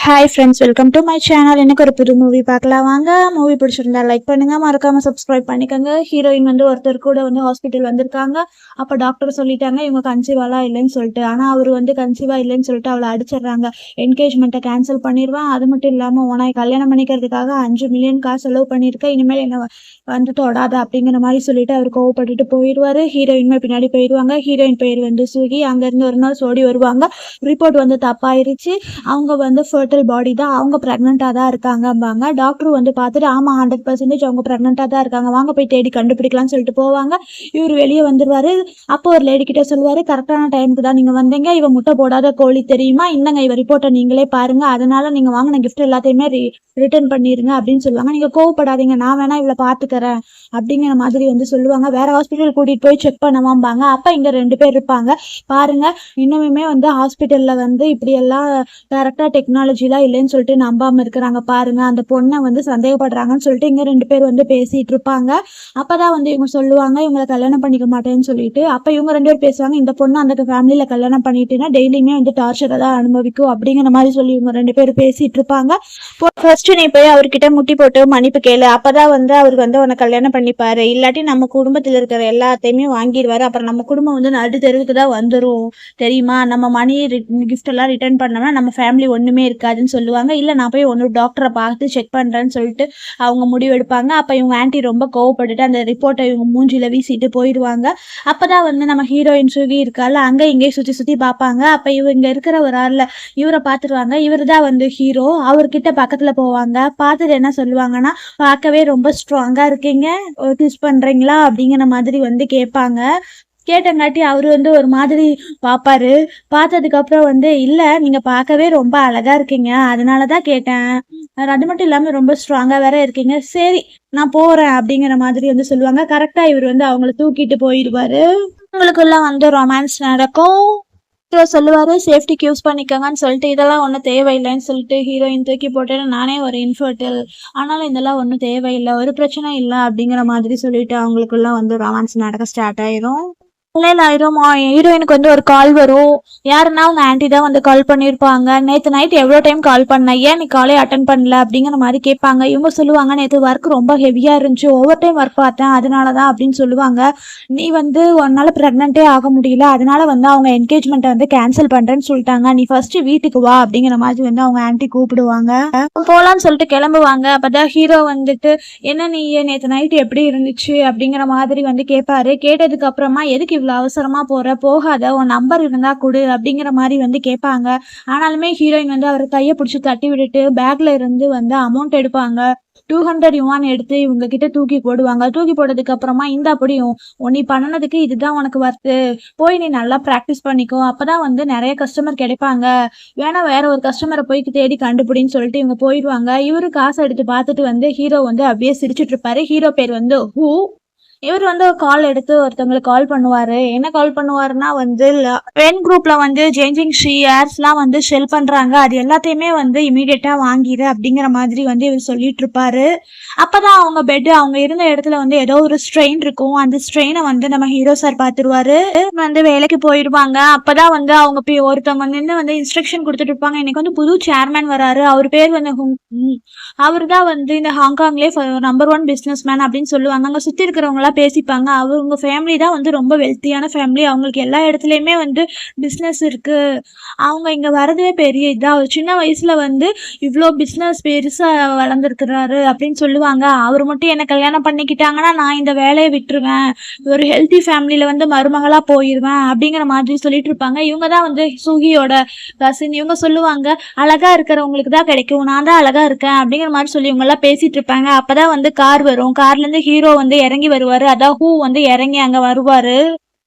Hi friends, welcome to my channel. எனக்கு ஒரு புது மூவி பார்க்கலாம் வாங்க. மூவி பிடிச்சிருந்தா லைக் பண்ணுங்க, மறக்காம சப்ஸ்கிரைப் பண்ணிக்கோங்க. ஹீரோயின் வந்து ஒருத்தர் கூட வந்து ஹாஸ்பிட்டல் வந்திருக்காங்க. அப்போ டாக்டர் சொல்லிட்டாங்க இவங்க கன்சீவாலாம் இல்லைன்னு சொல்லிட்டு. ஆனால் அவர் வந்து கன்சீவா இல்லைன்னு சொல்லிட்டு அவளை அடிச்சிடுறாங்க. என்கேஜ்மெண்ட்டை கேன்சல் பண்ணிடுவான். அது மட்டும் இல்லாமல் உனக்கு கல்யாணம் பண்ணிக்கிறதுக்காக 5 மில்லியன் காசு செலவு பண்ணியிருக்க, இனிமேல் என்ன வந்து தொடாத அப்படிங்கிற மாதிரி சொல்லிட்டு அவர் கோவப்பட்டுட்டு போயிடுவாரு. ஹீரோயின்மே பின்னாடி போயிடுவாங்க. ஹீரோயின் பேர் வந்து சுகி. அங்கேருந்து ஒரு நாள் சோடி வருவாங்க. ரிப்போர்ட் வந்து தப்பாயிருச்சு. அவங்க வந்து ஃபர்டில் பாடி தான், அவங்க ப்ரெக்னெண்ட்டாக தான் இருக்காங்கம்பாங்க. டாக்டர் வந்து பார்த்துட்டு ஆமாம் 100% அவங்க ப்ரெக்னெண்ட்டாக தான் இருக்காங்க, வாங்க போய் தேடி கண்டுபிடிக்கலாம்னு சொல்லிட்டு போவாங்க. இவர் வெளியே வந்துடுவார். அப்போ ஒரு லேடி கிட்ட சொல்லுவார், கரெக்டான டைமுக்கு தான் நீங்கள் வந்தீங்க, இவ முட்டை போடாத கோழி தெரியுமா, இந்தங்க இவ ரிப்போர்ட்டை நீங்களே பாருங்க, அதனால நீங்கள் வாங்கின கிஃப்ட் எல்லாத்தையுமே ரிட்டர்ன் பண்ணிடுங்க அப்படின்னு சொல்லுவாங்க. நீங்கள் கோவப்படாதீங்க, நான் வேணா இவளை பார்த்துக்கிறேன் அப்படிங்கிற மாதிரி வந்து சொல்லுவாங்க. வேற ஹாஸ்பிட்டல் கூட்டிகிட்டு போய் செக் பண்ணவாம்பாங்க. அப்போ இங்கே 2 பேர் இருப்பாங்க. பாருங்க, இன்னுமே வந்து ஹாஸ்பிட்டலில் வந்து இப்படியெல்லாம் கரெக்டாக டெக்னாலஜிலாம் இல்லைன்னு சொல்லிட்டு நம்பாமல் இருக்கிறாங்க. பாருங்க, அந்த பொண்ணை வந்து சந்தேகப்படுறாங்கன்னு சொல்லிட்டு இங்கே 2 பேர் வந்து பேசிகிட்டு இருப்பாங்க. அப்போ தான் வந்து இவங்க சொல்லுவாங்க இவங்களை கல்யாணம் பண்ணிக்க மாட்டேன்னு சொல்லிட்டு. அப்போ இவங்க 2 பேர் பேசுவாங்க, இந்த பொண்ணு அந்த ஃபேமிலியில் கல்யாணம் பண்ணிட்டுன்னா டெய்லியுமே வந்து டார்ச்சரை தான் அனுபவிக்கும் அப்படிங்கிற மாதிரி சொல்லி இவங்க 2 பேர் பேசிகிட்டு இருப்பாங்க. ஃபர்ஸ்ட் நீ போய் அவர்கிட்ட முட்டி போட்டு மன்னிப்பு கேளு, அப்பதான் வந்து அவருக்கு வந்து உனக்கு கல்யாணம் பண்ணிப்பாரு, இல்லாட்டி நம்ம குடும்பத்தில் இருக்கிற எல்லாத்தையுமே வாங்கிடுவாரு, அப்புறம் நம்ம குடும்பம் வந்து நடு தெருவுக்கு தான் வந்துடும் தெரியுமா, நம்ம மணி கிஃப்ட் எல்லாம் ரிட்டர்ன் பண்ணோம்னா நம்ம ஃபேமிலி ஒண்ணுமே இருக்காதுன்னு சொல்லுவாங்க. இல்லை நான் போய் ஒன்று டாக்டரை பார்த்து செக் பண்றேன்னு சொல்லிட்டு அவங்க முடிவெடுப்பாங்க. அப்போ இவங்க ஆன்ட்டி ரொம்ப கோவப்பட்டுட்டு அந்த ரிப்போர்ட்டை இவங்க மூஞ்சில வீசிட்டு போயிடுவாங்க. அப்பதான் வந்து நம்ம ஹீரோயின் சுகி இருக்கால அங்க இங்கே சுத்தி சுத்தி பார்ப்பாங்க. அப்ப இவங்க இருக்கிற ஒரு ஆள்ல இவரை பார்த்துருவாங்க. இவர் தான் வந்து ஹீரோ. அவர்கிட்ட பக்கத்துல போவாங்க. பார்த்துட்டு என்ன சொல்லுவாங்கன்னா, பார்க்கவே ரொம்ப ஸ்ட்ராங்கா இருக்கீங்க, கிஸ் பண்றீங்களா அப்படிங்கிற மாதிரி வந்து கேட்பாங்க. கேட்டங்காட்டி அவரு வந்து ஒரு மாதிரி பார்ப்பாரு. பார்த்ததுக்கு அப்புறம் வந்து இல்ல நீங்க பார்க்கவே ரொம்ப அழகா இருக்கீங்க, அதனாலதான் கேட்டேன், அது மட்டும் இல்லாம ரொம்ப ஸ்ட்ராங்கா வேற இருக்கீங்க, சரி நான் போறேன் அப்படிங்கிற மாதிரி வந்து சொல்லுவாங்க. கரெக்டா இவர் வந்து அவங்கள தூக்கிட்டு போயிடுவாரு. உங்களுக்குள்ள வந்து ரொமான்ஸ் நடக்கும். சொல்லுவாரு சேஃப்டிக்கு யூஸ் பண்ணிக்கோங்கன்னு சொல்லிட்டு. இதெல்லாம் ஒன்றும் தேவையில்லைன்னு சொல்லிட்டு ஹீரோயின் தூக்கி போட்டு நானே ஒரு இன்ஃபர்டில், ஆனாலும் இதெல்லாம் ஒன்றும் தேவையில்லை, ஒரு பிரச்சனை இல்லை அப்படிங்கிற மாதிரி சொல்லிட்டு அவங்களுக்குள்ள வந்து ரொமான்ஸ் நடக்க ஸ்டார்ட் ஆயிரும். ஆயிரும். ஹீரோயினுக்கு வந்து ஒரு கால் வரும். யாருன்னா அவங்க ஆன்ட்டி தான் வந்து கால் பண்ணியிருப்பாங்க. நேற்று நைட் எவ்வளோ டைம் கால் பண்ண, ஏன் நீ காலே அட்டன் பண்ணல அப்படிங்கிற மாதிரி கேட்பாங்க. இவங்க சொல்லுவாங்க நேற்று ஒர்க் ரொம்ப ஹெவியாக இருந்துச்சு, ஓவர் டைம் ஒர்க் பார்த்தேன், அதனால தான் அப்படின்னு சொல்லுவாங்க. நீ வந்து உன்னால ப்ரெக்னென்ட்டே ஆக முடியல, அதனால வந்து அவங்க என்கேஜ்மெண்ட்டை வந்து கேன்சல் பண்ணுறேன்னு சொல்லிட்டாங்க, நீ ஃபர்ஸ்ட் வீட்டுக்கு வா அப்படிங்கிற மாதிரி வந்து அவங்க ஆன்ட்டி கூப்பிடுவாங்க. போகலான்னு சொல்லிட்டு கிளம்புவாங்க. அப்போதான் ஹீரோ வந்துட்டு என்ன நீ நேற்று நைட் எப்படி இருந்துச்சு அப்படிங்கிற மாதிரி வந்து கேட்பாரு. கேட்டதுக்கு அப்புறமா எதுக்கு அவசரமா போகாத, உன் நம்பர் இருந்தா கொடு அப்படிங்கிற மாதிரி வந்து கேட்பாங்க. ஆனாலுமே ஹீரோயின் வந்து அவர் கையை பிடிச்சி தட்டி விட்டுட்டு பேக்ல இருந்து வந்து அமௌண்ட் எடுப்பாங்க. 200 யுவான் எடுத்து இவங்க கிட்ட தூக்கி போடுவாங்க. தூக்கி போட்டதுக்கு அப்புறமா இந்த அப்படியும் நீ பண்ணனதுக்கு இதுதான் உனக்கு வருது, போய் நீ நல்லா ப்ராக்டிஸ் பண்ணிக்கோ, அப்பதான் வந்து நிறைய கஸ்டமர் கிடைப்பாங்க, வேணா வேற ஒரு கஸ்டமரை போய் தேடி கண்டுபிடின்னு சொல்லிட்டு இவங்க போயிடுவாங்க. இவரு காசை எடுத்து பார்த்துட்டு வந்து ஹீரோ வந்து அப்படியே சிரிச்சுட்டு இருப்பாரு. ஹீரோ பேர் வந்து ஹூ. இவர் வந்து ஒரு கால் எடுத்து ஒருத்தவங்களுக்கு கால் பண்ணுவாரு. என்ன கால் பண்ணுவாருன்னா வந்து வென் குரூப்ல வந்து சேஞ்சிங் ஷேர்ஸ்லாம் வந்து செல் பண்றாங்க, அது எல்லாத்தையுமே வந்து இமீடியட்டா வாங்கிடு அப்படிங்கிற மாதிரி வந்து இவர் சொல்லிட்டு இருப்பாரு. அப்பதான் அவங்க பெட் அவங்க இருந்த இடத்துல வந்து ஏதோ ஒரு ஸ்ட்ரெயின் இருக்கும். அந்த ஸ்ட்ரெயினை வந்து நம்ம ஹீரோ சார் பார்த்துருவாரு. வந்து வேலைக்கு போயிடுவாங்க. அப்பதான் வந்து அவங்க ஒருத்தவங்க நின்று வந்து இன்ஸ்ட்ரக்ஷன் கொடுத்துட்டு இருப்பாங்க. இன்னைக்கு வந்து புது சேர்மேன் வராரு, அவர் பேர் வந்து அவர் தான் வந்து இந்த ஹாங்காங்லேயே நம்பர் 1 பிஸ்னஸ் மேன் அப்படின்னு சொல்லுவாங்க. அங்கே சுற்றி இருக்கிறவங்க பேசிப்பாங்க. அவங்க ஃபேமிலி தான் வந்து ரொம்ப வெல்த்தியான ஃபேமிலி, அவங்களுக்கு எல்லா இடத்துலயுமே வந்து பிஸ்னஸ் இருக்கு, அவங்க இங்க வரதே பெரிய இதா, அவர் சின்ன வயசுல வந்து இவ்வளோ பிஸ்னஸ் பெருசா வளர்ந்துருக்கிறாரு அப்படின்னு சொல்லுவாங்க. அவர் மட்டும் என்ன கல்யாணம் பண்ணிக்கிட்டாங்கன்னா நான் இந்த வேலையை விட்டுருவேன், ஒரு ஹெல்த்தி ஃபேமிலியில வந்து மருமகளா போயிடுவேன் அப்படிங்கிற மாதிரி சொல்லிட்டு இருப்பாங்க. இவங்க தான் வந்து சுகியோட கசின். இவங்க சொல்லுவாங்க அழகா இருக்கிறவங்களுக்கு தான் கிடைக்கும், நான் தான் அழகா இருக்கேன் அப்படிங்கிற மாதிரி சொல்லி இவங்க எல்லாம் பேசிட்டு இருப்பாங்க. அப்பதான் வந்து கார் வரும். கார்ல இருந்து ஹீரோ வந்து இறங்கி வருவாரு. அதான் ஹூ வந்து இறங்கி அங்க வருவாரு.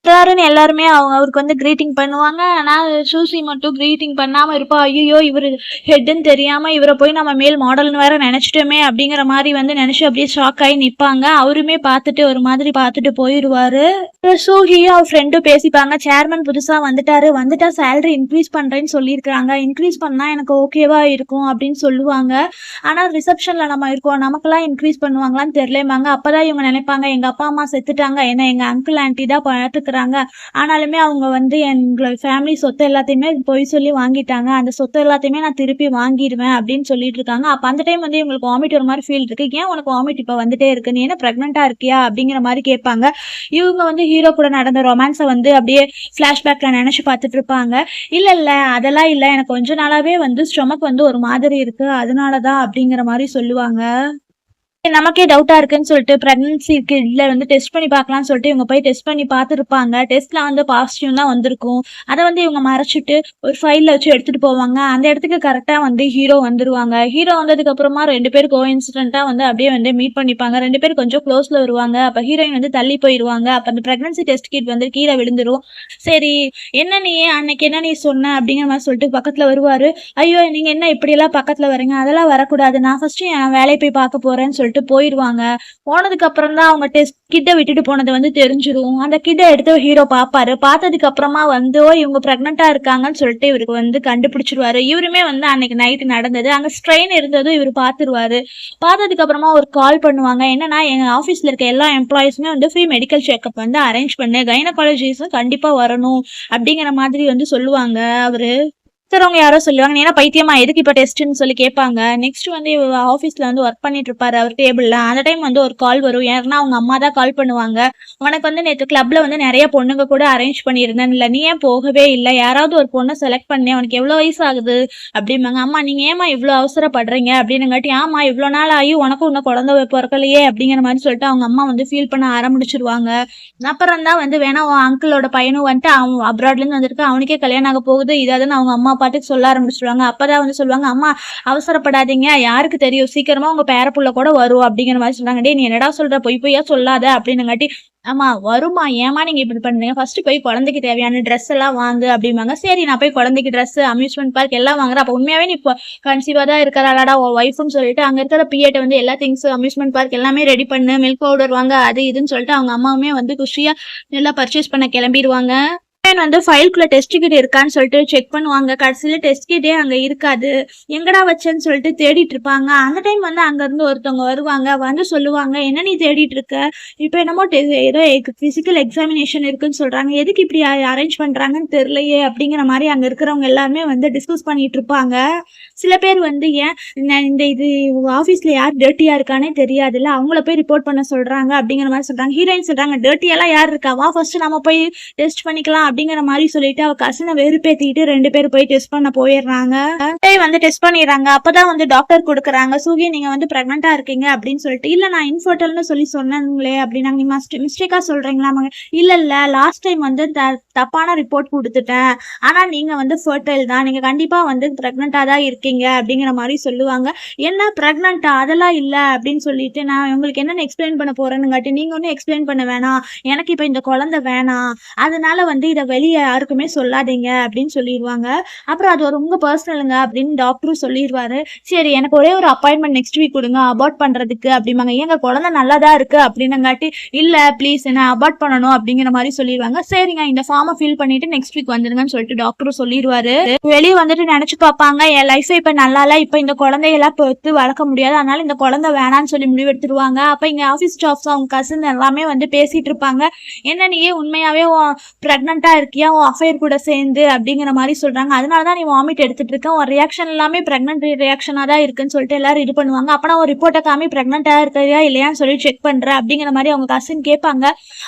எல்லாருமே அவருக்கு வந்து கிரீட்டிங் பண்ணுவாங்க. ஆனால் சூசி மட்டும் கிரீட்டிங் பண்ணாம இருப்பா. ஐயோ இவர் ஹெட்ன்னு தெரியாம இவரை போய் நம்ம மேல் மாடல்னு வேற நினைச்சிட்டோமே அப்படிங்கிற மாதிரி வந்து நினைச்சு அப்படியே ஷாக் ஆகி நிற்பாங்க. அவருமே பார்த்துட்டு ஒரு மாதிரி பார்த்துட்டு போயிடுவாரு. சூஹியும் அவர் ஃப்ரெண்டும் பேசிப்பாங்க. சேர்மன் புதுசா வந்துட்டா சேலரி இன்க்ரீஸ் பண்றேன்னு சொல்லியிருக்காங்க, இன்க்ரீஸ் பண்ணா எனக்கு ஓகேவா இருக்கும் அப்படின்னு சொல்லுவாங்க. ஆனா ரிசப்ஷன்ல நம்ம இருக்கோம், நமக்கெல்லாம் இன்க்ரீஸ் பண்ணுவாங்களான்னு தெரியலமாங்க. அப்பதான் இவங்க நினைப்பாங்க எங்க அப்பா அம்மா செத்துட்டாங்க, ஏன்னா எங்க அங்கிள் ஆன்ட்டி தான் பார்த்துக்க இருக்கிறாங்க. ஆனாலுமே அவங்க வந்து எங்களோட ஃபேமிலி சொத்து எல்லாத்தையுமே பொய் சொல்லி வாங்கிட்டாங்க. அந்த சொத்து எல்லாத்தையுமே நான் திருப்பி வாங்கிருவேன் அப்படின்னு சொல்லிட்டு இருக்காங்க. அப்ப அந்த டைம் வந்து இவங்களுக்கு வாமிட் வர மாரி ஃபீல் இருக்கு. ஏன் உனக்கு வாமிட் இப்ப வந்துட்டே இருக்கு? நீ என்ன பிரெக்னன்ட்டா இருக்கியா? அப்படிங்கிற மாரி கேட்பாங்க. இவங்க வந்து ஹீரோ கூட நடந்த ரொமான்ஸ வந்து அப்படியே ஃபிளாஷ்பேக்ல நெனச்சு பார்த்துட்டு இருப்பாங்க. இல்ல, இல்ல அதெல்லாம் இல்ல. எனக்கு கொஞ்ச நாளாவே வந்து ஸ்டொமக் வந்து ஒரு மாதிரி இருக்கு. அதனால தான் அப்படிங்கிற மாரி சொல்லுவாங்க. நமக்கே டவுட்டா இருக்குன்னு சொல்லிட்டு பிரெக்னன்சி கிட்ல வந்து டெஸ்ட் பண்ணி பார்க்கலாம்னு சொல்லிட்டு இவங்க போய் டெஸ்ட் பண்ணி பார்த்துருப்பாங்க. டெஸ்ட்ல வந்து பாசிட்டிவ் தான் வந்திருக்கும். அத வந்து இவங்க மறைச்சுட்டு ஒரு ஃபைல்ல வச்சு எடுத்துட்டு போவாங்க. அந்த இடத்துக்கு கரெக்ட்டா வந்து ஹீரோ வந்துருவாங்க. ஹீரோ வந்ததுக்கு அப்புறமா 2 பேரும் கோஇன்சிடென்ட்டா வந்து அப்படியே வந்து மீட் பண்ணிப்பாங்க. 2 பேரும் கொஞ்சம் க்ளோஸ்ல வருவாங்க. அப்ப ஹீரோயின் வந்து தள்ளி போயிருவாங்க. அப்ப அந்த பிரெக்னன்சி டெஸ்ட் கிட் வந்து கீழ விழுந்துரும். சரி, என்ன நீ அன்னைக்கு என்ன நீ சொன்ன? அப்படிங்கிற மாரி சொல்லிட்டு பக்கத்துல வருவாரு. ஐயோ! நீங்க என்ன இப்படியெல்லாம் பக்கத்துல வரீங்க? அதெல்லாம் வரக்கூடாது. நான் ஃபர்ஸ்ட் என் வேலைய போய் பார்க்க போறேன்னு சொல்லிட்டு போயிருவாங்க. போனதுக்கு அப்புறம் தான் அவங்க டெஸ்ட் கிட்ட விட்டுட்டு போனது வந்து தெரிஞ்சிரும். அந்த கிட்ட எடுத்து ஹீரோ பாப்பாரு. பார்த்ததுக்கு அப்புறமா வந்து இவங்க பிரெக்னன்ட்டா இருக்காங்கன்னு சொல்லிட்டு இவருக்கு வந்து கண்டுபிடிச்சிருவாரு. இவருமே வந்து அன்னைக்கு நைட் நடந்தது. அங்க ஸ்ட்ரெயின் இருந்ததும் இவரு பார்த்துருவாரு. பார்த்ததுக்கு அப்புறமா ஒரு கால் பண்ணுவாங்க. என்னன்னா, எங்க ஆபீஸ்ல இருக்க எல்லா எம்ப்ளாயிஸுமே வந்து ஃப்ரீ மெடிக்கல் செக்அப் வந்து அரேஞ்ச் பண்ணு. கைனகாலஜிஸ்டும் கண்டிப்பா வரணும் அப்படிங்கிற மாதிரி வந்து சொல்லுவாங்க அவரு. ஒருத்தவங்க யாரோ சொல்லுவாங்க, "நீ என்ன பைத்தியமா? எதுக்கு இப்ப டெஸ்ட்ன்னு?" சொல்லி கேட்பாங்க. நெக்ஸ்ட் வந்து இவரு ஆஃபீஸ்ல வந்து ஒர்க் பண்ணிட்டு இருப்பாரு அவர் டேபிள்ல. அந்த டைம் வந்து ஒரு கால் வரும். யாருன்னா அவங்க அம்மா தான் கால் பண்ணுவாங்க. "உனக்கு வந்து நேத்து கிளப்ல வந்து நெறைய பொண்ணுங்க கூட அரேஞ்ச் பண்ணியிருந்தேன்ல. நீ ஏன் போகவே இல்ல? யாராவது ஒரு பொண்ண செலக்ட் பண்ணேன். உனக்கு எவ்வளோ வயசு ஆகுது?" அப்படிம்பாங்க. "அம்மா நீங்க ஏம்மா இவ்ளோ அவசரப்படுறீங்க?" அப்படின்னங்காட்டி, "ஆமா இவ்ளோ நாள் ஆகி உனக்கும் இன்னும் குழந்தை பொறக்கலையே" அப்படிங்கிற மாரி சொல்லிட்டு அவங்க அம்மா வந்து ஃபீல் பண்ண ஆரம்பிச்சுருவாங்க. அப்புறம் தான் வந்து வேணா உன் அங்கிளோட பையனும் வந்துட்டு அவன் அப்ராட்லேருந்து வந்திருக்கான். அவனுக்கே கல்யாணம் ஆக போகுது. இது அதுன்னு அவங்க அம்மா பாட்டுக்கு சொல்ல ஆரம்பிச்சுருவாங்க. அப்பதான் வந்து சொல்லுவாங்க, "அம்மா அவசரப்படாதீங்க. யாருக்கு தெரியும்? சீக்கிரமா உங்க பேரப்புள்ள கூட வரும்." அப்படிங்கிற மாரி சொல்றாங்க. "டேய் நீ என்னடா சொல்ற? பொய் பொய்யா சொல்லாத." அப்படின்னங்காட்டி, "ஆமா வரும்மா. ஏம்மா நீங்க இப்படி பண்றீங்க? ஃபர்ஸ்ட் போய் குழந்தைக்கு தேவையான ட்ரெஸ் எல்லாம் வாங்கு." அப்படிம்பாங்க. சரி நான் போய் குழந்தைக்கு ட்ரெஸ், அம்யூஸ்மென்ட் பார்க் எல்லாம் வாங்குறேன். அப்ப உண்மையாவே நீ இப்ப கன்சீவா தான் இருக்கிறாளாடா உன் ஒய்ஃப்ன்னு சொல்லிட்டு அங்க இருக்கிற பிஏட்ட வந்து எல்லா திங்ஸ் அம்யூஸ்மென்ட் பார்க் எல்லாமே ரெடி பண்ணு. மில்க் பவுடர் வாங்க. அது இதுன்னு சொல்லிட்டு அவங்க அம்மாவுமே வந்து குஷியா எல்லாம் பர்ச்சேஸ் பண்ண கிளம்பிருவாங்க. வந்து ஃபைல்குள்ள டெஸ்ட் கிட் இருக்கான்னு சொல்லிட்டு செக் பண்ணுவாங்க. கடைசியில டெஸ்ட் கிட்டே அங்க இருக்காது. எங்கடா வச்சேன்னு சொல்லிட்டு தேடிட்டு இருப்பாங்க. அந்த டைம் வந்து அங்க இருந்து ஒருத்தவங்க வருவாங்க. வந்து சொல்லுவாங்க, "என்ன நீ தேடிட்டு இருக்க? இப்ப என்னமோ ஏதோ பிசிக்கல் எக்ஸாமினேஷன் இருக்குன்னு சொல்றாங்க. எதுக்கு இப்படி அரேஞ்ச் பண்றாங்கன்னு தெரியலையே." அப்படிங்கிற மாரி அங்க இருக்கிறவங்க எல்லாருமே வந்து டிஸ்கஸ் பண்ணிட்டு இருப்பாங்க. சில பேர் வந்து ஏன் இந்த இது ஆபீஸ்ல யார் டர்ட்டியா இருக்கானே தெரியாதுல்ல, அவங்கள போய் ரிப்போர்ட் பண்ண சொல்றாங்க அப்படிங்கிற மாதிரி சொல்றாங்க. ஹீரோயின் சொல்றாங்க, "டர்ட்டியெல்லாம் யார் இருக்கா? வா ஃபர்ஸ்ட் நம்ம போய் டெஸ்ட் பண்ணிக்கலாம்." அப்படிங்கிற மாதிரி சொல்லிட்டு அவ கசினை வெறுப்பேத்திட்டு 2 பேரும் போய் டெஸ்ட் பண்ண போயிடுறாங்க. வந்து டெஸ்ட் பண்ணிடுறாங்க. அப்பதான் வந்து டாக்டர் கொடுக்குறாங்க, "சூகி நீங்க வந்து பிரெக்னெண்டா இருக்கீங்க" அப்படின்னு சொல்லிட்டு. "இல்ல நான் இன்ஃபர்டைல்னு சொல்லி சொன்னேங்களே" அப்படின்னாங்க. "நீ மிஸ்டேக்கா சொல்றீங்களா?" "இல்ல இல்ல லாஸ்ட் டைம் வந்து தப்பான ரிப்போர்ட் கொடுத்துட்டேன். ஆனா நீங்க வந்து ஃபர்டைல் தான். நீங்க கண்டிப்பா வந்து பிரெக்னெண்டா தான் இருக்கீங்க" அப்படிங்கிற மாதிரி சொல்லுவாங்க. "என்ன பிரெக்னெண்டா? அதெல்லாம் இல்ல" அப்படின்னு சொல்லிட்டு, "நான் உங்களுக்கு என்னன்னு எக்ஸ்பிளைன் பண்ண போறேன்னுங்காட்டி, நீங்க ஒன்னும் எக்ஸ்பிளைன் பண்ண வேணாம். எனக்கு இப்ப இந்த குழந்தை வேணாம். அதனால வந்து இத வெளிய யாருக்குமே சொல்லாதீங்க" அப்படின்னு சொல்லிருவாங்க. அப்புறம் "அது ஒரு உங்க பர்சனலுங்க" அப்படின்னு டாக்டரும் சொல்லிருவாரு. "சரி எனக்கு ஒரே ஒரு அப்பாயின்ட்மெண்ட் நெக்ஸ்ட் வீக் கொடுங்க அபார்ட் பண்றதுக்கு" அப்படிம்பாங்க. "ஏங்க குழந்தை நல்லா தான் இருக்கு" அப்படின்னங்காட்டி, "இல்ல ப்ளீஸ் என்ன அபார்ட் பண்ணணும்" அப்படிங்கிற மாதிரி சொல்லிருவாங்க. "சரிங்க இந்த ஃபார்மை ஃபில் பண்ணிட்டு நெக்ஸ்ட் வீக் வந்துருங்கன்னு" சொல்லிட்டு டாக்டரும் சொல்லிருவாரு. வெளிய வந்துட்டு நினைச்சு பார்ப்பாங்க, என் லைஃப் இப்ப நல்லா இல்ல. இப்ப இந்த குழந்தையெல்லாம் பெத்து வளர்க்க முடியாது. அதனால இந்த குழந்தை வேணான்னு சொல்லி முடிவெடுத்துருவாங்க. அப்ப இங்க ஆபீஸ் ஸ்டாஃப்ஸ் அவங்க கசின் எல்லாமே வந்து பேசிட்டு இருப்பாங்க. "என்ன நீ உண்மையாவே பிரெக்னெண்டா இருக்கியா உன் அஃபையர் கூட சேர்ந்து" அப்படிங்கிற மாதிரி சொல்றாங்க. "அதனாலதான் நீ வாமிட் எடுத்துட்டு இருக்க. உன் ரியாக்ஷன் எல்லாமே பிரெக்னென்ட் ரியாக்ஷனா தான் இருக்குன்னு" சொல்லிட்டு எல்லாரும் இது பண்ணுவாங்க. அப்ப நான் ஒரு ரிப்போர்ட்டை காமி பிரெக்னெண்டா இருக்கியா இல்லையான்னு சொல்லி செக் பண்றேன் அப்படிங்கிற மாதிரி அவங்க கசின் கேட்பாங்க.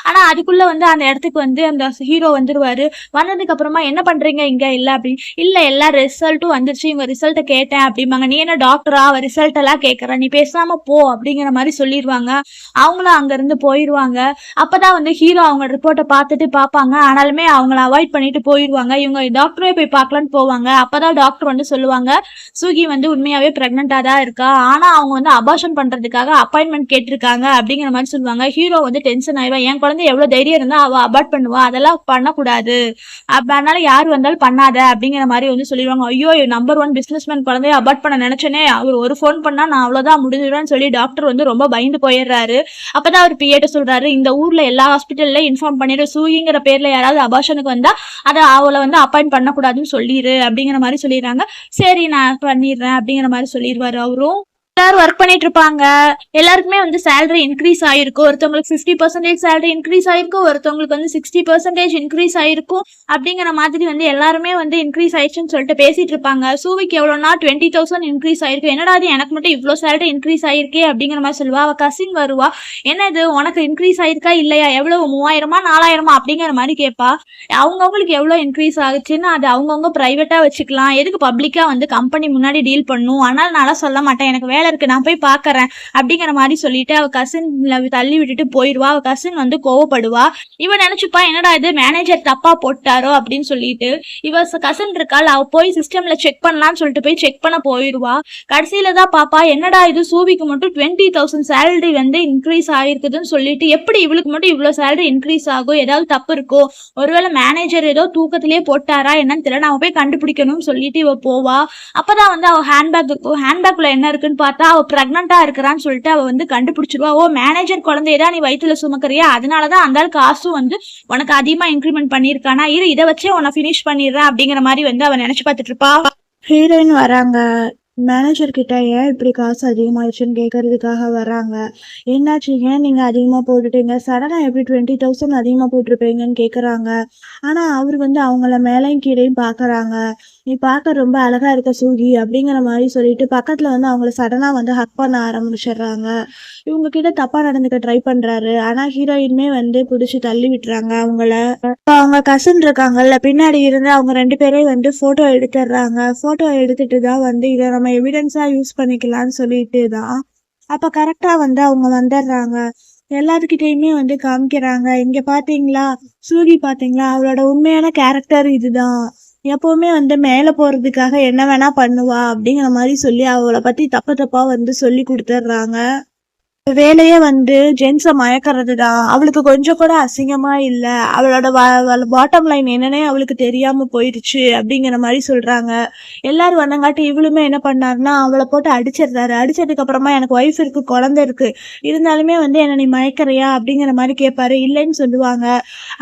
ஆனா அதுக்குள்ள வந்து அந்த இடத்துக்கு வந்து அந்த ஹீரோ வந்துருவாரு. வந்ததுக்கு அப்புறமா, "என்ன பண்றீங்க இங்க?" "இல்ல" அப்படின்னு. "இல்ல எல்லா ரிசல்ட்டும் வந்துருச்சு. இவங்க ரிசல்ட்டை கேட்டேன்" அப்படிம்பாங்க. "நீ என்ன டாக்டரா? அவ ரிசல்ட் எல்லாம் கேட்கற. நீ பேசாம போ" அப்படிங்கிற மாதிரி சொல்லிடுவாங்க. அவங்களும் அங்க இருந்து போயிருவாங்க. அப்பதான் வந்து ஹீரோ அவங்க ரிப்போர்ட்டை பார்த்துட்டு பார்ப்பாங்க. ஆனாலுமே அவங்கள அவாய்ட் பண்ணிட்டு போயிடுவாங்க. இவங்க டாக்டரே போய் பார்க்கலான்னு போவாங்க. அப்பதான் டாக்டர் வந்து சொல்லுவாங்க, "சூகி வந்து உண்மையாவே பிரெக்னெண்டா தான் இருக்கா. ஆனா அவங்க வந்து அபார்ஷன் பண்றதுக்காக அப்பாயின்மெண்ட் கேட்டிருக்காங்க" அப்படிங்கிற மாதிரி சொல்லுவாங்க. ஹீரோ வந்து டென்ஷன் ஆயிடுவா. "என் குழந்தை எவ்வளவு தைரியம் இருந்தா அவ அபார்ட் பண்ணுவா. அதெல்லாம் பண்ணக்கூடாது. அதனால யார் வந்தாலும் பண்ணாத" அப்படிங்கிற மாதிரி வந்து சொல்லிடுவாங்க. "ஐயோ நம்பர் 1 பிசினஸ்மேன் குழந்தைய அபார்ட் பண்ண நினைச்சேனே. அவர் ஒரு ஃபோன் பண்ணா நான் அவ்வளவுதான் முடிஞ்சிடுவேன்னு" சொல்லி டாக்டர் வந்து ரொம்ப பயந்து போயிடுறாரு. அப்பதான் அவர் பிஏட்ட சொல்றாரு, "இந்த ஊர்ல எல்லா ஹாஸ்பிட்டல்ல இன்ஃபார்ம் பண்ணிடு. சூகிங்கிற பேர்ல யாராவது அபார்ஷனுக்கு வந்தா அவளை வந்து அப்பாயிண்ட் பண்ணக்கூடாதுன்னு சொல்லிடு" அப்படிங்கிற மாதிரி சொல்லிடுறாங்க. "சரி நான் பண்ணிடுறேன்" அப்படிங்கிற மாதிரி சொல்லிடுவாரு அவரும். எல்லாரும் ஒர்க் பண்ணிட்டு இருப்பாங்க. எல்லாருக்குமே வந்து சேலரி இன்க்ரீஸ் ஆயிருக்கும். ஒருத்தவங்களுக்கு 50% சேலரி இன்க்ரீஸ் ஆயிருக்கும், ஒருத்தவங்களுக்கு வந்து 60% இன்க்ரீஸ் ஆயிருக்கும். அப்படிங்கிற மாதிரி வந்து எல்லாருமே வந்து இன்க்ரீஸ் ஆயிடுச்சுன்னு சொல்லிட்டு பேசிட்டு இருப்பாங்க. சூவிக்கு எவ்வளோனா 20,000 இன்க்ரீஸ் ஆயிருக்கு. என்னடா அது எனக்கு மட்டும் இவ்வளோ சேலரி இன்க்ரீஸ் ஆயிருக்கே அப்படிங்கிற மாதிரி சொல்லுவா. அவ கசின் வருவா. என்ன இது உனக்கு இன்க்ரீஸ் ஆயிருக்கா இல்லையா, எவ்வளவு 3000 4000 அப்படிங்கிற மாதிரி கேட்பா. அவங்கவுங்களுக்கு எவ்வளோ இன்க்ரீஸ் ஆகுச்சுன்னு அது அவங்கவுங்க ப்ரைவேட்டா வச்சுக்கலாம், எதுக்கு பப்ளிக்கா வந்து கம்பெனி முன்னாடி டீல் பண்ணும், ஆனால் நான் சொல்ல மாட்டேன், எனக்கு வேலை இருக்கு, நான் போய் பாக்குறேன் அப்படிங்கிற மாதிரி சொல்லிட்டு அவ கசின் தள்ளி விட்டுட்டு போயிடுவா. அவ கசின் வந்து கோவப்படுவா. இவ நினைச்சுப்பா என்னடா இது மேனேஜர் தப்பா போட்டாரோ அப்படின்னு சொல்லிட்டு இவ கசின் இருக்காள், அவ போய் சிஸ்டம்ல செக் பண்ணலாம்னு சொல்லிட்டு போய் செக் பண்ண போயிடுவா. கடைசியில தான் பாப்பா என்னடா இது சூவிக்கு மட்டும் 20,000 சேலரி வந்து இன்க்ரீஸ் ஆயிருக்குதுன்னு சொல்லிட்டு எப்படி இவளுக்கு மட்டும் இவ்வளவு சேலரி இன்க்ரீஸ் ஆகும், ஏதாவது தப்பு இருக்கோ, ஒருவேளை மேனேஜர் ஏதோ தூக்கத்திலேயே போட்டாரா என்னன்னு தெரியல, நான் போய் கண்டுபிடிக்கணும்னு சொல்லிட்டு இவ போவா. அப்பதான் வந்து அவ ஹேண்ட்பேக் இருக்கும், ஹேண்ட்பேக்ல என்ன இருக்குன்னு பார்த்தா அவ பிரெக்னண்டா இருக்கிறான்னு சொல்லிட்டு அவ வந்து கண்டுபிடிச்சிருவா. ஓ மேனேஜர் குழந்தையதான் நீ வயிற்றுல சுமக்கிறியா, அதனாலதான் அந்த காசும் வந்து உனக்கு அதிகமா இன்க்ரிமெண்ட் பண்ணிருக்கானா, இரு இதை வச்சே உன்னை பினிஷ் பண்ணிடுறேன் அப்படிங்கிற மாதிரி வந்து அவ நினைச்சு பார்த்துட்டு இருப்பா. ஹீரோயின் வராங்க. மேனேஜர் கிட்ட ஏன் இப்படி காசு அதிகமாகிடுச்சுன்னு கேட்கறதுக்காக வராங்க. என்னாச்சு, ஏன் நீங்கள் அதிகமாக போட்டுட்டீங்க, சடனாக எப்படி 20,000 அதிகமாக போட்டிருப்பீங்கன்னு கேட்குறாங்க. ஆனால் அவர் வந்து அவங்கள மேலையும் கீழையும் பார்க்குறாங்க. நீ பார்க்க ரொம்ப அழகா இருக்க சூகி அப்படிங்கிற மாதிரி சொல்லிட்டு பக்கத்தில் வந்து அவங்கள சடனாக வந்து ஹக் பண்ண ஆரம்பிச்சிடுறாங்க. இவங்க கிட்ட தப்பா நடந்துக்க ட்ரை பண்றாரு. ஆனா ஹீரோயின்மே வந்து பிடிச்சி தள்ளி விட்டுறாங்க அவங்கள. அவங்க கசின் இருக்காங்கல்ல, பின்னாடி இருந்து அவங்க 2 பேரையும் வந்து போட்டோ எடுத்துடுறாங்க. போட்டோ எடுத்துட்டு தான் வந்து இதை நம்ம எவிடன்ஸா யூஸ் பண்ணிக்கலாம்னு சொல்லிட்டு தான் அப்ப கரெக்டா வந்து அவங்க வந்துடுறாங்க. எல்லாருக்கிட்டையுமே வந்து காமிக்கிறாங்க, இங்க பாத்தீங்களா சூரி, பாத்தீங்களா அவளோட உண்மையான கேரக்டர் இதுதான், எப்பவுமே வந்து மேல போறதுக்காக என்ன வேணா பண்ணுவா அப்படிங்கிற மாதிரி சொல்லி அவளை பத்தி தப்பா வந்து சொல்லி கொடுத்துட்றாங்க. வேலையே வந்து ஜென்ஸை மயக்கிறது தான். அவளுக்கு கொஞ்சம் கூட அசிங்கமா இல்ல, அவளோட பாட்டம் லைன் என்னன்னே அவளுக்கு தெரியாம போயிடுச்சு அப்படிங்கிற மாதிரி சொல்றாங்க. எல்லாரும் வந்தங்காட்டி இவளுமே என்ன பண்ணாருன்னா அவளை போட்டு அடிச்சிடுறாரு. அடிச்சதுக்கு அப்புறமா எனக்கு ஒய்ஃப் இருக்கு, குழந்தை இருக்கு, இருந்தாலுமே வந்து என்ன நீ மயக்கிறியா அப்படிங்கிற மாதிரி கேட்பாரு. இல்லைன்னு சொல்லுவாங்க.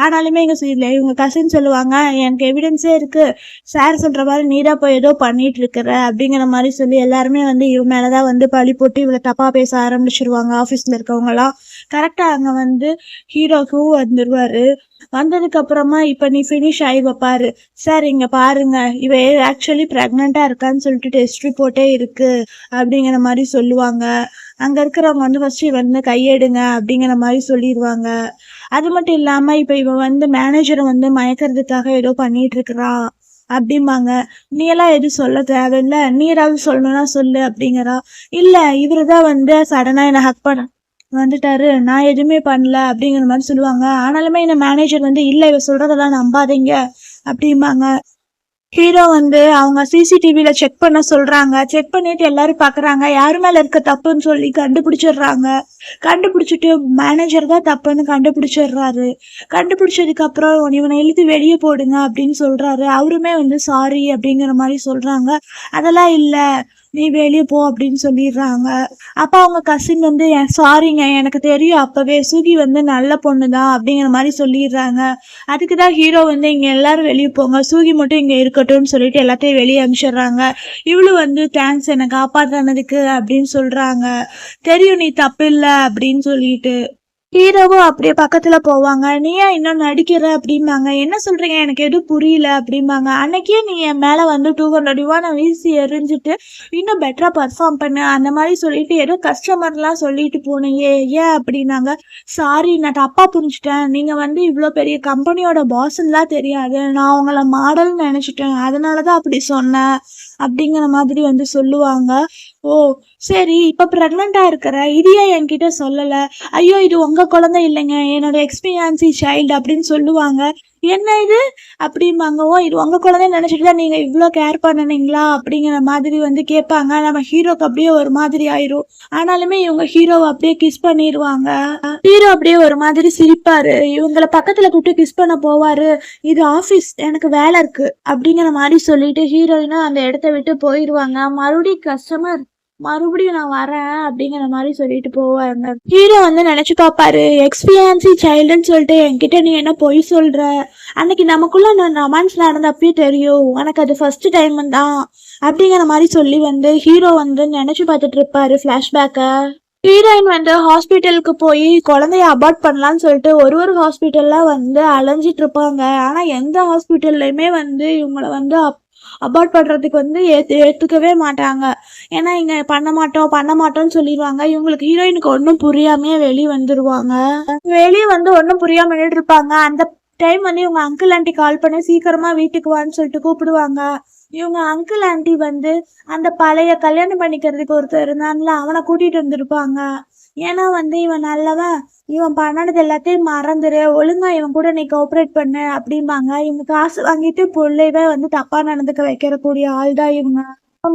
ஆனாலுமே இவங்க கசின் சொல்லுவாங்க, எனக்கு எவிடன்ஸே இருக்கு, சார் சொல்ற மாதிரி நீதான் போய் ஏதோ பண்ணிட்டு இருக்கிற அப்படிங்கிற மாதிரி சொல்லி எல்லாருமே வந்து இவ மேலதான் வந்து பழி போட்டு இவளை தப்பா பேச ஆரம்பிச்சிருவாங்க. ஆஃபீஸில் இருக்கவங்களாம் கரெக்டாக அங்கே வந்து ஹீரோக்கும் வந்துடுவார். வந்ததுக்கு அப்புறமா இப்போ நீ ஃபினிஷ் ஆகி பாரு சார், இங்கே பாருங்க இவ ஆக்சுவலி ப்ரெக்னெண்ட்டாக இருக்கான்னு சொல்லிட்டு டெஸ்ட் ரிப்போர்ட்டே இருக்கு அப்படிங்கிற மாதிரி சொல்லுவாங்க. அங்கே இருக்கிறவங்க வந்து ஃபர்ஸ்ட் வந்து கையெடுங்க அப்படிங்கிற மாதிரி சொல்லிடுவாங்க. அது மட்டும் இல்லாமல் இப்போ இவன் வந்து மேனேஜரை வந்து மயக்கிறதுக்காக ஏதோ பண்ணிட்டு இருக்கிறான் அப்படிம்பாங்க. நீ எல்லாம் எதுவும் சொல்ல தேவையில்ல, நீ ஏதாவது சொல்லணும்னா சொல்லு அப்படிங்கிறா. இல்ல இவருதான் வந்து சடனா என்ன ஹக் பண்ண வந்துட்டாரு, நான் எதுவுமே பண்ணல அப்படிங்கிற மாதிரி சொல்லுவாங்க. ஆனாலுமே இந்த மேனேஜர் வந்து இல்ல இவ சொல்றதெல்லாம் நம்பாதீங்க அப்படிம்பாங்க. ஹீரோ வந்து அவங்க சிசிடிவில செக் பண்ண சொல்றாங்க. செக் பண்ணிட்டு எல்லாரும் பாக்குறாங்க, யாரு மேல இருக்க தப்புன்னு சொல்லி கண்டுபிடிச்சிடுறாங்க. கண்டுபிடிச்சிட்டு மேனேஜர் தான் தப்புன்னு கண்டுபிடிச்சிடுறாரு. கண்டுபிடிச்சதுக்கு அப்புறம் இவனை இழுத்து வெளியே போடுங்க அப்படின்னு சொல்றாரு. அவருமே வந்து சாரி அப்படிங்கிற மாதிரி சொல்றாங்க. அதெல்லாம் இல்ல, நீ வெளியே போ அப்படின்னு சொல்லிடுறாங்க. அப்ப அவங்க கசின் வந்து சாரிங்க எனக்கு தெரியும் அப்பவே சுகி வந்து நல்ல பொண்ணுதான் அப்படிங்கிற மாதிரி சொல்லிடுறாங்க. அதுக்குதான் ஹீரோ வந்து இங்க எல்லாரும் வெளியே போங்க, சூகி மட்டும் இங்க இருக்கட்டும்னு சொல்லிட்டு எல்லாத்தையும் வெளியே அனுப்பிச்சிடுறாங்க. இவளும் வந்து தேங்க்ஸ் என்னை காப்பாற்றினதுக்கு அப்படின்னு சொல்றாங்க. தெரியும் நீ தப்பு இல்லை அப்படின்னு சொல்லிட்டு ஹீரோவும் அப்படியே பக்கத்துல போவாங்க. நீ ஏன் இன்னும் நடிக்கிற அப்படிம்பாங்க. என்ன சொல்றீங்க எனக்கு எதுவும் புரியல அப்படிம்பாங்க. அன்னைக்கே நீ என் மேல வந்து 200 வீசி எரிஞ்சுட்டு இன்னும் பெட்டரா பர்ஃபார்ம் பண்ண அந்த மாதிரி சொல்லிட்டு ஏதோ கஸ்டமர்லாம் சொல்லிட்டு போனீங்க, ஏன் அப்படின்னாங்க. சாரி நான் தப்பா புரிஞ்சுட்டேன், நீங்க வந்து இவ்வளோ பெரிய கம்பெனியோட பாஸ்லாம் தெரியாது, நான் உங்களை மாடல்னு நினைச்சிட்டேன், அதனாலதான் அப்படி சொன்னேன் அப்படிங்கிற மாதிரி வந்து சொல்லுவாங்க. ஓ சரி, இப்ப பிரெக்னண்டா இருக்கிற, இது ஏன் என்கிட்ட சொல்லல, ஐயோ இது உங்க குழந்தை இல்லைங்க, என்னோட எக்ஸ்பீரியன்சி சைல்டு அப்படின்னு சொல்லுவாங்க. என்ன இது அப்படிம்பாங்க. ஓ இது உங்க குழந்தைன்னு நினைச்சிட்டு தான் நீங்க இவ்வளோ கேர் பண்ணுனீங்களா அப்படிங்கிற மாதிரி வந்து கேட்பாங்க. நம்ம ஹீரோக்கு அப்படியே ஒரு மாதிரி ஆயிரும். ஆனாலுமே இவங்க ஹீரோவை அப்படியே கிஸ் பண்ணிடுவாங்க. ஹீரோ அப்படியே ஒரு மாதிரி சிரிப்பாரு. இவங்கள பக்கத்துல கூப்பிட்டு கிஸ் பண்ண போவாரு. இது ஆபீஸ், எனக்கு வேலை இருக்கு அப்படிங்கிற மாதிரி சொல்லிட்டு ஹீரோயினும் அந்த இடத்த விட்டு போயிடுவாங்க. மறுபடியும் கஸ்டமர் மறுபடியும் நான் வரேன் அப்படிங்கிற மாதிரி சொல்லிட்டு போவாங்க. ஹீரோ வந்து நினைச்சு பாப்பாரு, எக்ஸ்பீரியன்சி சைல்டுன்னு சொல்லிட்டு என்கிட்ட நீ என்ன பொய் சொல்ற, அன்னைக்கு நமக்குள்ள நான் ரொமான்ஸ் நடந்தப்பயே தெரியும் உனக்கு அது ஃபர்ஸ்ட் டைம் தான், அப்படிங்கிற மாதிரி சொல்லி வந்து ஹீரோ வந்து நினைச்சு பார்த்துட்டு இருப்பாரு ஃபிளாஷ்பேக்கை. ஹீரோயின் வந்து ஹாஸ்பிட்டலுக்கு போய் குழந்தைய அபார்ட் பண்ணலான்னு சொல்லிட்டு ஒரு ஹாஸ்பிட்டல்ல வந்து அலைஞ்சிட்டு இருப்பாங்க. ஆனா எந்த ஹாஸ்பிட்டல்லையுமே வந்து இவங்கள வந்து அபார்ட் பண்றதுக்கு வந்து ஏத்துக்கவே மாட்டாங்க. ஏன்னா இங்க பண்ண மாட்டோம்னு சொல்லிடுவாங்க. இவங்களுக்கு ஹீரோயினுக்கு ஒன்றும் புரியாமே வெளியே வந்துருவாங்க. வெளியே வந்து ஒன்றும் புரியாம நின்றுட்டு இருப்பாங்க. அந்த டைம் வந்து இவங்க அங்கிள் ஆண்டி கால் பண்ணி சீக்கிரமா வீட்டுக்கு வான்னு சொல்லிட்டு கூப்பிடுவாங்க. இவங்க அங்கிள் ஆண்டி வந்து அந்த பழைய கல்யாணம் பண்ணிக்கிறதுக்கு ஒருத்தர் இருந்தான்ல அவனை கூட்டிட்டு வந்திருப்பாங்க. ஏன்னா வந்து இவன் நல்லவன், இவன் பண்ணது எல்லாத்தையும் மறந்துரு, ஒழுங்கா இவன் கூட நீ கோஆப்ரேட் பண்ணு அப்படிம்பாங்க. இவங்க காசு வாங்கிட்டு பிள்ளைவே வந்து தப்பா நடந்துக்க வைக்கிறக்கூடிய ஆள் தான் இவங்க.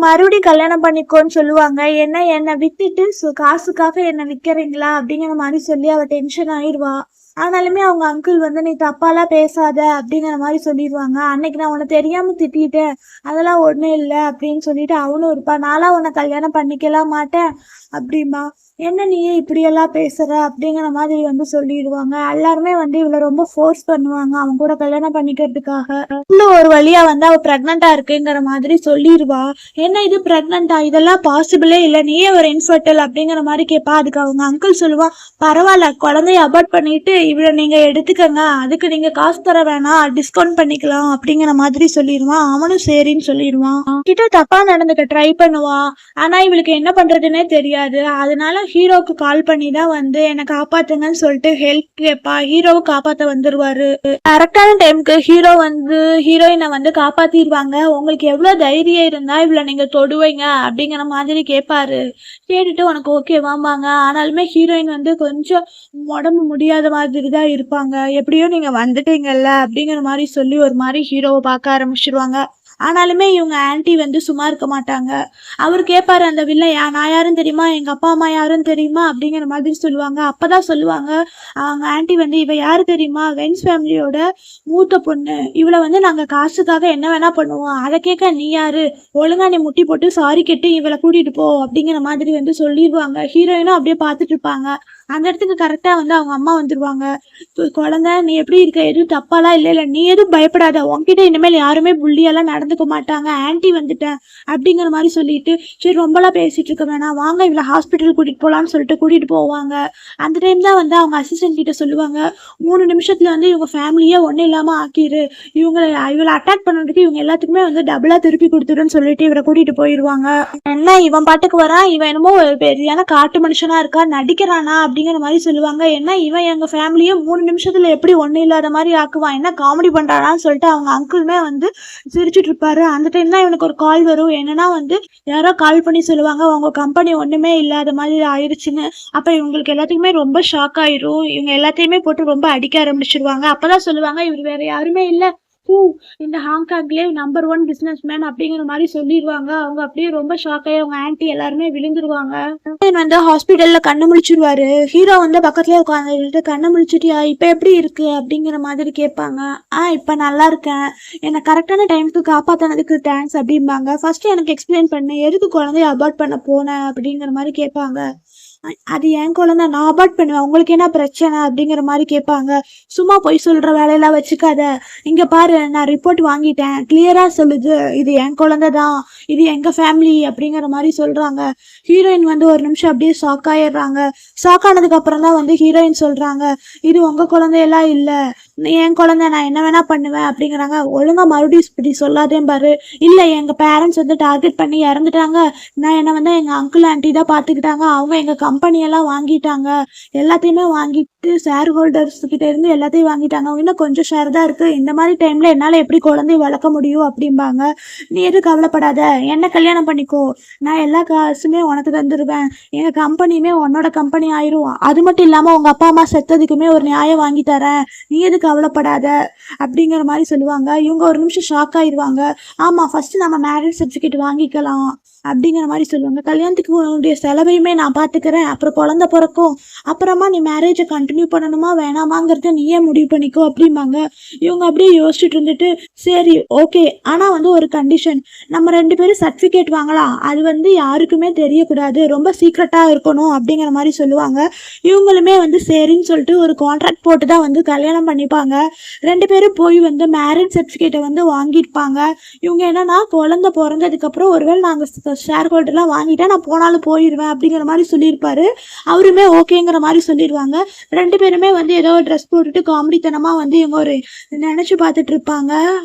மறுபடியும் கல்யாணம் பண்ணிக்கோன்னு சொல்லுவாங்க. என்னை விட்டுட்டு காசுக்காக என்னை விற்கிறீங்களா அப்படிங்கிற மாதிரி சொல்லி அவ டென்ஷன் ஆயிடுவா. ஆனாலுமே அவங்க அங்கிள் வந்து நீ தப்பாலாம் பேசாத அப்படிங்கிற மாதிரி சொல்லிடுவாங்க. அன்னைக்கு நான் உன்னை தெரியாம திட்டிட்டேன், அதெல்லாம் ஒன்றும் இல்லை அப்படின்னு சொல்லிட்டு அவனும் இருப்பா. நான்லாம் உன்னை கல்யாணம் பண்ணிக்கலாம் மாட்டேன் அப்படிம்பா. என்ன நீயே இப்படியெல்லாம் பேசுற அப்படிங்கிற மாதிரி வந்து சொல்லிடுவாங்க. எல்லாருமே வந்து இவளை ரொம்ப ஃபோர்ஸ் பண்ணுவாங்க அவன் கூட கல்யாணம் பண்ணிக்கிறதுக்காக. இன்னும் ஒரு வழியா வந்து அவ பிரெக்னண்டா இருக்குங்கிற மாதிரி சொல்லிடுவா. என்ன இது பிரெக்னண்டா, இதெல்லாம் பாசிபிளே இல்லை, நீயே ஒரு இன்ஃபர்டைல் அப்படிங்கிற மாதிரி கேட்பா. அதுக்கு அவங்க அங்கிள் சொல்லுவா, பரவாயில்ல குழந்தைய அபார்ட் பண்ணிட்டு இவளை நீங்க எடுத்துக்கங்க, அதுக்கு நீங்க காசு தர வேணாம், டிஸ்கவுண்ட் பண்ணிக்கலாம் அப்படிங்கிற மாதிரி சொல்லிடுவான். அவனும் சரின்னு சொல்லிடுவான். கிட்ட தப்பா நடந்துக்க ட்ரை பண்ணுவான். ஆனா இவளுக்கு என்ன பண்றதுன்னே தெரியாது. அதனால ஹீரோக்கு கால் பண்ணி தான் வந்து என்னை காப்பாத்துங்கன்னு சொல்லிட்டு ஹெல்ப் கேட்பா. ஹீரோவை காப்பாத்த வந்துருவாரு. கரெக்டான டைமுக்கு ஹீரோ வந்து ஹீரோயினை வந்து காப்பாத்திடுவாங்க. உங்களுக்கு எவ்வளவு தைரியம் இருந்தா இவ்வளோ நீங்க தொடுவீங்க அப்படிங்கிற மாதிரி கேட்பாரு. கேட்டுட்டு உனக்கு ஓகே வாம்பாங்க. ஆனாலுமே ஹீரோயின் வந்து கொஞ்சம் உடம்பு முடியாத மாதிரி தான் இருப்பாங்க. எப்படியோ நீங்க வந்துட்டீங்கல்ல அப்படிங்கிற மாதிரி சொல்லி ஒரு மாதிரி ஹீரோவை பார்க்க ஆரம்பிச்சிருவாங்க. ஆனாலுமே இவங்க ஆன்டி வந்து சும்மா இருக்க மாட்டாங்க. அவர் கேட்பாரு அந்த வில்லையா, நான் யாரும் தெரியுமா, எங்க அப்பா அம்மா யாரும் தெரியுமா அப்படிங்கிற மாதிரி சொல்லுவாங்க. அப்பதான் சொல்லுவாங்க அவங்க ஆன்டி வந்து இவ யாரு தெரியுமா, வென்ஸ் ஃபேமிலியோட மூத்த பொண்ணு, இவளை வந்து நாங்க காசுக்காக என்ன வேணா பண்ணுவோம், அதை கேட்க நீ யாரு, ஒழுங்கா நீ முட்டி போட்டு சாரி கேட்டு இவளை கூட்டிட்டு போ அப்படிங்கிற மாதிரி வந்து சொல்லிடுவாங்க. ஹீரோயினும் அப்படியே பார்த்துட்டு இருப்பாங்க. அந்த இடத்துக்கு கரெக்டா வந்து அவங்க அம்மா வந்துருவாங்க. குழந்தை நீ எப்படி இருக்க, எதுவும் தப்பாலாம் இல்லை, நீ எதுவும் பயப்படாத, உன்கிட்ட இனிமேல் யாருமே புள்ளியெல்லாம் நடந்துக்க மாட்டாங்க, ஆன்டி வந்துட்டேன் அப்படிங்கிற மாதிரி சொல்லிட்டு சரி ரொம்பலாம் பேசிட்டு இருக்க வேணாம், வாங்க இவளை ஹாஸ்பிட்டல் கூட்டிட்டு போகலான்னு சொல்லிட்டு கூட்டிட்டு போவாங்க. அந்த டைம் தான் வந்து அவங்க அசிஸ்டன்ட் கிட்ட சொல்லுவாங்க, 3 நிமிஷத்துல வந்து இவங்க ஃபேமிலியே ஒன்றும் இல்லாம ஆக்கிரு, இவளை அட்டாக் பண்ணுறதுக்கு இவங்க எல்லாத்துக்குமே வந்து டபுளா திருப்பி கொடுத்துருன்னு சொல்லிட்டு இவரை கூட்டிட்டு போயிடுவாங்க. என்ன இவன் பாட்டுக்கு வரான், இவன் என்னமோ ஒரு பெரியான காட்டு மனுஷனா இருக்கா, நடிக்கிறானா அப்படிங்கிற மாதிரி சொல்லுவாங்க. ஏன்னா இவன் எங்க ஃபேமிலியை 3 நிமிஷத்துல எப்படி ஒன்றும் இல்லாத மாதிரி ஆக்குவான், என்ன காமெடி பண்றானான்னு சொல்லிட்டு அவங்க அங்கிளுமே வந்து சிரிச்சுட்டு இருப்பாரு. அந்த டைம் தான் இவனுக்கு ஒரு கால் வரும். என்னன்னா வந்து யாரோ கால் பண்ணி சொல்லுவாங்க உங்க கம்பெனி ஒண்ணுமே இல்லாத மாதிரி ஆயிடுச்சுன்னு. அப்ப இவங்களுக்கு எல்லாத்துக்குமே ரொம்ப ஷாக் ஆயிரும். இவங்க எல்லாத்தையுமே போட்டு ரொம்ப அடிக்க ஆரம்பிச்சிருவாங்க. அப்பதான் சொல்லுவாங்க இவர் வேற யாருமே இல்லை, இந்த ஹாங்காங்லேயே நம்பர் 1 பிசினஸ் மேன் அப்படிங்கிற மாதிரி சொல்லிடுவாங்க. அவங்க அப்படியே ரொம்ப ஷாக் ஆகி அவங்க ஆன்டி எல்லாருமே விழுந்துருவாங்க. வந்து ஹாஸ்பிட்டல்ல கண்ணு முழிச்சிருவாரு. ஹீரோ வந்து பக்கத்துலயே உட்காந்துட்டு கண்ணு முழிச்சிட்டியா, இப்ப எப்படி இருக்கு அப்படிங்கிற மாதிரி கேட்பாங்க. இப்ப நல்லா இருக்கேன், என்னை கரெக்டான டைமுக்கு காப்பாத்தினதுக்கு தேங்க்ஸ் அப்படிம்பாங்க. ஃபர்ஸ்ட் எனக்கு எக்ஸ்பிளைன் பண்ணு, எதுக்கு குழந்தைய அபார்ட் பண்ண போனேன் அப்படிங்கிற மாதிரி கேட்பாங்க. அது என் குழந்தை, நான் அபார்ட் பண்ணுவேன், உங்களுக்கு என்ன பிரச்சனை அப்படிங்கிற மாதிரி கேட்பாங்க. சும்மா போய் சொல்ற வேலையெல்லாம் வச்சுக்காத, இங்க பாரு நான் ரிப்போர்ட் வாங்கிட்டேன், கிளியரா சொல்லுது இது என் குழந்தை தான், இது எங்க ஃபேமிலி அப்படிங்கிற மாதிரி சொல்றாங்க. ஹீரோயின் வந்து ஒரு நிமிஷம் அப்படியே ஷாக் ஆயிடுறாங்க. ஷாக் ஆனதுக்கு அப்புறம் தான் வந்து ஹீரோயின் சொல்றாங்க, இது உங்க குழந்தையெல்லாம் இல்ல, என் குழந்தை, நான் என்ன வேணா பண்ணுவேன் அப்படிங்கிறாங்க. ஒழுங்கா மறுபடியும் இப்படி சொல்லாதேன் பாரு, இல்ல எங்க பேரண்ட்ஸ் வந்து டார்கெட் பண்ணி இறந்துட்டாங்க, நான் என்ன வந்து எங்க அங்கிள் ஆன்டி தான் பாத்துக்கிட்டாங்க, அவங்க எங்க கம்பெனியெல்லாம் வாங்கிட்டாங்க, எல்லாத்தையுமே வாங்கிட்டு ஷேர் ஹோல்டர்ஸ் கிட்ட இருந்து எல்லாத்தையும் வாங்கிட்டாங்க, இன்னும் கொஞ்சம் ஷேர் தான் இருக்கு, இந்த மாதிரி டைம்ல என்னால எப்படி குழந்தைய வளர்க்க முடியும் அப்படிம்பாங்க. நீ எதுவும் கவலைப்படாத, என்ன கல்யாணம் பண்ணிக்கோ, நான் எல்லா காசுமே உனக்கு தந்துடுவேன், எங்க கம்பெனியுமே உன்னோட கம்பெனி ஆயிரும், அது மட்டும் இல்லாம உங்க அப்பா அம்மா செத்ததுக்குமே ஒரு நியாயம் வாங்கி தரேன், நீ எதுக்கு கவலைப்படாத அப்படிங்கிற மாதிரி சொல்லுவாங்க. இவங்க ஒரு நிமிஷம் ஷாக் ஆயிடுவாங்க. ஆமா ஃபர்ஸ்ட் நம்ம மேரேஜ் சர்டிஃபிகேட் வாங்கிக்கலாம் அப்படிங்கிற மாதிரி சொல்லுவாங்க. கல்யாணத்துக்கு உன்னுடைய செலவையுமே நான் பார்த்துக்கிறேன், அப்புறம் குழந்தை பிறக்கும், அப்புறமா நீ மேரேஜை கண்டினியூ பண்ணணுமா வேணாமாங்கிறத நீயே முடிவு பண்ணிக்கோ அப்படிம்பாங்க. இவங்க அப்படியே யோசிச்சுட்டு இருந்துட்டு சரி ஓகே, ஆனால் வந்து ஒரு கண்டிஷன், நம்ம 2 பேரும் சர்டிஃபிகேட் வாங்கலாம், அது வந்து யாருக்குமே தெரியக்கூடாது, ரொம்ப சீக்ரெட்டாக இருக்கணும் அப்படிங்கிற மாதிரி சொல்லுவாங்க. இவங்களுமே வந்து சரின்னு சொல்லிட்டு ஒரு கான்ட்ராக்ட் போட்டு தான் வந்து கல்யாணம் பண்ணிப்பாங்க. போயிருப்பாங்க. 2 பேரும் போய் வந்து மேரேஜ் சர்டிஃபிகேட்டை வந்து வாங்கியிருப்பாங்க. இவங்க என்னன்னா குழந்தை பிறந்ததுக்கப்புறம் ஒருவேளை நாங்கள் ஷேர் ஹோல்டர்லாம் வாங்கிட்டா நான் போனாலும் போயிடுவேன் அப்படிங்கிற மாதிரி சொல்லியிருப்பாரு. அவருமே ஓகேங்கிற மாதிரி சொல்லிடுவாங்க. 2 பேருமே வந்து ஏதோ ட்ரெஸ் போட்டுட்டு காமெடித்தனமாக வந்து இவங்க ஒரு நினச்சி பார்த்துட்டு இருப்பாங்க.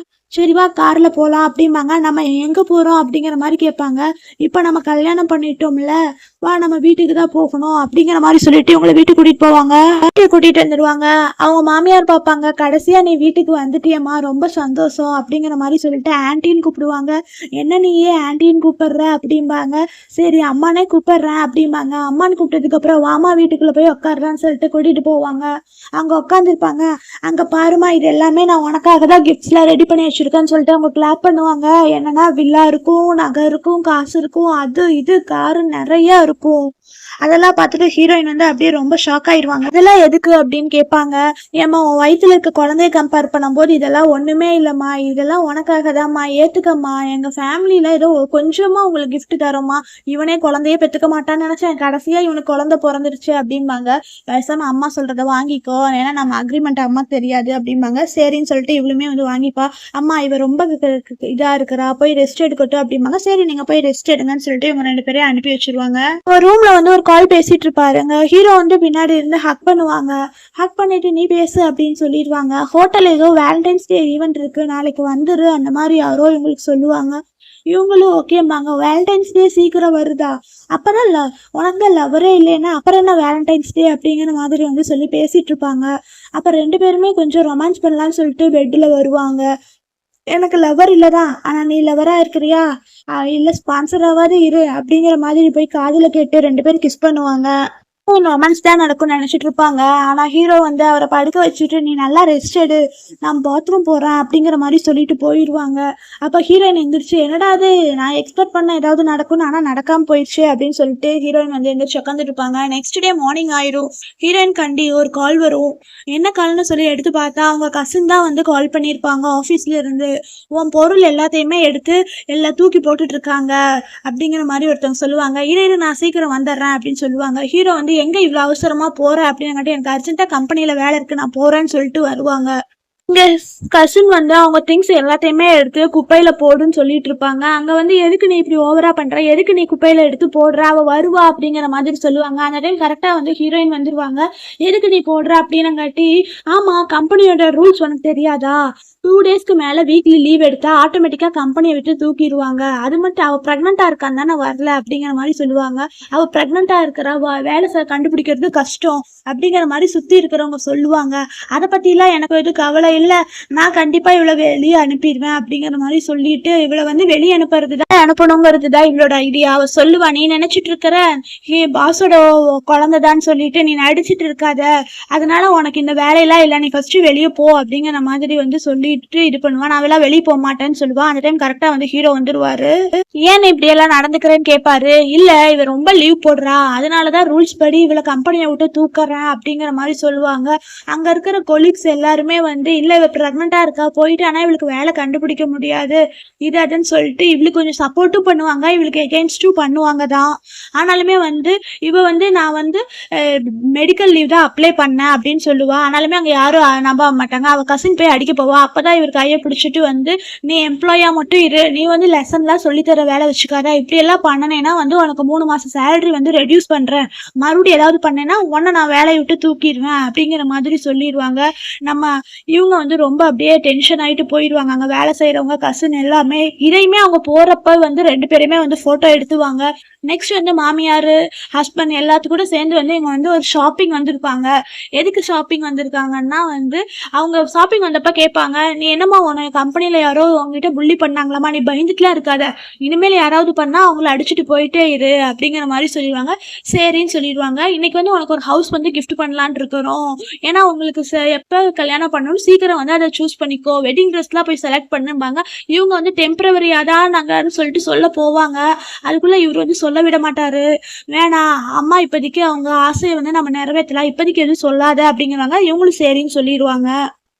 சரி வா கார்ல போலாம் அப்படிம்பாங்க. நம்ம எங்க போறோம் அப்படிங்கிற மாதிரி கேட்பாங்க. இப்ப நம்ம கல்யாணம் பண்ணிட்டோம்ல, வா நம்ம வீட்டுக்கு தான் போகணும் அப்படிங்கிற மாதிரி சொல்லிட்டு இவங்களை வீட்டுக்கு கூட்டிட்டு போவாங்க. வீட்டுக்கு கூட்டிட்டு வந்துடுவாங்க. அவங்க மாமியார் பார்ப்பாங்க. கடைசியா நீ வீட்டுக்கு வந்துட்டியம்மா, ரொம்ப சந்தோஷம் அப்படிங்கிற மாதிரி சொல்லிட்டு ஆன்ட்டின்னு கூப்பிடுவாங்க. என்ன நீயே ஆன்ட்டின்னு கூப்பிடுற அப்படிம்பாங்க. சரி அம்மானே கூப்பிடுறேன் அப்படிம்பாங்க. அம்மான்னு கூப்பிட்டதுக்கு அப்புறம் வாமா வீட்டுக்குள்ள போய் உட்காடுறான்னு சொல்லிட்டு கூட்டிட்டு போவாங்க. அங்க உட்காந்துருப்பாங்க. அங்க பாருமா, இது எல்லாமே நான் உனக்காக தான் கிஃப்ட்ஸ்லாம் ரெடி பண்ணி வச்சிருக்கேன்னு சொல்லிட்டு அவங்க கிளாப் பண்ணுவாங்க. என்னன்னா வில்லா இருக்கும், நகை இருக்கும், காசு இருக்கும், அது இது காரு நிறைய இருக்கும். அதெல்லாம் பார்த்துட்டு ஹீரோயின் வந்து அப்படியே ரொம்ப ஷாக் ஆயிடுவாங்க. இதெல்லாம் எதுக்கு அப்படின்னு கேட்பாங்க. ஏம்மா உன் வயிற்றுல இருக்க குழந்தைய கம்பேர் பண்ணும்போது இதெல்லாம் ஒண்ணுமே இல்லைம்மா, இதெல்லாம் உனக்காக தான்மா, ஏத்துக்கம்மா. எங்க ஃபேமிலியில ஏதோ கொஞ்சமா உங்களுக்கு கிஃப்ட் தரோம்மா. இவனே குழந்தைய பெற்றுக்க மாட்டான்னு நினைச்சேன், கடைசியா இவனுக்கு குழந்தை பிறந்துருச்சு அப்படிம்பாங்க. பேசாம அம்மா சொல்றத வாங்கிக்கோ, ஏன்னா நம்ம அக்ரிமெண்ட் அம்மா தெரியாது அப்படிம்பாங்க. சரின்னு சொல்லிட்டு இவளுமே வந்து வாங்கிப்பா. அம்மா இவ ரொம்ப இதா இருக்கிறா, போய் ரெஸ்ட் எடுக்கட்டும் அப்படிம்பாங்க. சரி நீங்க போய் ரெஸ்ட் எடுங்கன்னு சொல்லிட்டு இவங்க 2 பேரையும் அனுப்பி வச்சிருவாங்க. ஒரு ரூம்ல வந்து ஒரு கால் பேசிட்டு இருப்பாருங்க. ஹீரோ வந்து பின்னாடி இருந்து ஹக் பண்ணுவாங்க. ஹக் பண்ணிட்டு நீ பேசு அப்படின்னு சொல்லிடுவாங்க. ஹோட்டல் ஏதோ வேலண்டைன்ஸ் டே ஈவெண்ட் இருக்கு, நாளைக்கு வந்துரு அந்த மாதிரி யாரோ இவங்களுக்கு சொல்லுவாங்க. இவங்களும் ஓகேம்பாங்க. வேலண்டைன்ஸ் டே சீக்கிரம் வருதா, அப்புறம் உனக்கு லவரே இல்லைன்னா அப்புறம் என்ன வேலண்டைன்ஸ் டே அப்படிங்கிற மாதிரி வந்து சொல்லி பேசிட்டு இருப்பாங்க. அப்ப 2 பேருமே கொஞ்சம் ரொமான்ஸ் பண்ணலாம்னு சொல்லிட்டு பெட்ல வருவாங்க. எனக்கு லவர் இல்லதான், ஆனா நீ லவரா இருக்கிறியா, இல்ல ஸ்பான்சராவது இரு அப்படிங்கிற மாதிரி போய் காதுல கேட்டு 2 பேரும் கிஸ் பண்ணுவாங்க. ரொமான்ஸ் தான் நடக்கும்னு நினைச்சிட்டு இருப்பாங்க. ஆனா ஹீரோ வந்து அவரை படுக்க வச்சுட்டு நீ நல்லா ரெஸ்ட் எடு, நான் பாத்ரூம் போறேன் அப்படிங்கிற மாதிரி சொல்லிட்டு போயிடுவாங்க. அப்ப ஹீரோயின் எந்திரிச்சு என்னடா அது, நான் எக்ஸ்பெக்ட் பண்ண ஏதாவது நடக்கும்னு ஆனா நடக்காம போயிடுச்சு அப்படின்னு சொல்லிட்டு ஹீரோயின் வந்து எந்திரிச்சு உட்காந்துட்டு இருப்பாங்க. நெக்ஸ்ட் டே மார்னிங் ஆயிரும். ஹீரோயின் கண்டி ஒரு கால் வரும். என்ன கால்னு சொல்லி எடுத்து பார்த்தா அவங்க கசின் தான் வந்து கால் பண்ணியிருப்பாங்க ஆஃபீஸ்ல இருந்து. உன் பொருள் எல்லாத்தையுமே எடுத்து எல்லாம் தூக்கி போட்டுட்டு இருக்காங்க அப்படிங்கிற மாதிரி ஒருத்தவங்க சொல்லுவாங்க. இரு நான் சீக்கிரம் வந்துடுறேன் அப்படின்னு சொல்லுவாங்க. ஹீரோ வந்து எங்க இவ்வளவு அவசரமா போற அப்படின்னு எனக்கு அர்ஜென்ட்டா கம்பெனில வேலை இருக்கு நான் போறேன்னு சொல்லிட்டு வருவாங்க. இங்க கசின் வந்து அவங்க திங்ஸ் எல்லாத்தையுமே எடுத்து குப்பையில போடுன்னு சொல்லிட்டு இருப்பாங்க. அங்க வந்து எதுக்கு நீ இப்படி ஓவரா பண்ற, எதுக்கு நீ குப்பையில எடுத்து போடுற, அவ வருவா அப்படிங்கிற மாதிரி சொல்லுவாங்க. அந்த டைம் கரெக்டா வந்து ஹீரோயின் வந்துருவாங்க. எதுக்கு நீ போடுற அப்படின்னு காட்டி, ஆமா கம்பெனியோட ரூல்ஸ் உனக்கு தெரியாதா, 2 டேஸ்க்கு மேல வீக்லி லீவ் எடுத்தா ஆட்டோமேட்டிக்கா கம்பெனியை விட்டு தூக்கிடுவாங்க. அது மட்டும் அவ பிரெக்னெண்டா இருக்கான்னு தானே வரல அப்படிங்கிற மாதிரி சொல்லுவாங்க. அவ பிரெக்னெண்டா இருக்கிற வேலை கண்டுபிடிக்கிறது கஷ்டம் அப்படிங்கிற மாதிரி சுத்தி இருக்கிறவங்க சொல்லுவாங்க. அதை பத்தி எல்லாம் எனக்கு எதுவும் கவலை இல்லை, நான் கண்டிப்பா இவளை வெளியே அனுப்பிடுவேன் அப்படிங்கிற மாதிரி சொல்லிட்டு இவளை வந்து வெளியே அனுப்பணுங்கிறது தான் இவளோட ஐடியா. அவ சொல்லுவா, நீ நினைச்சிட்டு இருக்கிற பாஸோட குழந்தைதான்னு சொல்லிட்டு நீ நடிச்சிட்டு இருக்காத, அதனால உனக்கு இந்த வேலையெல்லாம் இல்லை, நீ ஃபர்ஸ்ட் வெளியே போ அப்படிங்கிற மாதிரி வந்து சொல்லிட்டு இது பண்ணுவான். நான் அவெல்லாம் வெளியே போக மாட்டேன்னு சொல்லுவான். அந்த டைம் கரெக்டா வந்து ஹீரோ வந்துருவாரு. ஏன் இப்படி எல்லாம் நடந்துக்கிறேன்னு கேட்பாரு. இல்ல இவ ரொம்ப லீவ் போடுறா, அதனாலதான் ரூல்ஸ் படி இவளை கம்பெனியை விட்டு தூக்குறேன் அப்படிங்கிற மாதிரி சொல்லுவாங்க. அங்க இருக்கிற கொலீக்ஸ் எல்லாருமே வந்து இல்ல இவ பிரெக்னெண்டா இருக்கா, போயிட்டு ஆனா இவளுக்கு வேலை கண்டுபிடிக்க முடியாது இது அதுன்னு சொல்லிட்டு இவளுக்கு கொஞ்சம் சப்போர்ட்டும் பண்ணுவாங்க, இவளுக்கு எகென்ஸ்டும் பண்ணுவாங்க தான். ஆனாலுமே வந்து இவ வந்து நான் வந்து மெடிக்கல் லீவ் தான் அப்ளை பண்ணேன் அப்படின்னு சொல்லுவா. ஆனாலுமே அங்க யாரும் நம்ப மாட்டாங்க. அவ கசின் போய் அடிக்க போவா. அப்பதான் இவர் கையை பிடிச்சிட்டு வந்து நீ எம்ப்ளாயா மட்டும் இரு, நீ வந்து லெசன்லாம் சொல்லித்தர வேலை வச்சுக்காத, இப்படி எல்லாம் பண்ணனேன்னா வந்து உனக்கு 3 மாசம் சேலரி வந்து ரெடியூஸ் பண்றேன், மறுபடியும் ஏதாவது பண்ணேன்னா உன்னை நான் வேலையை விட்டு தூக்கிடுவேன் அப்படிங்கிற மாதிரி சொல்லிடுவாங்க. நம்ம இவங்க வந்து ரொம்ப அப்படியே டென்ஷன் ஆயிட்டு போயிடுவாங்க. அங்க வேலை செய்யறவங்க கசின் எல்லாமே. இதையுமே அவங்க போறப்ப வந்து 2 பேருமே வந்து போட்டோ எடுத்துவாங்க. நெக்ஸ்ட் வந்து மாமியார் ஹஸ்பண்ட் எல்லாத்துக்கும் கூட சேர்ந்து வந்து இவங்க வந்து ஒரு ஷாப்பிங் வந்திருப்பாங்க. எதுக்கு ஷாப்பிங் வந்திருக்காங்கன்னா வந்து அவங்க ஷாப்பிங் வந்தப்ப கேட்பாங்க, நீ என்னம்மா உன கம்பெனில யாரோ உங்ககிட்ட புள்ளி பண்ணாங்களாமா, நீ பயந்துட்டுலாம் இருக்காத, இனிமேல் யாராவது பண்ணா அவங்கள அடிச்சுட்டு போயிட்டே இரு அப்படிங்கிற மாதிரி சொல்லிடுவாங்க. சரின்னு சொல்லிடுவாங்க. இன்னைக்கு வந்து உனக்கு ஒரு ஹவுஸ் வந்து கிஃப்ட் பண்ணலான் இருக்கிறோம், ஏன்னா உங்களுக்கு எப்போ கல்யாணம் பண்ணணும் சீக்கிரம் வந்து அதை சூஸ் பண்ணிக்கோ, வெட்டிங் ட்ரெஸ்லாம் போய் செலக்ட் பண்ணுவாங்க. இவங்க வந்து டெம்பரவரியாக தான் நாங்கள் சொல்லிட்டு சொல்ல போவாங்க. அதுக்குள்ள இவர் வந்து சொல்ல விட மாட்டாரு. வேணாம் அம்மா, இப்போதைக்கு அவங்க ஆசையை வந்து நம்ம நிறைவேற்றலாம், இப்போதைக்கு எதுவும் சொல்லாத அப்படிங்கிறாங்க. இவங்களும் சரின்னு சொல்லிடுவாங்க.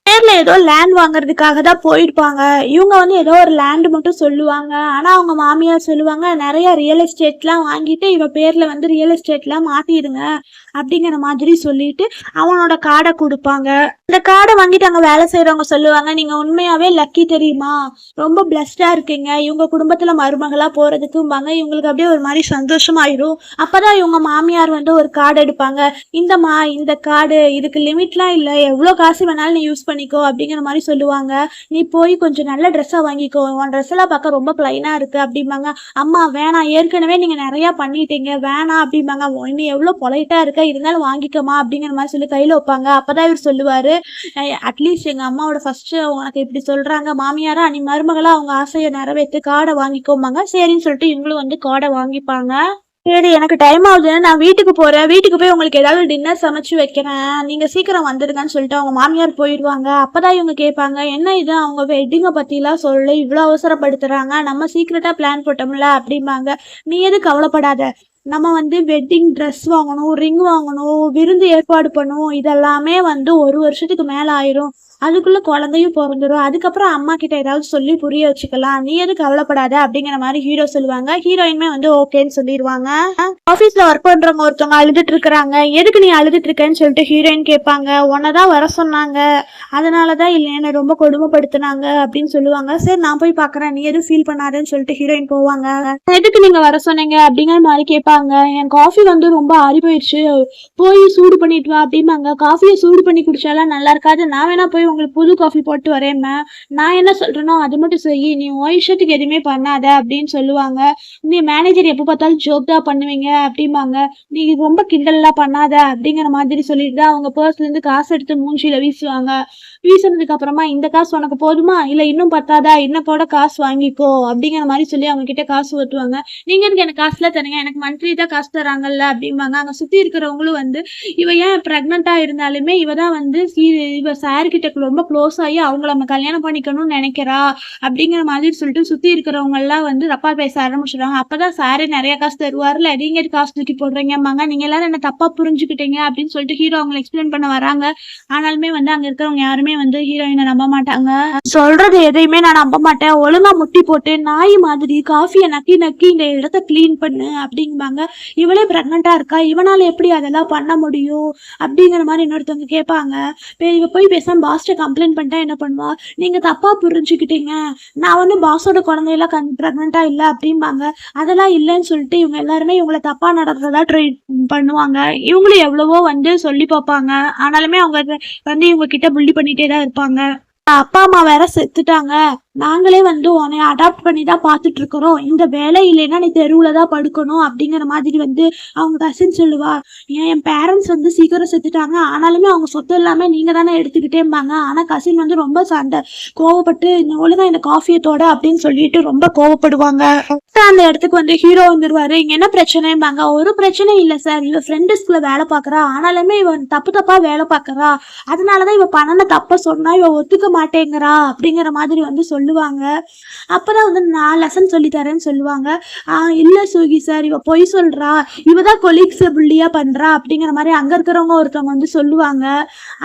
பேர்ல ஏதோ லேண்ட் வாங்குறதுக்காக தான் போயிருப்பாங்க. இவங்க வந்து ஏதோ ஒரு லேண்ட் மட்டும் சொல்லுவாங்க. ஆனா அவங்க மாமியார் சொல்லுவாங்க, நிறைய ரியல் எஸ்டேட்லாம் வாங்கிட்டு இவ பேர்ல வந்து ரியல் எஸ்டேட்லாம் மாத்திடுங்க அப்படிங்கிற மாதிரி சொல்லிட்டு அவனோட கார்டை கொடுப்பாங்க. இந்த கார்டை வாங்கிட்டு அங்க வேலை செய்யறவங்க சொல்லுவாங்க, நீங்க உண்மையாவே லக்கி தெரியுமா, ரொம்ப பிளஸ்டா இருக்கீங்க, இவங்க குடும்பத்துல மருமகளா போறதுக்கும்பாங்க. இவங்களுக்கு அப்படியே ஒரு மாதிரி சந்தோஷமாயிரும். அப்பதான் இவங்க மாமியார் வந்து ஒரு கார்டு எடுப்பாங்க, இந்தம்மா இந்த கார்டு, இதுக்கு லிமிட்லாம் இல்ல, எவ்வளவு காசு வேணாலும் நீ யூஸ் பண்ணிக்கோ அப்படிங்கிற மாதிரி சொல்லுவாங்க. நீ போய் கொஞ்சம் நல்ல ட்ரெஸ்ஸா வாங்கிக்கோ, உன் ட்ரெஸ் எல்லாம் பார்க்க ரொம்ப பிளைனா இருக்கு அப்படிம்பாங்க. அம்மா வேணாம், ஏற்கனவே நீங்க நிறைய பண்ணிட்டீங்க, வேணாம் அப்படிம்பாங்க. நீ எவ்வளவு பொலைட்டா இருக்க, இருந்தாலும் வாங்கிக்கமா அப்படிங்கிற மாதிரி சொல்லி கையில வைப்பாங்க. அப்பதான் இவர் சொல்லுவாரு, அட்லீஸ்ட் எங்க அம்மாவோட ஃபர்ஸ்ட் உனக்கு இப்படி சொல்றாங்க மாமியாரா, நீ மருமகளா அவங்க ஆசையை நிறைவேற்று, காடை வாங்கிக்கோமாங்க. சரின்னு சொல்லிட்டு இவங்களும் வந்து காடை வாங்கிப்பாங்க. சரி எனக்கு டைம் ஆகுது, நான் வீட்டுக்கு போறேன், வீட்டுக்கு போய் உங்களுக்கு ஏதாவது டின்னர் சமைச்சு வைக்கிறேன், நீங்க சீக்கிரம் வந்துடுங்கன்னு சொல்லிட்டு அவங்க மாமியார் போயிடுவாங்க. அப்பதான் இவங்க கேட்பாங்க, என்ன இது அவங்க வெட்டிங்கை பத்திலாம் சொல்லி இவ்வளவு அவசரப்படுத்துறாங்க, நம்ம சீக்கிரட்டா பிளான் போட்டோம்ல அப்படிம்பாங்க. நீ எது கவலைப்படாத, நம்ம வந்து வெட்டிங் ட்ரெஸ் வாங்கணும், ரிங் வாங்கணும், விருந்து ஏற்பாடு பண்ணணும், இதெல்லாமே வந்து 1 வருஷத்துக்கு மேல ஆயிரும், அதுக்குள்ள குழந்தையும் பிறந்துடும், அதுக்கப்புறம் அம்மா கிட்ட ஏதாவது சொல்லி புரிய வச்சுக்கலாம், நீ எது கவலைப்படாத அப்படிங்கிற மாதிரி ஹீரோ சொல்லுவாங்க. ஹீரோயினுமே வந்து ஓகேன்னு சொல்லிடுவாங்க. ஆபீஸ்ல ஒர்க் பண்றவங்க ஒருத்தவங்க அழுதுட்டு இருக்காங்க. எதுக்கு நீ அழுதுட்டு இருக்கேன்னு சொல்லிட்டு ஹீரோயின் கேட்பாங்க. உன்னதான் வர சொன்னாங்க, அதனாலதான் இல்லை என்ன ரொம்ப கொடுமைப்படுத்தினாங்க அப்படின்னு சொல்லுவாங்க. சரி நான் போய் பாக்குறேன், நீ எதுவும் ஃபீல் பண்ணாதேன்னு சொல்லிட்டு ஹீரோயின் போவாங்க. எதுக்கு நீங்க வர சொன்னீங்க அப்படிங்கிற மாதிரி கேட்பாங்க. என் காஃபி வந்து ரொம்ப ஆறி போயிடுச்சு, போய் சூடு பண்ணிட்டு வா அப்படிம்பாங்க. காஃபியை சூடு பண்ணி குடிச்சாலாம் நல்லா இருக்காது, நான் வேணா போய் உங்களுக்கு புது காஃபி போட்டு வரேம்மா, நான் என்ன சொல்றேனோ அது மட்டும் செய், நீ உன் இஷ்டத்துக்கு எதுவுமே பண்ணாத அப்படின்னு சொல்லுவாங்க. நீ மேனேஜர் எப்போ பார்த்தாலும் ஜோக் தான் பண்ணுவீங்க அப்படிம்பாங்க. நீ ரொம்ப கிண்டல்லாம் பண்ணாத அப்படிங்கிற மாதிரி சொல்லிட்டு தான் அவங்க பர்ஸ்ல இருந்து காசு எடுத்து மூஞ்சியில வீசுவாங்க. வீசினதுக்கு அப்புறமா இந்த காசு உனக்கு போதுமா, இல்ல இன்னும் பத்தாதா, இன்னும் கூட காசு வாங்கிக்கோ அப்படிங்கிற மாதிரி சொல்லி அவங்க கிட்ட காசு ஊற்றுவாங்க. நீங்க எனக்கு காசுல தருங்க, எனக்கு மந்த்லி தான் காசு தராங்கல்ல அப்படிம்பாங்க. அங்க சுத்தி இருக்கிறவங்களும் வந்து இவ ஏன் பிரெக்னண்டா இருந்தாலுமே இவ தான் வந்து இவ சார் கிட்ட ரொம்ப க்ளோஸ் ஆகி அவங்கள நம்ம கல்யாணம் பண்ணிக்கணும்னு நினைக்கிறா அப்படிங்கிற மாதிரி சொல்லிட்டு சுத்தி இருக்கிறவங்க எல்லாம் வந்து தப்பா பேச ஆரம்பிச்சிடுறாங்க. அப்பதான் சாரே நிறைய காசு தருவார்ல, நீங்க காசு தூக்கி போடுறீங்கம்மாங்க, நீங்க எல்லாரும் என்ன தப்பா புரிஞ்சுக்கிட்டீங்க அப்படின்னு சொல்லிட்டு ஹீரோ அவங்களை எக்ஸ்பிளைன் பண்ண வராங்க. ஆனாலுமே வந்து அங்க இருக்கிறவங்க யாருமே வந்து ஹீரோயினை நம்ப மாட்டாங்க. சொல்றது எதையுமே நான் நம்ப மாட்டேன், ஒழுங்கா முட்டி போட்டு நாய் மாதிரி காஃபியை நக்கி நக்கி இந்த இடத்த கிளீன் பண்ணு அப்படிம்பாங்க. இவளே பிரெக்னண்டா இருக்கா, இவனால எப்படி அதெல்லாம் பண்ண முடியும் அப்படிங்கிற மாதிரி இன்னொருத்தவங்க கேட்பாங்க. இவ போய் பேசாம பாஸ்ட கம்ப்ளைண்ட் பண்ணிட்டா என்ன பண்ணுவா, நீங்க தப்பா புரிஞ்சுக்கிட்டீங்க, நான் வந்து பாஸோட குழந்தையெல்லாம் பிரெக்னண்டா இல்ல அப்படிம்பாங்க. அதெல்லாம் இல்லைன்னு சொல்லிட்டு இவங்க எல்லாருமே இவங்களை தப்பா நடக்கிறதா ட்ரை பண்ணுவாங்க. இவங்களும் எவ்வளவோ வந்து சொல்லி பார்ப்பாங்க, ஆனாலுமே அவங்க வந்து இவங்க கிட்ட புள்ளி பண்ணிட்டே தான் இருப்பாங்க. அப்பா அம்மா வேற செத்துட்டாங்க, நாங்களே வந்து உன்னை அடாப்ட் பண்ணி தான் பார்த்துட்டு இருக்கிறோம், இந்த வேலை இல்லைன்னா நீ தெருவுல தான் படுக்கணும் அப்படிங்கிற மாதிரி வந்து அவங்க கசின் சொல்லுவா. என் பேரண்ட்ஸ் வந்து சீக்கிரம் செத்துட்டாங்க, ஆனாலுமே அவங்க சொத்து எல்லாமே நீங்க தானே எடுத்துக்கிட்டேம்பாங்க. ஆனா கசின் வந்து ரொம்ப சண்டை கோவப்பட்டு ஒழுங்கா இந்த காஃபியத்தோட அப்படின்னு சொல்லிட்டு ரொம்ப கோவப்படுவாங்க. அந்த இடத்துக்கு வந்து ஹீரோ வந்துருவாரு. இங்க என்ன பிரச்சனைம்பாங்க. ஒரு பிரச்சனை இல்ல சார், இவ ஃப்ரெண்டு ஸ்கூல்ல வேலை பாக்குறா, ஆனாலுமே இவன் தப்பா வேலை பாக்குறா, அதனாலதான் இவ பண்ணன தப்ப சொன்னா இவ ஒத்துக்க மாட்டேங்கிறா அப்படிங்கிற மாதிரி வந்து சொல்லுவாங்க. அப்பதான் வந்து நான் லெசன் சொல்லி தரேன்னு சொல்லுவாங்க. இல்ல சுகி சார், இவ பொய் சொல்றா, இவதான் கொலீக்ஸ் புள்ளியா பண்றா அப்படிங்கிற மாதிரி அங்க இருக்கிறவங்க ஒருத்தவங்க வந்து சொல்லுவாங்க.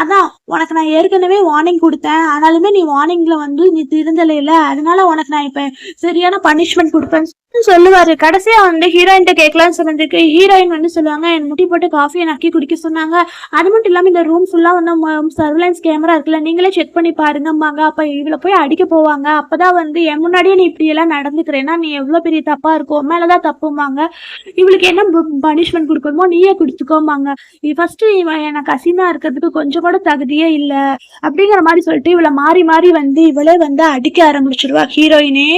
அதான் உனக்கு நான் ஏற்கனவே வார்னிங் கொடுத்தேன், ஆனாலுமே நீ வார்னிங்ல வந்து நீ திருந்தலையில, அதனால உனக்கு நான் இப்ப சரியான பனிஷ்மெண்ட் கொடுப்பேன் சொல்லுவாரு. கடைசியா வந்து ஹீரோயின் கேட்கலான்னு சொன்னதுக்கு ஹீரோயின் வந்து சொல்லுவாங்க, என் முட்டி போட்டு காஃபியை நக்கி குடிக்க சொன்னாங்க, அது மட்டும் இல்லாம இந்த ரூம் ஃபுல்லா வந்து சர்வலைன்ஸ் கேமரா இருக்குல்ல, நீங்களே செக் பண்ணி பாருங்கம்பாங்க. அப்ப இவளை போய் அடிக்க போவாங்க. அப்பதான் வந்து என் முன்னாடியே நீ இப்படி எல்லாம் நடந்துக்கிறேன்னா நீ எவ்வளவு பெரிய தப்பா இருக்கும், மேலதான் தப்புமாங்க. இவளுக்கு என்ன பனிஷ்மெண்ட் கொடுக்கணுமோ நீயே கொடுத்துக்கோமாங்க. ஃபர்ஸ்ட் இவன் எனக்கு அசினா இருக்கிறதுக்கு கொஞ்சம் கூட தகுதியே இல்ல அப்படிங்கிற மாதிரி சொல்லிட்டு இவளை மாறி மாறி வந்து இவளே வந்து அடிக்க ஆரம்பிச்சிருவா ஹீரோயினே.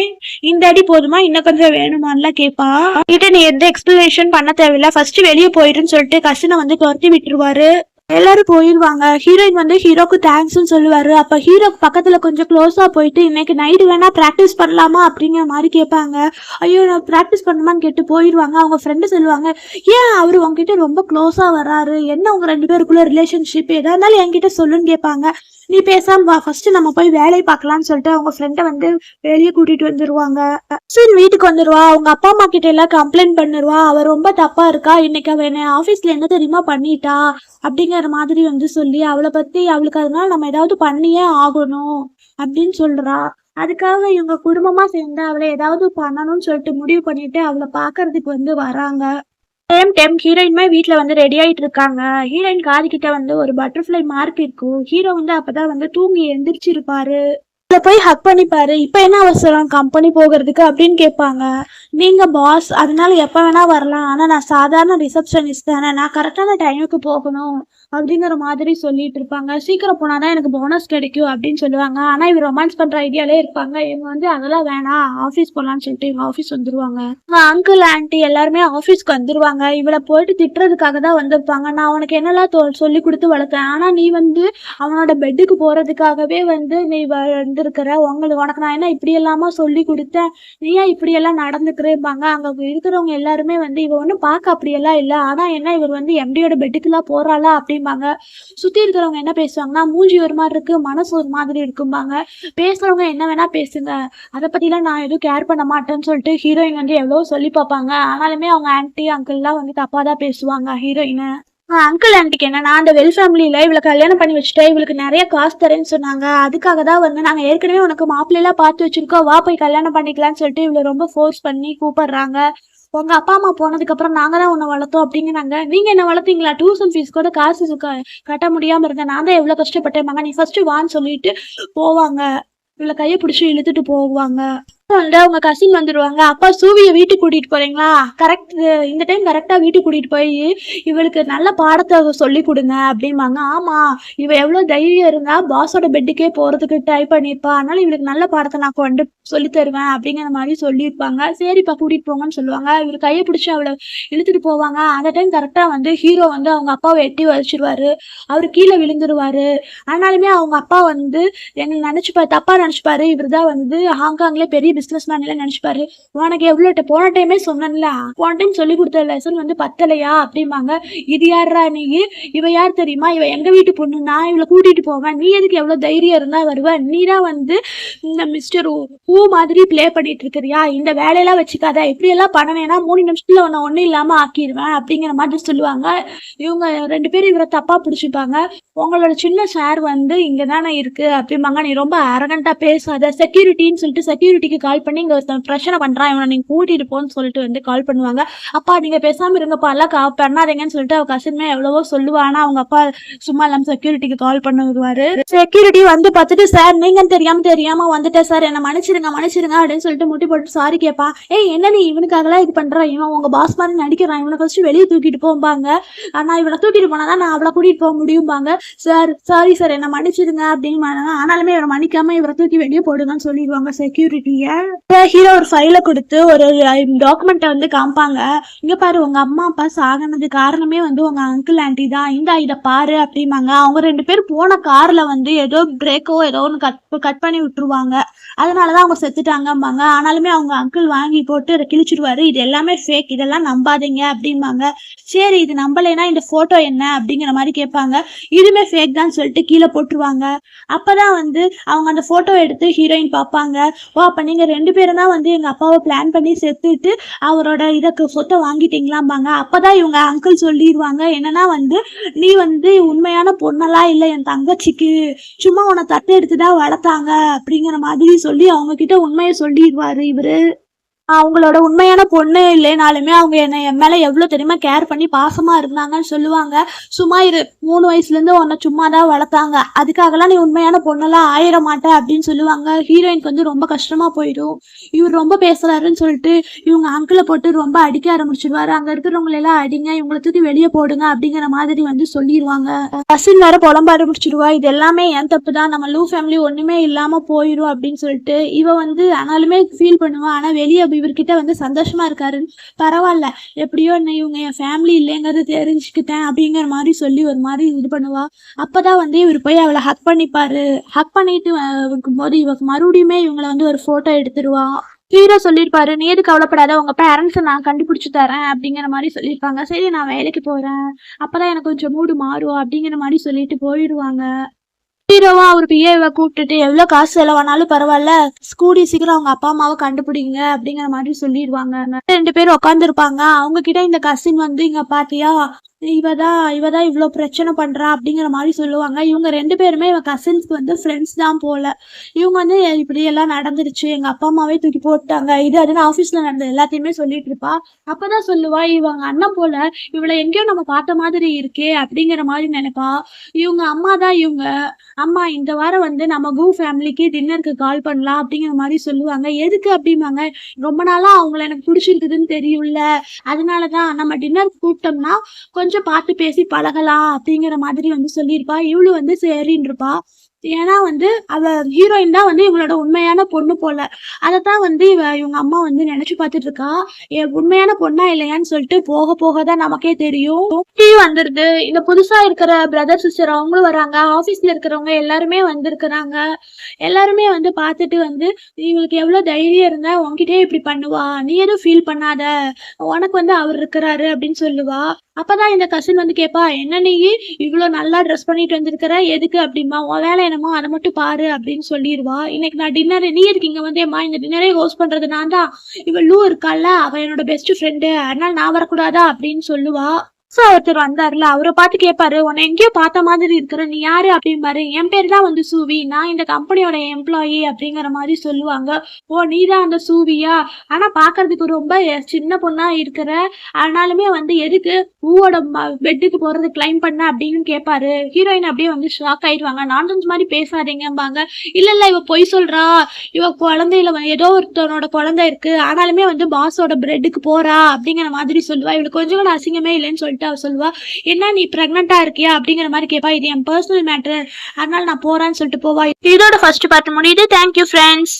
இந்த அடி போதுமா, இன்னும் கொஞ்சம் வேணுமான்லாம் கேட்பா. கிட்ட நீ எந்த எக்ஸ்பிளனேஷன் பண்ண தேவையில்ல, ஃபர்ஸ்ட் வெளியே போயிருன்னு சொல்லிட்டு கசினை வந்து துரத்தி விட்டுருவாரு. எல்லாரும் போயிடுவாங்க. ஹீரோயின் வந்து ஹீரோக்கு தேங்க்ஸ்ன்னு சொல்லுவாரு. அப்ப ஹீரோக்கு பக்கத்துல கொஞ்சம் க்ளோஸா போயிட்டு இன்னைக்கு நைட்டு வேணா பிராக்டிஸ் பண்ணலாமா அப்படிங்கிற மாதிரி கேட்பாங்க. ஐயோ நான் பிராக்டிஸ் பண்ணுமான்னு கேட்டு போயிடுவாங்க. அவங்க ஃப்ரெண்டு சொல்லுவாங்க, ஏன் அவரு உங்ககிட்ட ரொம்ப க்ளோஸா வர்றாரு, என்ன உங்க 2 பேருக்குள்ள ரிலேஷன்ஷிப், எதா இருந்தாலும் என்கிட்ட சொல்லுன்னு கேட்பாங்க. நீ பேசாம வா, ஃபர்ஸ்ட் நம்ம போய் வேலையை பார்க்கலாம்னு சொல்லிட்டு அவங்க ஃப்ரெண்டை வந்து வெளியே கூட்டிட்டு வந்துருவாங்க. சரி வீட்டுக்கு வந்துருவா, அவங்க அப்பா அம்மா கிட்ட எல்லாம் கம்ப்ளைண்ட் பண்ணிருவா, அவ ரொம்ப தப்பா இருக்கா, இன்னைக்கு அவ என்ன ஆபீஸ்ல என்ன தெரியுமா பண்ணிட்டா அப்படிங்கிற மாதிரி வந்து சொல்லி அவளை பத்தி அவளுக்கு அதனால நம்ம ஏதாவது பண்ணியே ஆகணும் அப்படின்னு சொல்றா. அதுக்காக இவங்க குடும்பமா சேர்ந்து அவளை ஏதாவது பண்ணணும்னு சொல்லிட்டு முடிவு பண்ணிட்டு அவளை பாக்குறதுக்கு வந்து வராங்க. சேம் டைம் ஹீரோயின்மே வீட்ல வந்து ரெடி ஆயிட்டு இருக்காங்க. ஹீரோயின் காது கிட்ட வந்து ஒரு பட்டர்ஃப்ளை மார்க் இருக்கும். ஹீரோ வந்து அப்பதான் வந்து தூங்கி எந்திரிச்சிருப்பாரு. போய் ஹக் பண்ணிப்பாரு. இப்ப என்ன அவசரம் கம்பெனி போகிறதுக்கு அப்படின்னு கேட்பாங்க. நீங்க பாஸ், அதனால எப்ப வேணா வரலாம். ஆனா நான் சாதாரண ரிசப்ஷனிஸ்ட் தானே, நான் கரெக்டான டைமுக்கு போகணும் அப்படிங்கிற மாதிரி சொல்லிட்டு இருப்பாங்க. சீக்கிரம் போனாதான் எனக்கு போனஸ் கிடைக்கும் அப்படின்னு சொல்லுவாங்க. ஆனா இவர் ரொமான்ஸ் பண்ற ஐடியாலே இருப்பாங்க. இவங்க வந்து அதெல்லாம் வேணாம், ஆபீஸ் போலான்னு சொல்லிட்டு இவங்க ஆபீஸ் வந்துருவாங்க. அங்கிள் ஆன்ட்டி எல்லாருமே ஆபீஸ்க்கு வந்துருவாங்க. இவளை போயிட்டு திட்டுறதுக்காக தான் வந்திருப்பாங்க. நான் உனக்கு என்னெல்லாம் சொல்லி கொடுத்து வளர்த்தேன், ஆனா நீ வந்து அவனோட பெட்டுக்கு போறதுக்காகவே வந்து நீ வந்திருக்கிற. உனக்கு நான் என்ன இப்படி எல்லாமா சொல்லி கொடுத்தேன், நீ ஏன் இப்படி எல்லாம் நடந்துக்கிறேன்பாங்க. அங்க இருக்கிறவங்க எல்லாருமே வந்து இவ ஒன்னும் பார்க்க அப்படியெல்லாம் இல்லை, ஆனா என்ன இவர் வந்து எம்டியோட பெட்டுக்குலாம் போறாளா அப்படிம்பாங்க. சுத்தி இருக்கிறவங்க என்ன பேசுவாங்கன்னா, மூஞ்சி ஒரு மாதிரி இருக்கு, மனசு ஒரு மாதிரி இருக்கும்பாங்க. பேசுறவங்க என்ன வேணா பேசுங்க, அதை பத்திலாம் நான் எதுவும் கேர் பண்ண மாட்டேன்னு சொல்லிட்டு ஹீரோயின் வந்து எவ்வளவு சொல்லி பார்ப்பாங்க. ஆனாலுமே அவங்க ஆன்ட்டி அங்கிள் எல்லாம் வந்து தப்பா தான் பேசுவாங்க ஹீரோயினை. அங்கிள் ஆன்ட்டிக்கு என்னன்னா, அந்த வெல் ஃபேமிலியில இவளை கல்யாணம் பண்ணி வச்சுட்டேன், இவளுக்கு நிறைய காசு தரேன்னு சொன்னாங்க. அதுக்காக தான் வந்து நாங்க ஏற்கனவே உனக்கு மாப்பிள்ளையெல்லாம் பார்த்து வச்சிருக்கோம், வா போய் கல்யாணம் பண்ணிக்கலாம்னு சொல்லிட்டு இவளை ரொம்ப ஃபோர்ஸ் பண்ணி கூப்பிடுறாங்க. உங்க அப்பா அம்மா போனதுக்கு அப்புறம் நாங்க தான் உன்னை வளர்த்தோம் அப்படிங்கிறாங்க. நீங்க என்ன வளர்த்தீங்களா? டியூஷன் ஃபீஸ் கூட காசு கட்ட முடியாம இருந்தேன், நான் தான் எவ்வளவு கஷ்டப்பட்டேன், நீ ஃபர்ஸ்ட் வான்னு சொல்லிட்டு போவாங்க. இவளை கையை பிடிச்சி இழுத்துட்டு போவாங்க. வந்து அவங்க கசின் வந்துருவாங்க. அப்பா சூவியை வீட்டுக்கு கூட்டிட்டு போறீங்களா? கரெக்ட், இந்த டைம் கரெக்டா வீட்டுக்கு கூட்டிட்டு போய் இவளுக்கு நல்ல பாடத்தை சொல்லி கொடுங்க அப்படிம்பாங்க. ஆமா, இவ எவ்வளவு தைரியம் இருந்தா பாஸோட பெட்டுக்கே போறதுக்கு ட்ரை பண்ணிருப்பா, அதனால இவளுக்கு நல்ல பாடத்தை நான் கொண்டு சொல்லி தருவேன் அப்படிங்கிற மாதிரி சொல்லியிருப்பாங்க. சரிப்பா கூட்டிட்டு போங்கன்னு சொல்லுவாங்க. இவர் கையை பிடிச்சி அவளை இழுத்துட்டு போவாங்க. அந்த டைம் கரெக்டா வந்து ஹீரோ வந்து அவங்க அப்பாவை எட்டி வச்சிருவாரு. அவரு கீழே விழுந்துருவாரு. ஆனாலுமே அவங்க அப்பா வந்து என்ன நினைச்சுப்பாரு, தப்பா நினைச்சுப்பாரு. இவர் தான் வந்து ஹாங்காங்ல பெரிய பிசினஸ் மேன் எல்லாம் நினைச்சுப்பாரு. உனக்கு எவ்வளவு போன டைமே சொன்னல, போன டைம் சொல்லி கொடுத்த லெசன் வந்து பத்தலையா அப்படிம்பாங்க. இது யாரா நீ? இவ யார் தெரியுமா? இவ எங்க வீட்டு பொண்ணு, நான் இவளை கூட்டிட்டு போவேன், நீ எதுக்கு எவ்வளவு தைரியம் இருந்தா வருவ? நீ தான் வந்து இந்த மிஸ்டர் பூ மாதிரி பிளே பண்ணிட்டு இருக்கிறியா? இந்த வேலையெல்லாம் வச்சுக்காத, இப்படி எல்லாம் பண்ணவேனா 3 நிமிஷத்துல உன்னை ஒன்னும் இல்லாம ஆக்கிடுவேன் அப்படிங்கிற மாதிரி சொல்லுவாங்க. இவங்க 2 பேரும் இவரை தப்பா பிடிச்சிப்பாங்க. உங்களோட சின்ன ஷேர் வந்து இங்க தானே இருக்கு அப்படிம்பாங்க. நீ ரொம்ப அரகண்டா பேசாத, செக்யூரிட்டின்னு சொல்லிட்டு செக்யூரிட்டிக்கு கால் பண்ணி இங்க ஒருத்தன் பிரச்சனை பண்றான், இவனை நீங்க கூட்டிட்டு போன்னு சொல்லிட்டு வந்து கால் பண்ணுவாங்க. அப்பா நீங்க பேசாம இருங்கப்பா, எல்லாம் பண்ணாதீங்கன்னு சொல்லிட்டு அவ கசின்மே எவ்வளவோ சொல்லுவா. ஆனா அவங்க அப்பா சும்மா இல்லாம செக்யூரிட்டிக்கு கால் பண்ணுவாரு. செக்யூரிட்டி வந்து பார்த்துட்டு, சார் நீங்க தெரியாம வந்துட்டேன் சார், என்ன மன்னிச்சிருங்க அப்படின்னு சொல்லிட்டு முட்டி போட்டு சாரி கேட்பா. ஏய் என்ன நீ இவனுக்காகலாம் இது பண்ற, இவன் உங்க பாஸ் மாதிரி நடிக்கிறான், இவனை ஃபர்ஸ்ட் வெளியே தூக்கிட்டு போம்பாங்க. ஆனா இவனை தூக்கிட்டு போனாதான் நான் அவளை கூட்டிட்டு போக முடியும்பாங்க. சார் சாரி சார் என்ன மன்னிச்சிருங்க அப்படின்னு. ஆனாலுமே இவரை மன்னிக்காம இவரை தூக்கி வெளியே போடுங்கன்னு சொல்லிடுவாங்க செக்யூரிட்டிய. ஹீரோ ஒரு ஃபைல கொடுத்து ஒரு டாக்குமெண்ட்டை வந்து காமிப்பாங்க. இங்க பாரு, உங்க அம்மா அப்பா சாகினது காரணமே வந்து உங்க அங்கிள் ஆன்ட்டி தான், இதை பாரு அப்படிம்பாங்க. அவங்க 2 பேரும் போன கார்ல வந்து ஏதோ பிரேக்கோ ஏதோ ஒன்று கட் பண்ணி விட்டுருவாங்க, அதனாலதான் அவங்க செத்துட்டாங்கம்பாங்க. ஆனாலுமே அவங்க அங்கிள் வாங்கி போட்டு அதை கிழிச்சிடுவாரு. இது எல்லாமே ஃபேக், இதெல்லாம் நம்பாதீங்க அப்படிம்பாங்க. சரி இது நம்பலைன்னா இந்த போட்டோ என்ன அப்படிங்கிற மாதிரி கேட்பாங்க. இதுமே ஃபேக் தான் சொல்லிட்டு கீழே போட்டுருவாங்க. அப்பதான் வந்து அவங்க அந்த போட்டோ எடுத்து ஹீரோயின் பார்ப்பாங்க. ஓ அப்ப நீங்க 2 பேரும் தான் வந்து எங்க அப்பாவை பிளான் பண்ணி செத்துட்டு அவரோட இதற்கு சொத்தை வாங்கிட்டீங்களாம்பாங்க. அப்பதான் இவங்க அங்கிள் சொல்லிடுவாங்க, என்னன்னா வந்து நீ வந்து உண்மையான பொண்ணெல்லாம் இல்லை, என் தங்கச்சிக்கு சும்மா உன்னை தட்டு எடுத்துதான் வளர்த்தாங்க அப்படிங்கிற மாதிரி சொல்லி அவங்க கிட்ட உண்மையை சொல்லிடுவாரு இவரு. அவங்களோட உண்மையான பொண்ணு இல்லைனாலுமே அவங்க என் மேல எவ்வளவு தெரியுமா கேர் பண்ணி பாசமா இருந்தாங்கன்னு சொல்லுவாங்க. சும்மா இரு, 3 வயசுல இருந்து உன்னை சும்மா தான் வளர்த்தாங்க, அதுக்காகலாம் நீ உண்மையான பொண்ணெல்லாம் ஆயிட மாட்டேன் அப்படின்னு சொல்லுவாங்க. ஹீரோயினுக்கு வந்து ரொம்ப கஷ்டமா போயிடும். இவர் ரொம்ப பேசுறாருன்னு சொல்லிட்டு இவங்க அங்கிளை போட்டு ரொம்ப அடிக்க ஆரம்பிச்சிடுவாரு. அங்க இருக்கிறவங்க எல்லாம் அடிங்க, இவங்களை தூக்கி வெளியே போடுங்க அப்படிங்கிற மாதிரி வந்து சொல்லிடுவாங்க. கசின் வேற புலம்ப ஆரம்பிச்சிடுவா, இது எல்லாமே என் தப்பு தான், நம்ம லூ ஃபேமிலி ஒண்ணுமே இல்லாம போயிடும் அப்படின்னு சொல்லிட்டு இவ வந்து ஆனாலுமே ஃபீல் பண்ணுவா. ஆனா வெளியே இவர்கிட்ட வந்து சந்தோஷமா இருக்காரு. பரவாயில்ல, எப்படியோ இவங்க என் ஃபேமிலி இல்லைங்கிறது தெரிஞ்சுக்கிட்டேன் அப்படிங்கிற மாதிரி சொல்லி ஒரு மாதிரி இது பண்ணுவா. அப்பதான் வந்து இவர் போய் அவளை ஹக் பண்ணிப்பாரு. ஹக் பண்ணிட்டு இருக்கும்போது இவக்கு மறுபடியுமே இவங்களை வந்து ஒரு போட்டோ எடுத்துருவா. ஹீரோ சொல்லியிருப்பாரு, நீ எது கவலைப்படாத, உங்க பேரண்ட்ஸை நான் கண்டுபிடிச்சு தரேன் அப்படிங்கிற மாதிரி சொல்லியிருப்பாங்க. சரி நான் வேலைக்கு போறேன், அப்பதான் எனக்கு கொஞ்சம் மூடு மாறும் அப்படிங்கிற மாதிரி சொல்லிட்டு போயிடுவாங்க. ஹீரோவா அவர் பிஏவை கூப்பிட்டுட்டு எவ்வளவு காசு செலவானாலும் பரவாயில்ல, கூடிய சீக்கிரம் அவங்க அப்பா அம்மாவை கண்டுபிடிங்க அப்படிங்கிற மாதிரி சொல்லிடுவாங்க. 2 பேரும் உட்காந்துருப்பாங்க. அவங்க கிட்ட இந்த கசின் வந்து, இங்க பாத்தியா இவதான் இவ்வளோ பிரச்சனை பண்றா அப்படிங்கிற மாதிரி சொல்லுவாங்க. இவங்க 2 பேருமே இவ கசின்ஸ்க்கு வந்து ஃப்ரெண்ட்ஸ் தான் போல. இவங்க வந்து இப்படி எல்லாம் நடந்துருச்சு, எங்க அப்பா அம்மாவே தூக்கி போட்டாங்க, இது அதுன்னு ஆஃபீஸ்ல நடந்த எல்லாத்தையுமே சொல்லிட்டு இருப்பா. அப்பதான் சொல்லுவா, இவங்க அண்ணன் போல, இவளை எங்கேயோ நம்ம பார்த்த மாதிரி இருக்கே அப்படிங்கிற மாதிரி நினைப்பா. இவங்க அம்மா தான் இவங்க அம்மா இந்த வாரம் வந்து நம்ம கூ ஃபேமிலிக்கு டின்னருக்கு கால் பண்ணலாம் அப்படிங்கிற மாதிரி சொல்லுவாங்க. எதுக்கு அப்படிம்பாங்க. ரொம்ப நாளா அவங்கள எனக்கு பிடிச்சிருக்குதுன்னு தெரியும்ல, அதனாலதான் நம்ம டின்னருக்கு கூப்பிட்டோம்னா கொஞ்சம் பார்த்து பேசி பழகலாம் அப்படிங்கிற மாதிரி வந்து சொல்லியிருப்பா. இவளு வந்து சரின்னு இருப்பா. ஏன்னா வந்து அவ ஹீரோயின் தான் வந்து இவங்களோட உண்மையான பொண்ணு போல. அதைத்தான் வந்து இவங்க அம்மா வந்து நினைச்சு பார்த்துட்டு இருக்கா. உண்மையான பொண்ணா இல்லையான்னு சொல்லிட்டு போக போக தான் நமக்கே தெரியும். வந்துருது. இந்த புதுசா இருக்கிற பிரதர் சிஸ்டர் அவங்களும் வராங்க. ஆபீஸ்ல இருக்கிறவங்க எல்லாருமே வந்திருக்கிறாங்க. எல்லாருமே வந்து பார்த்துட்டு வந்து இவளுக்கு எவ்வளவு தைரியம் இருந்தா உன்கிட்டயே இப்படி பண்ணுவா, நீ எதுவும் ஃபீல் பண்ணாத, உனக்கு வந்து அவர் இருக்கிறாரு அப்படின்னு சொல்லுவா. அப்பதான் இந்த கசின் வந்து கேட்பா, என்ன நீ இவ்வளவு நல்லா ட்ரெஸ் பண்ணிட்டு வந்திருக்கிற, எதுக்கு அப்படிமா, உன் வேலை என்னமோ அதை மட்டும் பாரு அப்படின்னு சொல்லிடுவா. இன்னைக்கு நான் டின்னர் நீ இருக்கீங்க வந்து ஏமா இந்த டின்னரே ஹோஸ்ட் பண்றது நான் தான், இவ லூ இருக்கால அவ என்னோட பெஸ்ட் ஃப்ரெண்டு, அதனால நான் வரக்கூடாதா அப்படின்னு சொல்லுவா. ஒருத்தர் வந்தாருல, அவரை பார்த்து கேட்பாரு, உன்னை எங்கேயோ பார்த்த மாதிரி இருக்கிற, நீ யாரு அப்படின்பாரு. என் பேர் தான் வந்து சூவி, நான் இந்த கம்பெனியோட எம்ப்ளாயி அப்படிங்கிற மாதிரி சொல்லுவாங்க. ஓ நீதான் அந்த சூவியா, ஆனா பாக்குறதுக்கு ரொம்ப சின்ன பொண்ணா இருக்கிற, ஆனாலுமே வந்து எதுக்கு பூவோட பெட்டுக்கு போறது கிளைம் பண்ண அப்படின்னு கேட்பாரு. ஹீரோயின் அப்படியே வந்து ஷாக் ஆயிடுவாங்க. நான்சென்ஸ் மாதிரி பேசாதீங்கம்பாங்க. இல்ல இவ பொய் சொல்றா, இவ குழந்தையில ஏதோ ஒருத்தனோட குழந்தை இருக்கு, ஆனாலுமே வந்து பாஸோட பிரெட்டுக்கு போறா அப்படிங்கிற மாதிரி சொல்லுவா. இவளுக்கு கொஞ்சம் கூட அசிங்கமே இல்லைன்னு சொல்லிட்டு அவ சொல்லுவா. என்ன நீ பிரெக்னண்டா இருக்கியா அப்படிங்கிற மாதிரி கேட்பா. இது என் பர்சனல் மேட்டர், அதனால நான் போறேன்னு சொல்லிட்டு போவா. இதோட ஃபர்ஸ்ட் பார்ட் முடியுது. Thank you friends.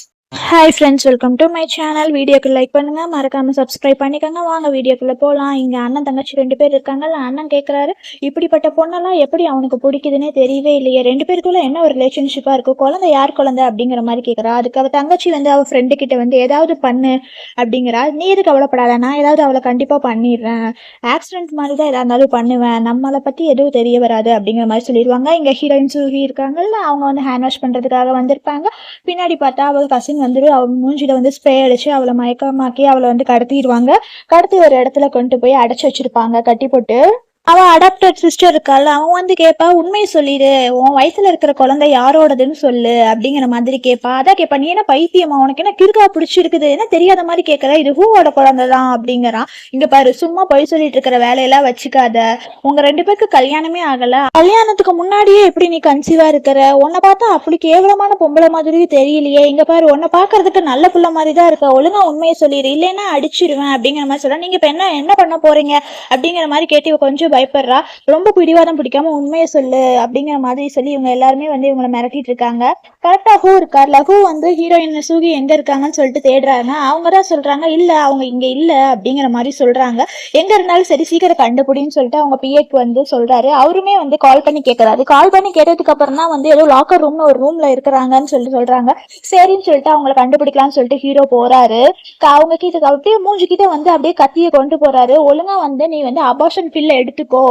Hi friends, welcome to my channel. வீடியோக்கு லைக் பண்ணுங்க, மறக்காம சப்ஸ்கிரைப் பண்ணிக்கோங்க. வாங்க வீடியோக்குள்ள போகலாம். இங்க அண்ணன் தங்கச்சி 2 பேர் இருக்காங்கல்ல. அண்ணன் கேட்குறாரு, இப்படிப்பட்ட பொண்ணெல்லாம் எப்படி அவனுக்கு பிடிக்குதுன்னே தெரியவே இல்லையே, 2 பேருக்குள்ள என்ன ஒரு ரிலேஷன்ஷிப்பா இருக்கு, குழந்தை யார் குழந்தை அப்படிங்கிற மாதிரி கேட்குறா. அதுக்கு அவ தங்கச்சி வந்து அவ ஃப்ரெண்டு கிட்ட வந்து ஏதாவது பண்ணு அப்படிங்கிறா. நீ எது கவலைப்படாத, நான் ஏதாவது அவளை கண்டிப்பா பண்ணிடுறேன், ஆக்சிடென்ட் மாதிரி தான் எதா இருந்தாலும் பண்ணுவேன், நம்மளை பத்தி எதுவும் தெரிய வராது அப்படிங்கிற மாதிரி சொல்லிடுவாங்க. இங்க ஹீரோயின் சூஹி இருக்காங்கல்ல, அவங்க வந்து ஹேண்ட் வாஷ் பண்றதுக்காக வந்திருப்பாங்க. பின்னாடி பார்த்தா அவள் கசின் வந்துட்டு அவள் மூஞ்சில வந்து ஸ்ப்ரே அடிச்சு அவளை மயக்கமாக்கி அவளை வந்து கடத்திடுவாங்க. கடத்தி ஒரு இடத்துல கொண்டு போய் அடைச்சு வச்சிருப்பாங்க கட்டி போட்டு. அவ அடாப்டட் சிஸ்டர் இருக்காள், அவன் வந்து கேட்பா, உண்மையை சொல்லிடு, உன் வயசுல இருக்கிற குழந்தை யாரோடதுன்னு சொல்லு அப்படிங்கிற மாதிரி கேட்பா. அதான் கேட்பா, நீ என்ன பைத்தியமா, உனக்கு என்ன கிறுக்கா பிடிச்சிருக்குது, என்ன தெரியாத மாதிரி கேட்கற, இது ஹூவோட குழந்தை தான் அப்படிங்கிறான். இங்க பாரு, சும்மா பொய் சொல்லிட்டு இருக்கிற வேலையெல்லாம் வச்சுக்காத, உங்க 2 பேருக்கு கல்யாணமே ஆகல, கல்யாணத்துக்கு முன்னாடியே எப்படி நீ கன்சீவா இருக்கிற, உன்னை பார்த்தா அப்படி கேவலமான பொம்பளை மாதிரி தெரியலையே, இங்க பாரு உன்னை பாக்குறதுக்கு நல்ல புள்ள மாதிரி தான் இருக்க, ஒழுங்கா உண்மையை சொல்லிடு, இல்லைன்னா அடிச்சிருவேன் அப்படிங்கிற மாதிரி சொல்ற. நீங்க இப்ப என்ன பண்ண போறீங்க அப்படிங்கிற மாதிரி கேட்டு இவ கொஞ்சம் பயப்படுறா. ரொம்ப பிடிவாதம் பிடிக்காம உண்மையை சொல்லு அப்படிங்கிற மாதிரி சொல்லி இவங்க எல்லாருமே வந்து இவங்களை மிரட்டிட்டு இருக்காங்க. கரெக்டா ஹூ இருக்கார், லகு வந்து ஹீரோயின் சூகி எங்க இருக்காங்கன்னு சொல்லிட்டு தேடுறாங்க. அவங்கதான் சொல்றாங்க, இல்ல அவங்க இங்க இல்ல அப்படிங்கிற மாதிரி சொல்றாங்க. எங்க இருந்தாலும் சரி சீக்கிரம் கண்டுபிடின்னு சொல்லிட்டு அவங்க பிஏக்கு வந்து சொல்றாரு. அவருமே வந்து கால் பண்ணி கேட்கறாரு. கால் பண்ணி கேட்டதுக்கு அப்புறம் தான் வந்து ஏதோ லாக்கர் ரூம்னு ஒரு ரூம்ல இருக்கிறாங்கன்னு சொல்லிட்டு சொல்றாங்க. சரின்னு சொல்லிட்டு அவங்களை கண்டுபிடிக்கலாம்னு சொல்லிட்டு ஹீரோ போறாரு. அவங்க கிட்ட அப்படியே மூஞ்சிக்கிட்ட வந்து அப்படியே கத்தியை கொண்டு போறாரு. ஒழுங்கா வந்து நீ வந்து அபார்ஷன் பில்ல எடுத்துக்கோ,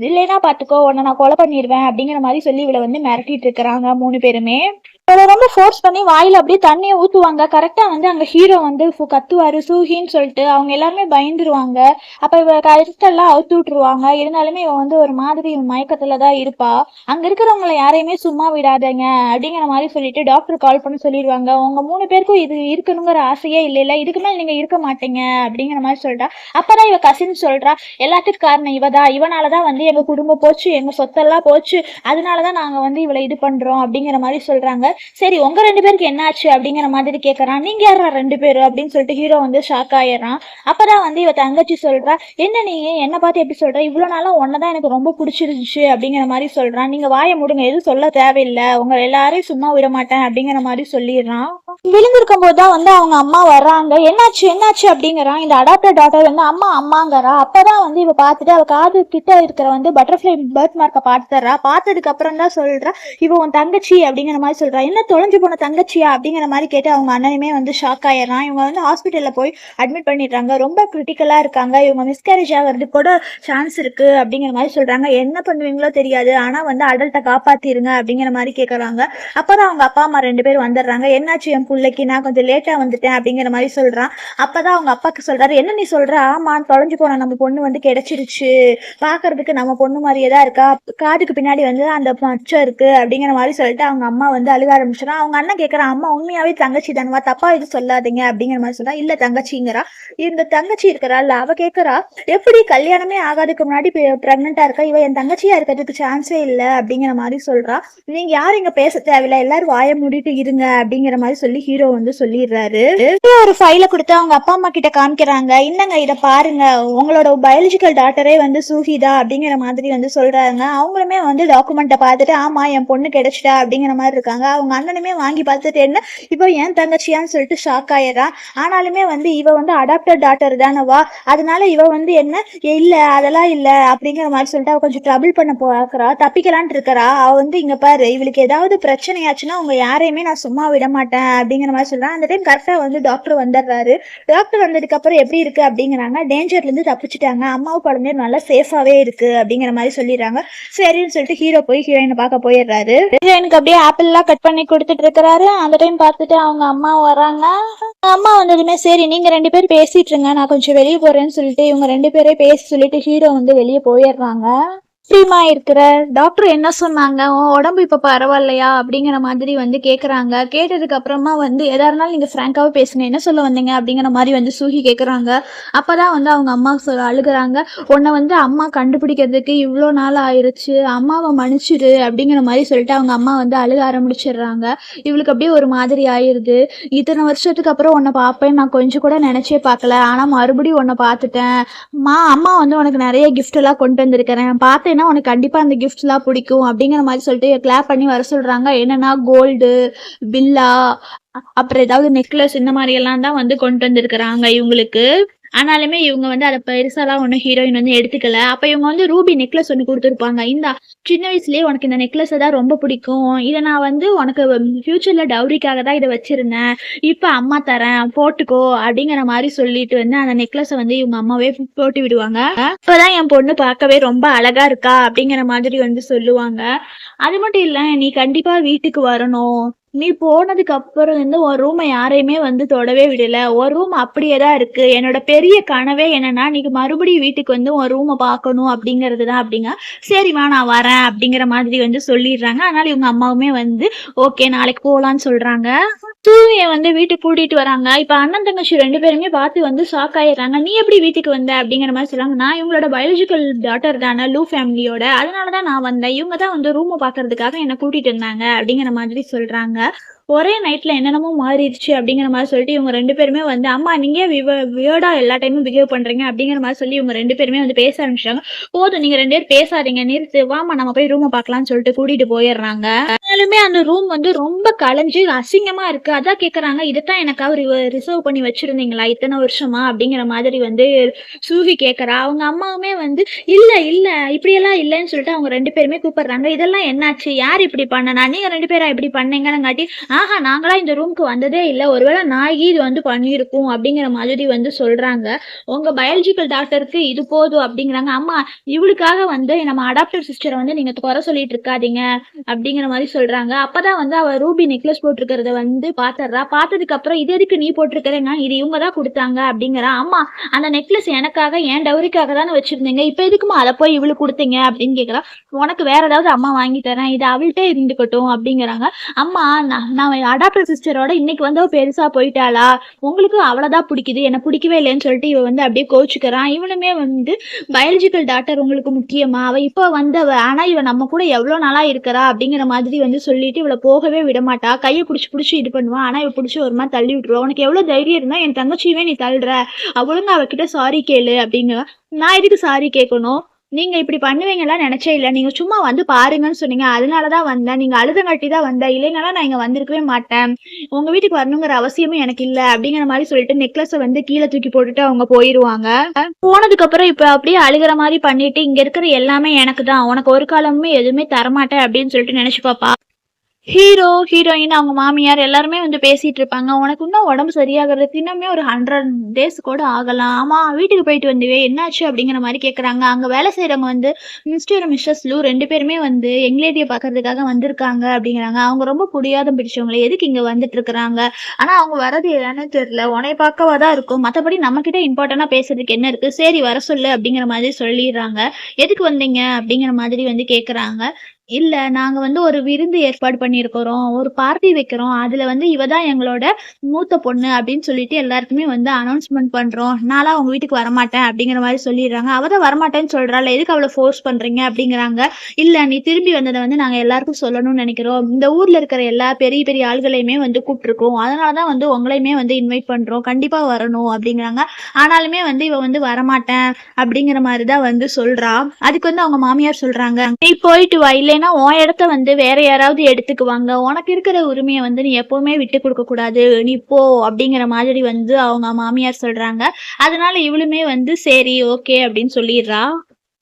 இல்லைன்னா பாத்துக்கோ, உன்னை நான் கொலை பண்ணிடுவேன் அப்படிங்கிற மாதிரி சொல்லி இவளை வந்து மிரட்டிட்டு இருக்கிறாங்க 3 பேருமே. அவளை ரொம்ப ஃபோர்ஸ் பண்ணி வாயில அப்படியே தண்ணியை ஊத்துவாங்க. கரெக்டா வந்து அங்க ஹீரோ வந்து கத்துவாரு சூஹின்னு சொல்லிட்டு. அவங்க எல்லாருமே பயந்துருவாங்க. அப்ப இவ கழுத்தெல்லாம் அவுத்து விட்டுருவாங்க. இருந்தாலுமே இவன் வந்து ஒரு மாதிரி மயக்கத்துலதான் இருப்பா. அங்க இருக்கிறவங்களை யாரையுமே சும்மா விடாதீங்க அப்படிங்கிற மாதிரி சொல்லிட்டு டாக்டர் கால் பண்ணி சொல்லிடுவாங்க, உங்க 3 பேருக்கும் இது இருக்கணுங்கிற ஆசையே இல்ல, இதுக்கு மேல நீங்க இருக்க மாட்டீங்க அப்படிங்கிற மாதிரி சொல்றா. அப்பதான் இவ கசின் சொல்றா, எல்லாத்துக்கும் காரணம் இவதான், இவனாலதான் வந்து எங்க குடும்பம் போச்சு, எங்க சொத்தெல்லாம் போச்சு, அதனாலதான் நாங்க வந்து இவளை இது பண்றோம் அப்படிங்கிற மாதிரி சொல்றாங்க. சரி உங்க 2 பேருக்கு என்ன ஆச்சு அப்படிங்கிற மாதிரி கேட்கறான். நீங்க யாரா 2 பேரும் அப்படின்னு சொல்லிட்டு ஹீரோ வந்து ஷாக் ஆயிடுறான். அப்பதான் வந்து இவ தங்கச்சி சொல்றா, என்ன நீ என்ன பார்த்து எப்படி சொல்ற, இவ்வளவு நாளா உன்னதான் எனக்கு ரொம்ப பிடிச்சிருந்துச்சு அப்படிங்கிற மாதிரி சொல்றான். நீங்க வாயை மூடுங்க, எதுவும் சொல்ல தேவையில்லை, உங்க எல்லாரையும் சும்மா விட மாட்டேன் அப்படிங்கிற மாதிரி சொல்லிடுறான். விழுந்திருக்கும் போதுதான் வந்து அவங்க அம்மா வர்றாங்க. என்னாச்சு அப்படிங்கிறான். இந்த அடாப்டட் டாட்டர் வந்து அம்மாங்கிறா. அப்பதான் வந்து இவ பார்த்துட்டு அவ காது கிட்ட இருக்கிற வந்து பட்டர்ஃபிளை பர்த் மார்க்கை பார்த்துறா. பார்த்ததுக்கு அப்புறம் தான் சொல்றா, இவ உன் தங்கச்சி அப்படிங்கிற மாதிரி சொல்றா. என்ன தொலைஞ்சு போன தங்கச்சியா அப்படிங்கிற மாதிரி கேட்டு அவங்க அண்ணனுமே வந்து ஷாக் ஆயிடுறான். இவங்க வந்து ஹாஸ்பிட்டல்ல போய் அட்மிட் பண்ணிடுறாங்க. ரொம்ப கிரிட்டிக்கலா இருக்காங்க, இவங்க மிஸ்கேரேஜ் ஆகிறதுக்கு கூட சான்ஸ் இருக்கு அப்படிங்கிற மாதிரி சொல்றாங்க. என்ன பண்ணுவீங்களோ தெரியாது, ஆனா வந்து அடல்ட்டை காப்பாத்திருங்க அப்படிங்கிற மாதிரி கேட்கறாங்க. அப்பதான் அவங்க அப்பா அம்மா 2 பேர் வந்துடுறாங்க. என்னாச்சு என் பிள்ளைக்கு, நான் கொஞ்சம் லேட்டா வந்துட்டேன் அப்படிங்கிற மாதிரி சொல்றான். அப்பதான் அவங்க அப்பாக்கு சொல்றாரு, என்ன நீ சொல்ற? ஆமா, தொலைஞ்சு போன நம்ம பொண்ணு வந்து கிடைச்சிருச்சு, பாக்குறதுக்கு நம்ம பொண்ணு மாதிரியே தான் இருக்கா, காதுக்கு பின்னாடி வந்து அந்த மச்சம் இருக்கு அப்படிங்கிற மாதிரி சொல்லிட்டு அவங்க அம்மா வந்து அழுக ஆரம்பிச்சிடும். அவங்க அண்ணன் கேட்கறான், அம்மா உண்மையாவே தங்கச்சி தானவா, தப்பா இது சொல்லாதீங்க அப்படிங்கிற மாதிரி சொல்றா. இல்ல தங்கச்சிங்கிறா. இந்த தங்கச்சி இருக்கிறாள், அவ கேட்கறா, எப்படி கல்யாணமே ஆகாதுக்கு முன்னாடி பிரெக்னெண்டா இருக்கா, இவ என் தங்கச்சியா இருக்கிறதுக்கு சான்ஸே இல்ல அப்படிங்கிற மாதிரி சொல்றா. நீங்க யாரும் இங்க பேச தேவையில்ல, எல்லாரும் வாய மூடிட்டு இருங்க அப்படிங்கிற மாதிரி சொல்லி ஹீரோ வந்து சொல்லிடுறாரு. ஒரு ஃபைல கொடுத்து அவங்க அப்பா அம்மா கிட்ட காமிக்கிறாங்க. இன்னங்க இதை பாருங்க, உங்களோட பயாலஜிக்கல் டாக்டரே வந்து சூஹிதா அப்படிங்கிற மாதிரி வந்து சொல்றாங்க. அவங்களுமே வந்து டாக்குமெண்ட்டை பார்த்துட்டு ஆமா என் பொண்ணு கிடைச்சிட்டா அப்படிங்கிற மாதிரி இருக்காங்க. அவங்க அண்ணனுமே வாங்கி பார்த்துட்டு என்ன இப்போ ஏன் தங்கச்சியான்னு சொல்லிட்டு ஷாக் ஆயிடுறான். ஆனாலுமே வந்து இவ வந்து அடாப்டட் டாக்டர் தானவா, அதனால இவ வந்து என்ன இல்ல அதெல்லாம் இல்ல அப்படிங்கிற மாதிரி சொல்லிட்டு அவ கொஞ்சம் ட்ரபிள் பண்ண பார்க்கறா, தப்பிக்கலான் இருக்கிறா. அவ வந்து இங்க பாரு, இவளுக்கு ஏதாவது பிரச்சனையாச்சுன்னா உங்க யாரையுமே நான் சும்மா விட மாட்டேன் அப்படிங்கிற மாதிரி சொல்றான். அந்த டைம் கரெக்டா வந்து டாக்டர் வந்துடுறாரு. டாக்டர் வந்ததுக்கு அப்புறம் எப்படி இருக்கு அப்படிங்கிறாங்க. டேஞ்சர்ல இருந்து தப்பிச்சுட்டாங்க, அம்மாவும் குழந்தைய நல்லா சேஃபாவே இருக்கு அப்படிங்கிற மாதிரி சொல்லிடுறாங்க. சரின்னு சொல்லிட்டு ஹீரோ போய் ஹீரோயினை பார்க்க போயிடுறாரு. ஹீரோயினுக்கு அப்படியே ஆப்பிள் எல்லாம் கட் பண்ணி கொடுத்துட்டு இருக்கிறாரு. அந்த டைம் பார்த்துட்டு அவங்க அம்மா வராங்க. அம்மா வந்ததுமே சரி நீங்க 2 பேரும் பேசிட்டு இருங்க, நான் கொஞ்சம் வெளியே போறேன்னு சொல்லிட்டு இவங்க 2 பேரே பேசி சொல்லிட்டு ஹீரோ வந்து வெளியே போயிடுறாங்க. எப்படிமா இருக்கிற, டாக்டர் என்ன சொன்னாங்க, உன் உடம்பு இப்ப பரவாயில்லையா அப்படிங்கிற மாதிரி வந்து கேக்குறாங்க. கேட்டதுக்கு அப்புறமா வந்து எதா இருந்தாலும் நீங்க பிராங்காவே பேசுங்க, என்ன சொல்ல வந்தீங்க அப்படிங்கிற மாதிரி வந்து சூஹி கேக்குறாங்க. அப்பதான் வந்து அவங்க அம்மா அழுகுறாங்க. உன்னை வந்து அம்மா கண்டுபிடிக்கிறதுக்கு இவ்வளோ நாள் ஆயிருச்சு, அம்மாவை மன்னிச்சிடு அப்படிங்கிற மாதிரி சொல்லிட்டு அவங்க அம்மா வந்து அழுக ஆரம்பிச்சிடுறாங்க. இவளுக்கு அப்படியே ஒரு மாதிரி ஆயிருது. இத்தனை வருஷத்துக்கு அப்புறம் உன்னை பார்ப்பேன் நான் கொஞ்சம் கூட நினைச்சே பார்க்கல, ஆனா மறுபடியும் உன்னை பார்த்துட்டேன். அம்மா வந்து உனக்கு நிறைய கிஃப்ட் எல்லாம் கொண்டு வந்திருக்கிறேன், பார்த்தேன்னா உனக்கு கண்டிப்பா அந்த கிஃப்ட்ஸ் எல்லாம் பிடிக்கும் அப்படிங்கிற மாதிரி சொல்லிட்டு கிளாப் பண்ணி வர சொல்றாங்க. என்னன்னா கோல்டு, பில்லா, அப்புறம் ஏதாவது நெக்லஸ் இந்த மாதிரி எல்லாம் தான் வந்து கொண்டு வந்திருக்கிறாங்க இவங்களுக்கு. ஆனாலுமே இவங்க வந்து அதை பெருசாலாம் ஒன்றும் ஹீரோயின் வந்து எடுத்துக்கல. அப்ப இவங்க வந்து ரூபி நெக்லஸ் ஒன்று கொடுத்துருப்பாங்க. இந்த சின்ன வயசுலயே உனக்கு இந்த நெக்லஸ் தான் ரொம்ப பிடிக்கும், இதை நான் வந்து உனக்கு ஃபியூச்சர்ல டவுரிக்காக தான் இதை வச்சிருந்தேன், இப்ப அம்மா தரேன் போட்டுக்கோ அப்படிங்கிற மாதிரி சொல்லிட்டு வந்து அந்த நெக்லஸை வந்து இவங்க அம்மாவே போட்டு விடுவாங்க. இப்பதான் என் பொண்ணு பார்க்கவே ரொம்ப அழகா இருக்கா அப்படிங்கிற மாதிரி வந்து சொல்லுவாங்க. அது மட்டும் இல்ல, நீ கண்டிப்பா வீட்டுக்கு வரணும், நீ போனதுக்கு அப்புறம் வந்து ஒரு ரூமை யாரையுமே வந்து தொடவே விடல, ஒரு ரூம் அப்படியே தான் இருக்கு, என்னோட பெரிய கனவே என்னன்னா நீ மறுபடியும் வீட்டுக்கு வந்து ஒரு ரூமை பார்க்கணும் அப்படிங்கிறது தான் அப்படிங்க. சரிம்மா நான் வரேன் அப்படிங்கிற மாதிரி வந்து சொல்லிடுறாங்க. அதனால இவங்க அம்மாவுமே வந்து ஓகே நாளைக்கு போகலான்னு சொல்றாங்க. சூரிய வந்து வீட்டுக்கு கூட்டிட்டு வராங்க. இப்ப அண்ணன் தங்கச்சி 2 பேருமே பார்த்து வந்து ஷாக் ஆயிடுறாங்க. நீ எப்படி வீட்டுக்கு வந்த அப்படிங்கிற மாதிரி சொல்றாங்க. நான் இவங்களோட பயாலஜிக்கல் டாட்டர் தானே லூ ஃபேமிலியோட, அதனாலதான் நான் வந்தேன், இவங்க தான் வந்து ரூமை பாக்குறதுக்காக என்ன கூட்டிட்டு இருந்தாங்க அப்படிங்கிற மாதிரி சொல்றாங்க. ஒரே நைட்ல என்னென்னமோ மாறிடுச்சு அப்படிங்கிற மாதிரி சொல்லிட்டு இவங்க 2 பேருமே வந்து அம்மா நீங்க வியர்டா எல்லா டைமும் பிஹேவ் பண்றீங்க அப்படிங்கிற மாதிரி சொல்லி இவங்க 2 பேருமே வந்து பேச ஆரம்பிச்சாங்க. போதும் நீங்க 2 பேரும் பேசாதீங்க, நிறுத்து, வாமா நம்ம போய் ரூமை பார்க்கலாம்னு சொல்லிட்டு கூட்டிட்டு போயிடுறாங்க. ஆனாலுமே அந்த ரூம் வந்து ரொம்ப கலைஞ்சு அசிங்கமா இருக்கு. அதான் கேக்குறாங்க, இதைத்தான் எனக்காக ரிசர்வ் பண்ணி வச்சிருந்தீங்களா இத்தனை வருஷமா அப்படிங்கிற மாதிரி வந்து சூஹி கேக்குறா. அவங்க அம்மாவுமே வந்து இல்ல இல்ல இப்படியெல்லாம் இல்லைன்னு சொல்லிட்டு அவங்க 2 பேருமே கூப்பிடுறாங்க. இதெல்லாம் என்னாச்சு, யார் இப்படி பண்ணனா, நீங்க 2 பேரா இப்படி பண்ணீங்கன்னு காட்டி ஆஹா நாங்களா இந்த ரூமுக்கு வந்ததே இல்லை, ஒருவேளை நாயகி இது வந்து பண்ணியிருக்கும் அப்படிங்கிற மாதிரி வந்து சொல்றாங்க. உங்க பயாலஜிக்கல் டாக்டருக்கு இது போதும் அப்படிங்கிறாங்க. அம்மா இவளுக்காக வந்து நம்ம அடாப்டர் சிஸ்டரை வந்து நீங்க குறை சொல்லிட்டு இருக்காதீங்க அப்படிங்கிற மாதிரி சொல்றாங்க. அப்பதான் வந்து அவ ரூபி நெக்லஸ் போட்டிருக்கிறத வந்து பாத்துறா. பார்த்ததுக்கு அப்புறம் இது எதுக்கு நீ போட்டிருக்கிறேன்னா இது இவங்க தான் கொடுத்தாங்க அப்படிங்கிறா. அம்மா அந்த நெக்லஸ் எனக்காக என் டவுரிக்காக தானே வச்சிருந்தீங்க, இப்ப எதுக்குமா அதை போய் இவளுக்கு கொடுத்தீங்க அப்படின்னு கேட்கறா. உனக்கு வேற ஏதாவது அம்மா வாங்கி தரேன், இது அவள்கிட்ட இருந்துக்கட்டும் அப்படிங்கிறாங்க. அம்மா நான் அடாப்டர் சிஸ்டரோட இன்னைக்கு வந்து பெருசா போயிட்டாளா, உங்களுக்கு அவ்வளவுதான் பிடிக்குது, என்ன பிடிக்கவே இல்லைன்னு சொல்லிட்டு இவ வந்து அப்படியே கோச்சுக்கிறான். இவனுமே வந்து பயாலஜிக்கல் டாக்டர் உங்களுக்கு முக்கியமா, அவ இப்ப வந்தவ, ஆனா இவ நம்ம கூட எவ்வளவு நாளா இருக்கிறா அப்படிங்கிற மாதிரி வந்து சொல்லிட்டு இவளை போகவே விட மாட்டா. கையை பிடிச்சி இது பண்ணுவா. ஆனா இவ பிடிச்சி ஒரு மாதிரி தள்ளி விட்டுருவா. உனக்கு எவ்வளவு தைரியம் இருந்தா என் தங்கச்சியுமே நீ தள்ளுற, அவளுங்க அவகிட்ட சாரி கேளு அப்படிங்க. நான் எதுக்கு சாரி கேட்கணும், நீங்க இப்படி பண்ணுவீங்களா நினைச்சே இல்லை, நீங்க சும்மா வந்து பாருங்கன்னு சொன்னீங்க, அதனாலதான் வந்தேன், நீங்க அழுதங்காட்டி தான் வந்தேன், இல்லைனால நான் இங்க வந்திருக்கவே மாட்டேன், உங்க வீட்டுக்கு வரணுங்கிற அவசியமும் எனக்கு இல்லை அப்படிங்கிற மாதிரி சொல்லிட்டு நெக்லஸை வந்து கீழே தூக்கி போட்டுட்டு அவங்க போயிருவாங்க. போனதுக்கு அப்புறம் இப்ப அப்படியே அழுகிற மாதிரி பண்ணிட்டு இங்க இருக்கிற எல்லாமே எனக்கு தான், உனக்கு ஒரு காலமுமே எதுவுமே தரமாட்டேன் அப்படின்னு சொல்லிட்டு நினைச்சு பாப்பா. ஹீரோ, ஹீரோயின், அவங்க மாமியார் எல்லாருமே வந்து பேசிட்டு இருப்பாங்க. "உனக்கு இன்னும் உடம்பு சரியாகறதுக்கு இன்னுமே ஒரு 100 டேஸ் கூட ஆகலாம். ஆமா வீட்டுக்கு போயிட்டு வந்தியே என்னாச்சு?" அப்படிங்கிற மாரி கேட்குறாங்க. அங்க வேலை செய்றவங்க வந்து மிஸ்டர், மிஸ்ஸஸ் லூ 2 பேருமே வந்து யங் லேடிய பார்க்கறதுக்காக வந்திருக்காங்க அப்படிங்கிறாங்க. அவங்க ரொம்ப புடிவாதம் பிடிச்சவங்கள எதுக்கு இங்க வந்துட்டு இருக்கிறாங்க? ஆனா அவங்க வர்றது என்னன்னு தெரியல. உன்னைய பார்க்கவா தான் இருக்கும். மத்தபடி நம்மகிட்ட இம்பார்ட்டன்ட்டா பேசுறதுக்கு என்ன இருக்கு? சரி வர சொல்லு அப்படிங்கிற மாதிரி சொல்லிர்றாங்க. "எதுக்கு வந்தீங்க?" அப்படிங்கிற மாதிரி வந்து கேட்குறாங்க. இல்ல. நாங்க வந்து ஒரு விருந்து ஏற்பாடு பண்ணியிருக்கிறோம். ஒரு பார்ட்டி வைக்கிறோம். அதுல வந்து இவ தான் எங்களோட மூத்த பொண்ணு அப்படின்னு சொல்லிட்டு எல்லாருக்குமே வந்து அனௌன்ஸ்மென்ட் பண்றோம். நான்லாம் உங்க வீட்டுக்கு வரமாட்டேன் அப்படிங்கிற மாரி சொல்லிடுறாங்க. அவ தான் வரமாட்டேன்னு சொல்றால்ல. எதுக்கு அவள ஃபோர்ஸ் பண்றீங்க அப்படிங்கிறாங்க. இல்ல நீ திரும்பி வந்தத வந்து நாங்க எல்லாருக்கும் சொல்லணும்னு நெனைக்கிறோம். இந்த ஊர்ல இருக்கிற எல்லா பெரிய பெரிய ஆள்களையுமே வந்து கூப்ட்டுருக்கோம். அதனால தான் வந்து உங்களையுமே வந்து இன்வைட் பண்றோம். கண்டிப்பா வரணும் அப்படிங்கிறாங்க. ஆனாலுமே வந்து இவ வந்து வரமாட்டேன் அப்படிங்கிற மாரி தான் வந்து சொல்றா. அதுக்கு வந்து அவங்க மாமியார் சொல்றாங்க, "நீ போயிட்டு வா. இல்லைன்னா உன் இடத்த வந்து வேற யாராவது எடுத்துக்குவாங்க. உனக்கு இருக்கிற உரிமைய வந்து நீ எப்பவுமே விட்டுக் குடுக்கக் கூடாது. நீ போ" அப்படிங்கிற மாதிரி வந்து அவங்க மாமியார் சொல்றாங்க. அதனால இவளுமே வந்து சரி, ஓகே அப்படின்னு சொல்லிர்றா.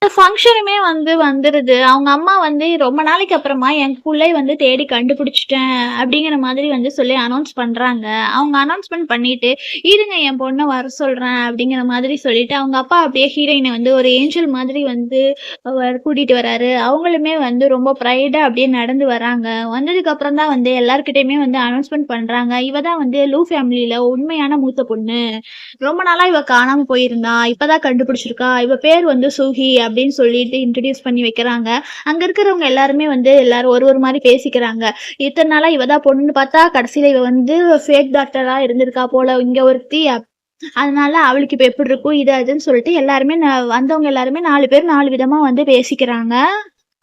ஃபங்ஷனுமே வந்து வந்துருது. அவங்க அம்மா வந்து ரொம்ப நாளைக்கு அப்புறமா என் புள்ளைய வந்து தேடி கண்டுபிடிச்சுட்டேன் அப்படிங்கிற மாதிரி வந்து சொல்லி அனௌன்ஸ் பண்றாங்க. அவங்க அனௌன்ஸ்மென்ட் பண்ணிட்டு, இருங்க என் பொண்ண வர சொல்றேன் அப்படிங்கிற மாதிரி சொல்லிட்டு, அவங்க அப்பா அப்படியே ஹீரோயின வந்து ஒரு ஏஞ்சல் மாதிரி வந்து கூட்டிட்டு வராரு. அவங்களுமே வந்து ரொம்ப ப்ரைடா அப்படியே நடந்து வராங்க. வந்ததுக்கு அப்புறம் தான் வந்து எல்லார்கிட்டயுமே வந்து அனௌன்ஸ்மென்ட் பண்றாங்க. இவ தான் வந்து லூ ஃபேமிலில உண்மையான மூத்த பொண்ணு. ரொம்ப நாளா இவ காணாம போயிருந்தா. இப்பதான் கண்டுபிடிச்சிருக்கா. இவ பேர் வந்து சூஹி அப்படின்னு சொல்லிட்டு இன்ட்ரோடியூஸ் பண்ணி வைக்கிறாங்க. அங்க இருக்கிறவங்க எல்லாருமே வந்து எல்லாரும் ஒரு ஒரு மாரி பேசிக்கிறாங்க. இத்தன நாளா இவ தான் பொண்ணுன்னு பார்த்தா, கடைசியில இவ வந்து ஃபேக் டாக்டரா இருந்திருக்கா போல. இங்க ஒருத்தி அதனால அவளுக்கு இப்ப எப்படி இருக்கும்? இது அதுன்னு சொல்லிட்டு எல்லாருமே வந்தவங்க எல்லாருமே 4 பேர் 4 விதமா வந்து பேசிக்கிறாங்க.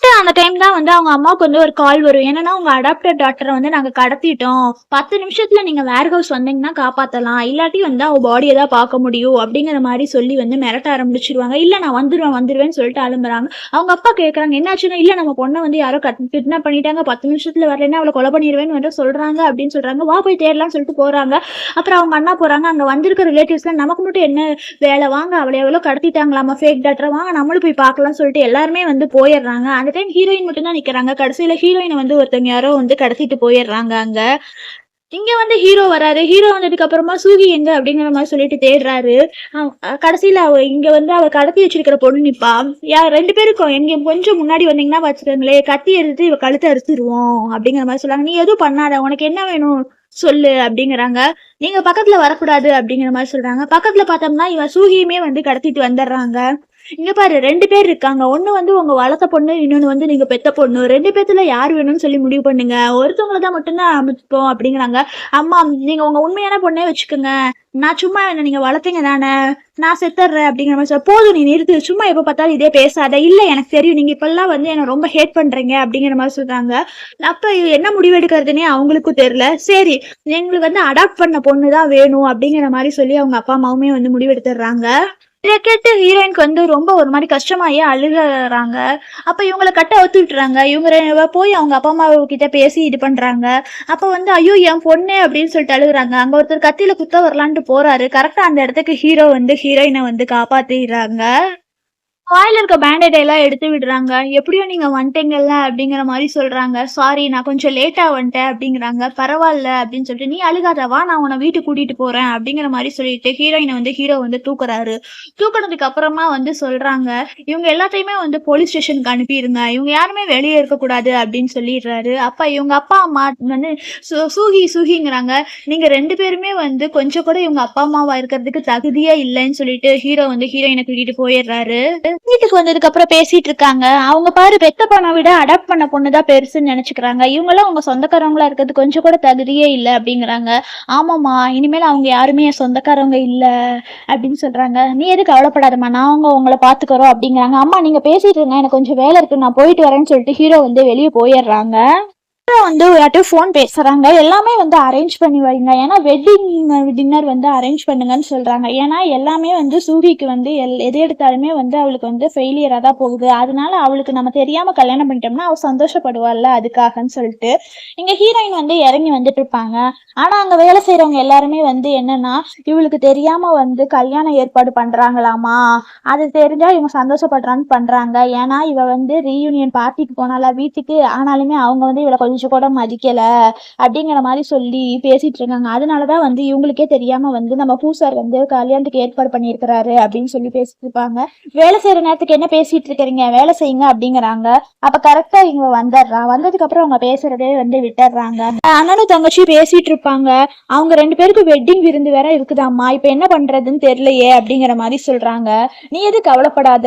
அந்த டைம் தான் வந்து அவங்க அம்மாவுக்கு வந்து ஒரு கால் வரும். என்னன்னா, "உங்க அடாப்டட் டாட்டர வந்து நாங்க கடத்திட்டோம். 10 நிமிஷத்துல நீங்க வேர் ஹவுஸ் வந்தீங்கன்னா காப்பாத்தலாம். இல்லாட்டி வந்து அவ பாடிய தான் பார்க்க முடியும்." அப்படிங்கிற மாரி சொல்லி வந்து மிரட்ட ஆரம்பிச்சுருவாங்க. "இல்ல நான் வந்துருவேன், வந்துருவேன்னு" சொல்லிட்டு அலம்புறாங்க. அவங்க அப்பா கேட்கறாங்க, "என்னாச்சுன்னா?" "இல்ல நம்ம பொண்ண வந்து யாரோ கிட்னாப் பண்ணிட்டாங்க. 10 நிமிஷத்துல வரலைன்னா அவள கொலை பண்ணிருவேன்னு வந்து சொல்றாங்க." அப்படின்னு சொல்றாங்க. "வா போய் தேடலாம்னு" சொல்லிட்டு போறாங்க. அப்புறம் அவங்க அண்ணா போறாங்க. அங்க வந்திருக்க ரிலேட்டிவ்ஸ்லாம், "நமக்கு மட்டும் என்ன வேலை? வாங்க அவள எவ்வளோ கடத்திட்டாங்களாமா ஃபேக் டாக்டர. வாங்க நம்மளும் போய் பார்க்கலாம்னு" சொல்லிட்டு எல்லாருமே வந்து போயிர்றாங்க. அந்த டைம் ஹீரோயின் மட்டும் தான் நிக்கிறாங்க. கடைசியில ஹீரோயின வந்து ஒருத்தவங்க யாரோ வந்து கடத்திட்டு போயிர்றாங்க அங்க. இங்க வந்து ஹீரோ வராரு. ஹீரோ வந்ததுக்கு அப்புறமா "சூகி எங்க?" அப்படிங்கிற மாரி சொல்லிட்டு தேடுறாரு. கடைசியில இங்க வந்து அவ கடத்தி வச்சிருக்கிற பொண்ணு நிப்பா. 2 பேருக்கும் எங்க கொஞ்சம் முன்னாடி வந்தீங்கன்னா வச்சுக்கோங்களேன், கத்தி எடுத்து இவ கழுத்த அறுத்துருவோம் அப்படிங்கிற மாரி சொல்றாங்க. "நீ எதுவும் பண்ணாத. உனக்கு என்ன வேணும் சொல்லு" அப்படிங்கிறாங்க. "நீங்க பக்கத்துல வரக்கூடாது" அப்படிங்கிற மாரி சொல்றாங்க. பக்கத்துல பார்த்தோம்னா இவ சூகியுமே வந்து கடத்திட்டு வந்துர்றாங்க. "இங்க பாரு 2 பேர் இருக்காங்க. ஒண்ணு வந்து உங்க வளர்த்த பொண்ணு, இன்னொன்னு வந்து நீங்க பெத்த பொண்ணு. 2 பேத்துல யார் வேணும்னு சொல்லி முடிவு பண்ணுங்க. ஒருத்தவங்கள தான் மட்டும் தான் அனுமதிப்போம்" அப்படிங்கிறாங்க. "அம்மா நீங்க உங்க உண்மையான பொண்ணே வச்சுக்கோங்க. நான் சும்மா என்ன நீங்க வளர்த்தீங்க தானே. நான் செத்துர்றேன்" அப்படிங்கிற மாரி "போதும் நீ நிறுத்து. சும்மா எப்ப பார்த்தாலும் இதே பேசாத." "இல்ல எனக்கு தெரியும். நீங்க இப்பல்லாம் வந்து என்ன ரொம்ப ஹேட் பண்றீங்க" அப்படிங்கிற மாரி சொல்றாங்க. அப்ப என்ன முடிவு எடுக்கிறதுன்னே அவங்களுக்கும் தெரியல. சரி எங்களுக்கு வந்து அடாப்ட் பண்ண பொண்ணு தான் வேணும் அப்படிங்கிற மாரி சொல்லி அவங்க அப்பா, அம்மாவுமே வந்து முடிவெடுத்துர்றாங்க. இத கேட்டு ஹீரோயினுக்கு வந்து ரொம்ப ஒரு மாரி கஷ்டமாயி அழுகுறாங்க. அப்ப இவங்கள அவுத்து விட்டுறாங்க. இவங்க போய் அவங்க அப்பா, அம்மா கிட்ட பேசி இது பண்றாங்க. அப்ப வந்து "ஐயோ! என் பொண்ணு" அப்படின்னு சொல்லிட்டு அழுகுறாங்க. அங்க ஒருத்தர் கத்தியில குத்த வரலான்ட்டு போறாரு. கரெக்ட்டா அந்த இடத்துக்கு ஹீரோ வந்து ஹீரோயின வந்து காப்பாத்திர்றாங்க. வாயில இருக்க பேண்டேட் எல்லாம் எடுத்து விடுறாங்க. "எப்படியோ நீங்க வந்துட்டீங்கல்ல" அப்படிங்கிற மாரி சொல்றாங்க. "சாரி நான் கொஞ்சம் லேட்டா வந்துட்டேன்" அப்படிங்கிறாங்க. "பரவால்ல" அப்படின்னு சொல்லிட்டு, "நீ அழுகாத வா நான் உன்ன வீட்டுக்கு கூட்டிட்டு போறேன்" அப்படிங்கிற மாரி சொல்லிட்டு ஹீரோயின வந்து ஹீரோ வந்து தூக்குறாரு. தூக்குனதுக்கு அப்புறமா வந்து சொல்றாங்க, "இவங்க எல்லாத்தையுமே வந்து போலீஸ் ஸ்டேஷனுக்கு அனுப்பிருங்க. இவங்க யாருமே வெளிய இருக்கக்கூடாது" அப்படின்னு சொல்லிடுறாரு. அப்ப இவங்க அப்பா, அம்மா வந்து சூகி சூகிங்கிறாங்க. "நீங்க 2 பேருமே வந்து கொஞ்சம் கூட இவங்க அப்பா, அம்மாவா இருக்கிறதுக்கு தகுதியே இல்லைன்னு" சொல்லிட்டு ஹீரோ வந்து ஹீரோயின கூட்டிட்டு போயிர்றாரு. வீட்டுக்கு வந்ததுக்கு அப்புறம் பேசிட்டு இருக்காங்க. அவங்க பாரு பெத்த பொண்ண விட அடாப்ட் பண்ண பொண்ணு தான் பெருசுன்னு நெனச்சுக்கிறாங்க. இவங்கலாம் உங்க சொந்தக்காரவங்களா இருக்கிறது கொஞ்சம் கூட தகுதியே இல்ல அப்படிங்கிறாங்க. "ஆமாம்மா, இனிமேல் அவங்க யாருமே என் சொந்தக்காரவங்க இல்ல" அப்படின்னு சொல்றாங்க. "நீ எதுவும் கவலைப்படாதம்மா, நாங்க உங்கள பார்த்துக்குறோம்" அப்படிங்கிறாங்க. "அம்மா நீங்க பேசிட்டு இருங்க. எனக்கு கொஞ்சம் வேலை இருக்கு. நான் போயிட்டு வரேன்னு" சொல்லிட்டு ஹீரோ வந்து வெளிய போயிர்றாங்க. வந்து யார்ட்டயோ ஃபோன் பேசுறாங்க. எல்லாமே வந்து அரேஞ்ச் பண்ணி வைங்க. ஏன்னா வெட்டிங் டின்னர் வந்து அரேஞ்ச் பண்ணுங்கன்னு சொல்றாங்க. ஏன்னா எல்லாமே வந்து சூரிக்கு வந்து எது எடுத்தாலுமே வந்து அவளுக்கு வந்து ஃபெயிலியரா தான் போகுது. அதனால அவளுக்கு நம்ம தெரியாம கல்யாணம் பண்ணிட்டோம்னா அவ சந்தோஷப்படுவாள்ல அதுக்காகன்னு சொல்லிட்டு. இங்க ஹீரோயின் வந்து இறங்கி வந்துட்டு இருப்பாங்க. ஆனா அங்க வேலை செய்றவங்க எல்லாருமே வந்து என்னன்னா, இவளுக்கு தெரியாம வந்து கல்யாணம் ஏற்பாடு பண்றாங்களாமா. அது தெரிஞ்சா இவங்க சந்தோஷப்படுறான்னு பண்றாங்க. ஏன்னா இவ வந்து ரீயூனியன் பார்ட்டிக்கு போனாளா வீட்டுக்கு. ஆனாலுமே அவங்க வந்து இவள கொஞ்சம் கூட மதிக்கல அப்படிங்கிற மாதிரி சொல்லி பேசிட்டு இருக்காங்க. அதனாலதான் வந்து இவங்களுக்கே தெரியாம வந்து நம்ம பூசார் வந்து கல்யாணத்துக்கு ஏற்பாடு பண்ணியிருக்கிறாரு அப்படின்னு சொல்லி பேசிட்டு இருப்பாங்க. வேலை செய்யற நேரத்துக்கு என்ன பேசிட்டு இருக்கிறீங்க, வேலை செய்யுங்க அப்படிங்கிறாங்க. அப்ப கரெக்டா இவங்க வந்துடுறான். வந்ததுக்கு அப்புறம் அவங்க பேசுறதே வந்து விட்டுறாங்க. அண்ணனும் தங்கச்சி பேசிட்டு இருப்பாங்க. அவங்க 2 பேருக்கு வெட்டிங் விருந்து வேற இருக்குதாம்மா, இப்ப என்ன பண்றதுன்னு தெரியலையே அப்படிங்கிற மாதிரி சொல்றாங்க. நீ எது கவலைப்படாத,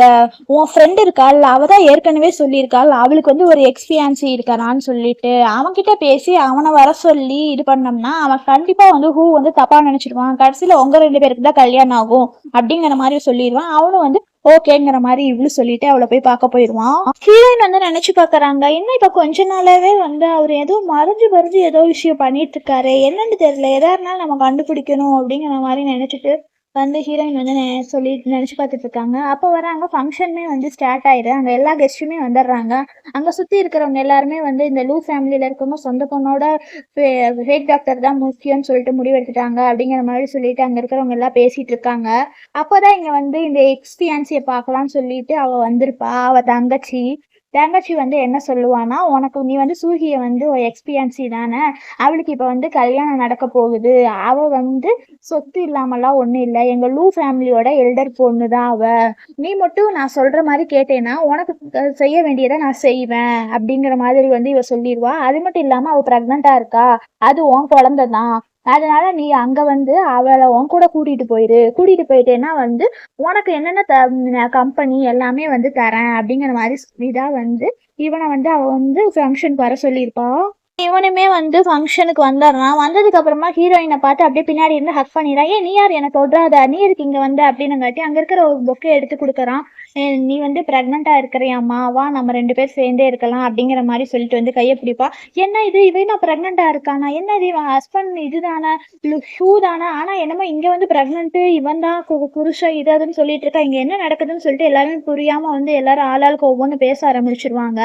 உன் ஃப்ரெண்ட் இருக்காள், அவதான் ஏற்கனவே சொல்லியிருக்காள் அவளுக்கு வந்து ஒரு எக்ஸ்பியான்சி இருக்காரான்னு சொல்லிட்டு அவன்கிட்ட பேசி அவனை வர சொல்லி இது பண்ணோம்னா அவன் கண்டிப்பா வந்து ஹூ வந்து தப்பா நினைச்சிருவான். கடைசியில உங்க 2 பேருக்கு தான் கல்யாணம் ஆகும் அப்படிங்கிற மாதிரி சொல்லிடுவான். அவனும் வந்து ஓகேங்கிற மாதிரி இவ்வளவு சொல்லிட்டு அவளை போய் பார்க்க போயிருவான். ஹீரோயின் வந்து நினைச்சு பாக்குறாங்க, என்ன இப்ப கொஞ்ச நாளாவே வந்து அவர் ஏதோ மறைஞ்சு ஏதோ விஷயம் பண்ணிட்டு இருக்காரு, என்னன்னு தெரியல, எதா இருந்தாலும் நம்ம கண்டுபிடிக்கணும் அப்படிங்கிற மாதிரி நினைச்சிட்டு வந்து ஹீரோயின் வந்து சொல்லி நினைச்சு பார்த்துட்டு இருக்காங்க. அப்போ வராங்க, ஃபங்க்ஷனுமே வந்து ஸ்டார்ட் ஆயிடு. அங்க எல்லா கெஸ்ட்டுமே வந்துடுறாங்க. அங்க சுத்தி இருக்கிறவங்க எல்லாருமே வந்து இந்த லூ ஃபேமிலியில இருக்கவங்க சொந்த பொண்ணோட ஃபேக் டாக்டர் தான் முக்கியம்னு சொல்லிட்டு முடிவெடுத்துட்டாங்க அப்படிங்கிற மாதிரி சொல்லிட்டு அங்க இருக்கிறவங்க எல்லாம் பேசிட்டு இருக்காங்க. அப்போதான் இங்க வந்து இந்த எக்ஸ்பியான்சியை பார்க்கலாம்னு சொல்லிட்டு அவ வந்திருப்பா. அவ தங்கச்சி தங்கச்சி வந்து என்ன சொல்லுவானா, உனக்கு நீ வந்து சூகிய வந்து எக்ஸ்பியன்சி தானே, அவளுக்கு இப்ப வந்து கல்யாணம் நடக்க போகுது, அவ வந்து சொத்து இல்லாமலாம் ஒண்ணும் இல்லை, எங்க லூ ஃபேமிலியோட எல்டர் பொண்ணு தான் அவ, நீ மட்டும் நான் சொல்ற மாதிரி கேட்டேன்னா உனக்கு செய்ய வேண்டியதை நான் செய்வேன் அப்படிங்கிற மாதிரி வந்து இவ சொல்லிடுவா. அது மட்டும் இல்லாம அவ பிரெக்னண்டா இருக்கா, அது உன் குழந்தை தான், அதனால நீ அங்க வந்து அவளை உன் கூட கூட்டிட்டு போயிட்டேன்னா வந்து உனக்கு என்னென்ன கம்பெனி எல்லாமே வந்து தரேன் அப்படிங்கிற மாதிரி சொல்லிதான் வந்து இவனை வந்து அவ வந்து ஃபங்க்ஷனுக்கு வர சொல்லியிருப்பா. இவனுமே வந்து ஃபங்க்ஷனுக்கு வந்துடுறான். வந்ததுக்கு அப்புறமா ஹீரோயினை பார்த்து அப்படியே பின்னாடி இருந்து ஹக் பண்ணிடுறான். ஏன் நீ யார், எனக்கு தொடாத, நீ இருக்கு இங்க வந்து அப்படின்னுங்காட்டி அங்க இருக்கிற ஒரு பொக்கை எடுத்து கொடுக்குறான். நீ வந்து பிரெக்னண்டா இருக்கிறியாம்மா, வா நம்ம 2 பேர் சேர்ந்தே இருக்கலாம் அப்படிங்கிற மாதிரி சொல்லிட்டு வந்து கையை பிடிப்பா. என்ன இது, இவன் நான் பிரெக்னண்டா இருக்கானா, என்ன இது இவன் ஹஸ்பண்ட் இதுதானே, ஷூ தானே, ஆனா என்னமோ இங்க வந்து பிரெக்னன்ட், இவன் தான் புருஷன் இது அதுன்னு சொல்லிட்டு இருக்கா, இங்க என்ன நடக்குதுன்னு சொல்லிட்டு எல்லாருமே புரியாம வந்து எல்லாரும் ஆளாளுக்கு ஒவ்வொன்று பேச ஆரம்பிச்சிருவாங்க.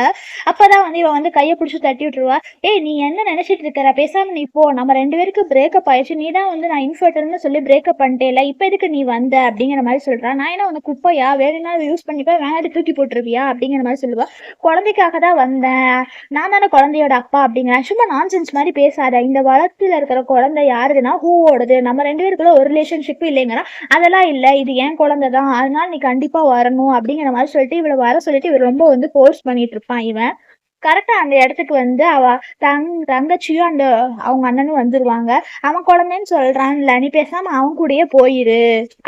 அப்பதான் வந்து இவன் வந்து கையை பிடிச்சி தட்டி விட்டுருவா. ஏய் நீ என்ன நினைச்சிட்டு இருக்கிற, பேசாம நீ போ, நம்ம 2 பேருக்கு பிரேக்கப் ஆயிடுச்சு, நீ தான் வந்து நான் இன்ஃபர்டல்னு சொல்லி பிரேக்கப் பண்ணிட்டேல, இப்ப எதுக்கு நீ வந்த அப்படிங்கிற மாதிரி சொல்றான். நான் என்ன உனக்கு குப்பையா, வேணும்னா யூஸ் பண்ணிப்பா, வேணாடி தூக்கி போட்டுருவியா அப்படிங்கிற மாதிரி சொல்லுவா. குழந்தைக்காக தான் வந்தேன், நான் தானே குழந்தையோட அப்பா அப்படிங்கிறேன். சும்மா நான்சென்ஸ் மாதிரி பேசாத, இந்த வளர்த்துல இருக்கிற குழந்தை யாருதுன்னா ஹூவோடது, நம்ம 2 பேருக்குள்ள ஒரு ரிலேஷன்ஷிப் இல்லைங்கன்னா அதெல்லாம் இல்லை, இது என் குழந்தை தான், அதனால நீ கண்டிப்பா வரணும் அப்படிங்கிற மாதிரி சொல்லிட்டு இவளை வர சொல்லிட்டு இவர் ரொம்ப வந்து ஃபோர்ஸ் பண்ணிட்டு இருப்பான். இவன் கரெக்டா அந்த இடத்துக்கு வந்து அவ தங்கச்சியும் அவங்க அண்ணனும் வந்துருவாங்க. அவன் குழந்தைன்னு சொல்றான்ல, நீ பேசாம அவன் கூடயே போயிரு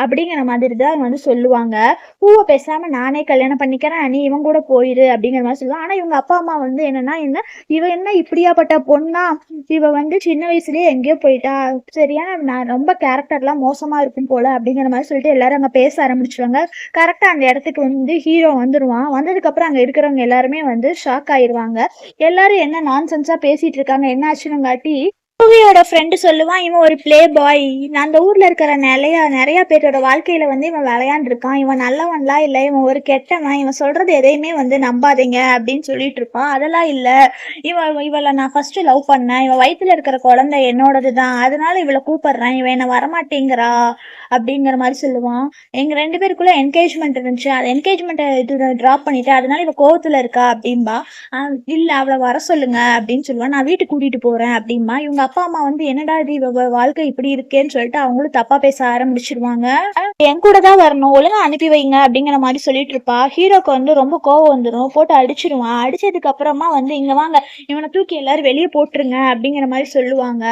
அப்படிங்கிற மாதிரி தான் வந்து சொல்லுவாங்க. பூவை பேசாம நானே கல்யாணம் பண்ணிக்கிறேன், நீ இவன் கூட போயிரு அப்படிங்கிற மாதிரி சொல்லுவாங்க. ஆனா இவங்க அப்பா அம்மா வந்து என்னன்னா, இவ என்ன இப்படியாப்பட்ட பொண்ணா, இவ வந்து சின்ன வயசுலயே எங்கேயோ போயிட்டா, சரியா நான் ரொம்ப கேரக்டர்லாம் மோசமா இருக்கும் போல அப்படிங்கிற மாதிரி சொல்லிட்டு எல்லாரும் அங்க பேச ஆரம்பிச்சிருவாங்க. கரெக்டா அந்த இடத்துக்கு வந்து ஹீரோ வந்துருவான். வந்ததுக்கு அப்புறம் அங்க இருக்கிறவங்க எல்லாருமே வந்து ஷாக் ஆயிருவாங்க. எல்லாரும் என்ன நான்சென்ஸா பேசிட்டு இருக்காங்க, என்ன ஆச்சுன்னு மூவியோட ஃப்ரெண்டு சொல்லுவான், இவன் ஒரு பிளே பாய், அந்த ஊர்ல இருக்கிற நிறைய பேரோட வாழ்க்கையில வந்து இவன் விளையாண்டுருக்கான், இவன் நல்லவன்லாம் இல்லை, இவன் ஒரு கெட்டவன், இவன் சொல்றது எதையுமே வந்து நம்பாதீங்க அப்படின்னு சொல்லிட்டு இருப்பான். அதெல்லாம் இல்ல, இவளை நான் ஃபர்ஸ்ட் லவ் பண்ணேன், இவன் வயிற்றுல இருக்கிற குழந்தை என்னோடது தான், அதனால இவளை கூப்பிடுறேன், இவன் என்ன வரமாட்டேங்கிறா அப்படிங்கிற மாதிரி சொல்லுவான். எங்க 2 பேருக்குள்ள என்கேஜ்மெண்ட் இருந்துச்சு, அது என்கேஜ்மெண்ட்டை இது ட்ராப் பண்ணிட்டு அதனால இவ கோவத்துல இருக்கா அப்படின்பா. இல்ல அவளை வர சொல்லுங்க அப்படின்னு சொல்லுவான். நான் வீட்டுக்கு கூட்டிட்டு போறேன் அப்படின்பா. இவங்க அப்பா அம்மா வந்து என்னடா இது இவ வாழ்க்கை இப்படி இருக்கேன்னு சொல்லிட்டு அவங்களும் தப்பா பேச ஆரம்பிச்சிருவாங்க. என் கூட தான் வரணும், ஒழுங்கா அனுப்பி வைங்க அப்படிங்கிற மாதிரி சொல்லிட்டு இருப்பா. ஹீரோக்கு வந்து ரொம்ப கோவம் வந்துடும், போட்டு அடிச்சிருவான். அடிச்சதுக்கு அப்புறமா வந்து இங்க வாங்க, இவனை தூக்கி எல்லாரும் வெளியே போட்டுருங்க அப்படிங்கிற மாதிரி சொல்லுவாங்க.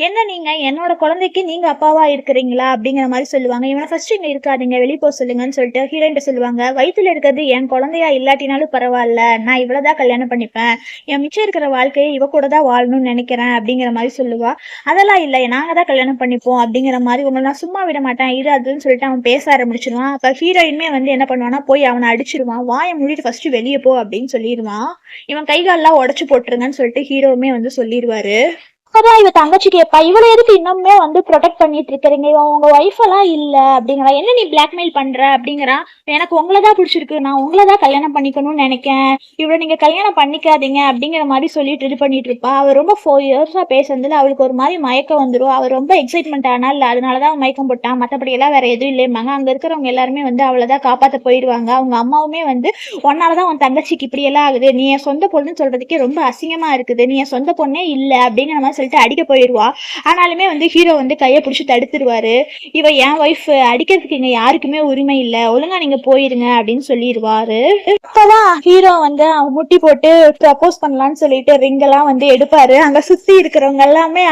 என்ன நீங்க என்னோட குழந்தைக்கு நீங்க அப்பாவா இருக்கிறீங்களா அப்படிங்கிற மாதிரி சொல்லுவாங்க. இவனை ஃபர்ஸ்ட் இங்க இருக்காதீங்க, வெளியே போக சொல்லுங்கன்னு சொல்லிட்டு ஹீரோயின் சொல்லுவாங்க. வயிற்றுல இருக்கிறது என் குழந்தையா இல்லாட்டினாலும் பரவாயில்ல, நான் இவ்வளவுதான் கல்யாணம் பண்ணிப்பேன், என் மிச்சம் இருக்கிற வாழ்க்கையை இவ கூட தான் வாழணும்னு நினைக்கிறேன் அப்படிங்கிற மாதிரி சொல்லுவா. அதெல்லாம் இல்லை, நாங்க தான் கல்யாணம் பண்ணிப்போம் அப்படிங்கிற மாதிரி, உங்களை நான் சும்மா விட மாட்டேன் இது அதுன்னு சொல்லிட்டு அவன் பேச ஆரம்பிச்சிருவான். அப்ப ஹீரோயின்மே வந்து என்ன பண்ணுவான்னா போய் அவனை அடிச்சிருவான். வாயை மூடிட்டு ஃபர்ஸ்ட் வெளியே போ அப்படின்னு சொல்லிடுவான். இவன் கைகாலெல்லாம் உடச்சு போட்டுருங்கன்னு சொல்லிட்டு ஹீரோவுமே வந்து சொல்லிடுவாரு. அப்பதான் இவ தங்கச்சி கேட்பா, இவள எதுக்கு இன்னுமே வந்து ப்ரொடெக்ட் பண்ணிட்டு இருக்கிறீங்க, இவன் உங்க ஒய்ஃப் எல்லாம் இல்ல அப்படிங்கிறா. என்ன நீ பிளாக்மெயில் பண்ற அப்படிங்கிறா. எனக்கு உங்களதான் பிடிச்சிருக்கு, நான் உங்களதான் கல்யாணம் பண்ணிக்கணும்னு நினைக்கேன், இவள நீங்க கல்யாணம் பண்ணிக்காதீங்க அப்படிங்கிற மாதிரி சொல்லிட்டு இது பண்ணிட்டு இருப்பா. அவ ரொம்ப 4 இயர்ஸா பேசுறதுல அவளுக்கு ஒரு மாதிரி மயக்கம் வந்துடும். அவ ரொம்ப எக்ஸைட்மெண்ட் ஆனால் அதனாலதான் அவன் மயக்கம் போட்டான், மத்தபடி எல்லாம் வேற எதுவும் இல்லைம்பாங்க. அங்க இருக்கிறவங்க எல்லாருமே வந்து அவளதான் காப்பாத்த போயிடுவாங்க. அவங்க அம்மாவுமே வந்து உன்னாலதான் உன் தங்கச்சிக்கு இப்படி எல்லாம் ஆகுது, நீ என் சொந்த பொண்ணுன்னு சொல்றதுக்கே ரொம்ப அசிங்கமா இருக்குது, நீ என் சொந்த பொண்ணே இல்ல அப்படிங்கிற மாதிரி சொல்லிட்டு அடிக்க போயிடுவா. ஆனாலுமே வந்து ஹீரோ வந்து கையை பிடிச்சி தடுத்துருவாரு. இவ என் ஒய்ஃப், அடிக்கிறதுக்கு இங்க யாருக்குமே உரிமை இல்ல, ஒழுங்கா நீங்க போயிருங்க அப்படின்னு சொல்லிடுவாரு. இப்பதான் ஹீரோ வந்து அவன் முட்டி போட்டு ப்ரப்போஸ் பண்ணலான்னு சொல்லிட்டு ரிங் எல்லாம் வந்து எடுப்பாரு. அங்க சுத்தி இருக்கிறவங்க எல்லாமே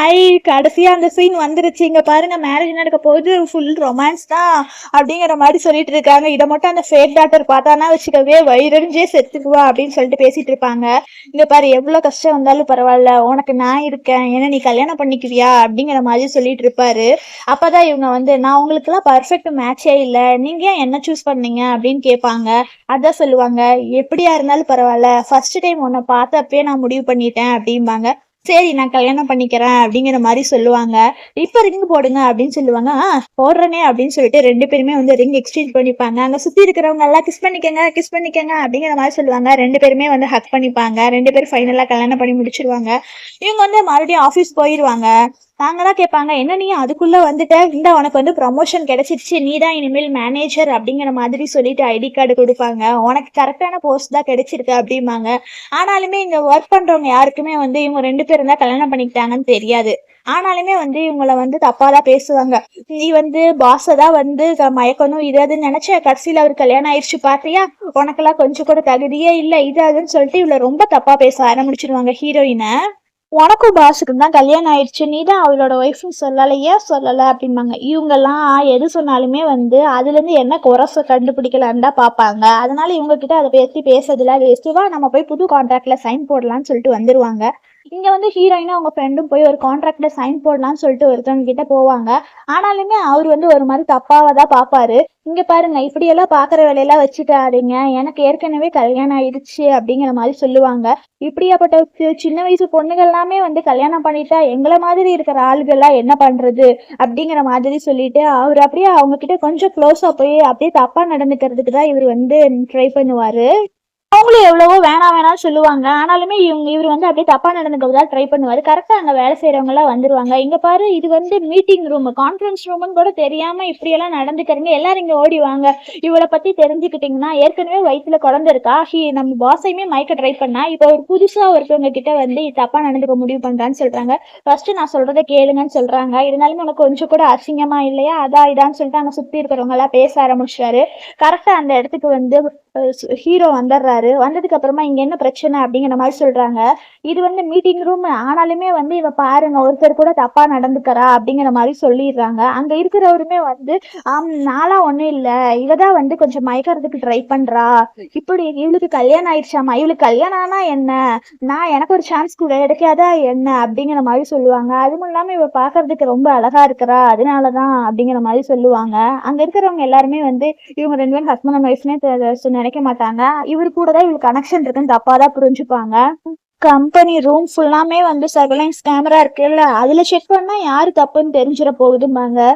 கடைசியா அந்த சீன் வந்துருச்சு, இங்க பாருங்க மேரேஜ் நடக்க போகுது, ஃபுல் ரொமான்ஸ் தான் அப்படிங்கிற மாதிரி சொல்லிட்டு இருக்காங்க. இதை மட்டும் அந்த ஃபேக் டாக்டர் பார்த்தானா வச்சுக்கவே வயிறறிஞ்சே செத்துக்குவா அப்படின்னு சொல்லிட்டு பேசிட்டு இருப்பாங்க. இங்க பாரு, எவ்வளவு கஷ்டம் வந்தாலும் பரவாயில்ல, உனக்கு நான் இருக்கேன், ஏன்னா நீ கல்யாணம் பண்ணிக்குவியா அப்படிங்கிற மாதிரி சொல்லிட்டு இருப்பாரு. அப்பதான் இவங்க வந்து, நான் உங்களுக்கு எல்லாம் பர்ஃபெக்ட் மேட்சே இல்ல, நீங்க ஏன் என்ன சூஸ் பண்ணீங்க அப்படின்னு கேட்பாங்க. அதான் சொல்லுவாங்க, எப்படியா இருந்தாலும் பரவாயில்ல, ஃபர்ஸ்ட் டைம் உன்னை பார்த்தப்பே நான் முடிவு பண்ணிட்டேன் அப்படிம்பாங்க. சரி நான் கல்யாணம் பண்ணிக்கிறேன் அப்படிங்கிற மாதிரி சொல்லுவாங்க. இப்ப ரிங் போடுங்க அப்படின்னு சொல்லுவாங்க. போடுறனே அப்படின்னு சொல்லிட்டு 2 பேருமே வந்து ரிங் எக்ஸ்சேஞ்ச் பண்ணிப்பாங்க. அங்க சுத்தி இருக்கிறவங்க எல்லாம் கிஸ் பண்ணிக்கங்க அப்படிங்கிற மாதிரி சொல்லுவாங்க. 2 பேருமே வந்து ஹக் பண்ணிப்பாங்க. 2 பேரும் ஃபைனலா கல்யாணம் பண்ணி முடிச்சிருவாங்க. இவங்க வந்து மறுபடியும் ஆபீஸ் போயிருவாங்க. நாங்களாம் கேட்பாங்க, என்ன நீ அதுக்குள்ள வந்துட்ட, இந்த உனக்கு வந்து ப்ரமோஷன் கிடைச்சிருச்சு, நீ தான் இனிமேல் மேனேஜர் அப்படிங்கிற மாதிரி சொல்லிட்டு ஐடி கார்டு கொடுப்பாங்க. உனக்கு கரெக்டான போஸ்ட் தான் கிடைச்சிருக்கு அப்படிம்பாங்க. ஆனாலுமே இங்க ஒர்க் பண்றவங்க யாருக்குமே வந்து இவங்க 2 பேரும் தான் கல்யாணம் பண்ணிக்கிட்டாங்கன்னு தெரியாது. ஆனாலுமே வந்து இவங்கள வந்து தப்பாதான் பேசுவாங்க. நீ வந்து பாஸ தான் வந்து மயக்கணும் இது அதுன்னு நினைச்ச, கடைசியில அவர் கல்யாணம் ஆயிடுச்சு பாத்தியா, உனக்கெல்லாம் கொஞ்சம் கூட தகுதியே இல்ல இது அதுன்னு சொல்லிட்டு இவள ரொம்ப தப்பா பேச ஆரம்பிச்சிருவாங்க ஹீரோயினை. உனக்கும் பாஸுக்கும் தான் கல்யாணம் ஆயிடுச்சு, நீ தான் அவளோட ஒய்ஃப்னு சொல்லலை, ஏன் சொல்லலை அப்படிம்பாங்க. இவங்கெல்லாம் எது சொன்னாலுமே வந்து அதுலேருந்து என்ன குறைச கண்டுபிடிக்கலான்னு தான் பார்ப்பாங்க. அதனால இவங்க கிட்ட அதை பற்றி பேசுறதுல வேஸ்ட்டுவா, நம்ம போய் புது கான்ட்ராக்ட்ல சைன் போடலான்னு சொல்லிட்டு வந்துருவாங்க. இங்க வந்து ஹீரோயினும் அவங்க ஃப்ரெண்டும் போய் ஒரு கான்ட்ராக்ட்ல சைன் போடலாம்னு சொல்லிட்டு ஒருத்தவங்க கிட்ட போவாங்க. ஆனாலுமே அவர் வந்து ஒரு மாதிரி தப்பாவதான் பாப்பாரு. இங்க பாருங்க, இப்படியெல்லாம் பாக்குற வேலையெல்லாம் வச்சுட்டாருங்க, எனக்கு ஏற்கனவே கல்யாணம் ஆயிடுச்சு அப்படிங்கிற மாதிரி சொல்லுவாங்க. இப்படியாப்பட்ட சின்ன வயசு பொண்ணுகள் எல்லாமே வந்து கல்யாணம் பண்ணிட்டா எங்களை மாதிரி இருக்கிற ஆளுகள்லாம் என்ன பண்றது அப்படிங்கிற மாதிரி சொல்லிட்டு அவர் அப்படியே அவங்க கிட்ட கொஞ்சம் க்ளோஸா போய் அப்படியே தப்பா நடந்துக்கிறதுக்கு தான் இவர் வந்து ட்ரை பண்ணுவாரு. அவங்களும் எவ்வளவோ வேணாம் வேணாம்னு சொல்லுவாங்க. ஆனாலுமே இவர் வந்து அப்படியே தப்பா நடந்துக்கிறதா ட்ரை பண்ணுவாரு. கரெக்டா அங்க வேலை செய்யறவங்க எல்லாம் வந்துருவாங்க. இங்க பாரு, இது வந்து மீட்டிங் ரூம், கான்ஃபரன்ஸ் ரூம்னு கூட தெரியாம இப்படி எல்லாம் நடந்துக்கிறீங்க, எல்லாரும் இங்க ஓடி வாங்க, இவளை பத்தி தெரிஞ்சுக்கிட்டீங்கன்னா ஏற்கனவே வயிற்றுல குழந்தை இருக்கா, நம்ம பாஸையுமே மயக்க ட்ரை பண்ணா, இப்போ ஒரு புதுசா ஒருத்தவங்க கிட்ட வந்து தப்பா நடந்துக்க முடிவு பண்றான்னு சொல்றாங்க. ஃபர்ஸ்ட் நான் சொல்றதை கேளுங்கன்னு சொல்றாங்க. இருந்தாலுமே உனக்கு கொஞ்சம் கூட அசிங்கமா இல்லையா, அதான் இதான்னு சொல்லிட்டு அங்க சுத்தி இருக்கிறவங்க எல்லாம் பேச ஆரம்பிச்சாரு. கரெக்டா அந்த இடத்துக்கு வந்து ஹீரோ வந்துடுறாரு. வந்ததுக்கு அப்புறமா இங்க என்ன பிரச்சனை அப்படிங்கிற மாதிரி சொல்றாங்க. இது வந்து மீட்டிங் ரூம், ஆனாலுமே வந்து இவ பாருங்க ஒருத்தர் கூட தப்பா நடந்துக்கிறா அப்படிங்கிற மாதிரி சொல்லிடுறாங்க. அங்க இருக்கிறவருமே வந்து நாளா ஒண்ணும் இல்ல, இவதான் வந்து கொஞ்சம் மயக்கிறதுக்கு ட்ரை பண்றா, இப்படி இவளுக்கு கல்யாணம் ஆயிடுச்சாமா, இவளுக்கு கல்யாணம் ஆனா என்ன, நான் எனக்கு ஒரு சான்ஸ் கூட கிடைக்காதா என்ன அப்படிங்கிற மாதிரி சொல்லுவாங்க. அதுவும் இல்லாம இவ பாக்குறதுக்கு ரொம்ப அழகா இருக்கிறா, அதனாலதான் அப்படிங்கிற மாதிரி சொல்லுவாங்க. அங்க இருக்கிறவங்க எல்லாருமே வந்து இவங்க 2 பேரும் ஹஸ்பண்ட் அண்ட் ஒய்ஃப்னே நினைக்க மாட்டாங்க. இவரு கூட தான் இவளுக்கு கனெக்ஷன் இருக்குன்னு தப்பாதான் புரிஞ்சுப்பாங்க. கம்பெனி ரூம் ஃபுல்லாமே வந்து சர்வேலன்ஸ் கேமரா இருக்குல்ல, அதுல செக் பண்ணா யாரு தப்புன்னு தெரிஞ்சிட போகுதும்பாங்க.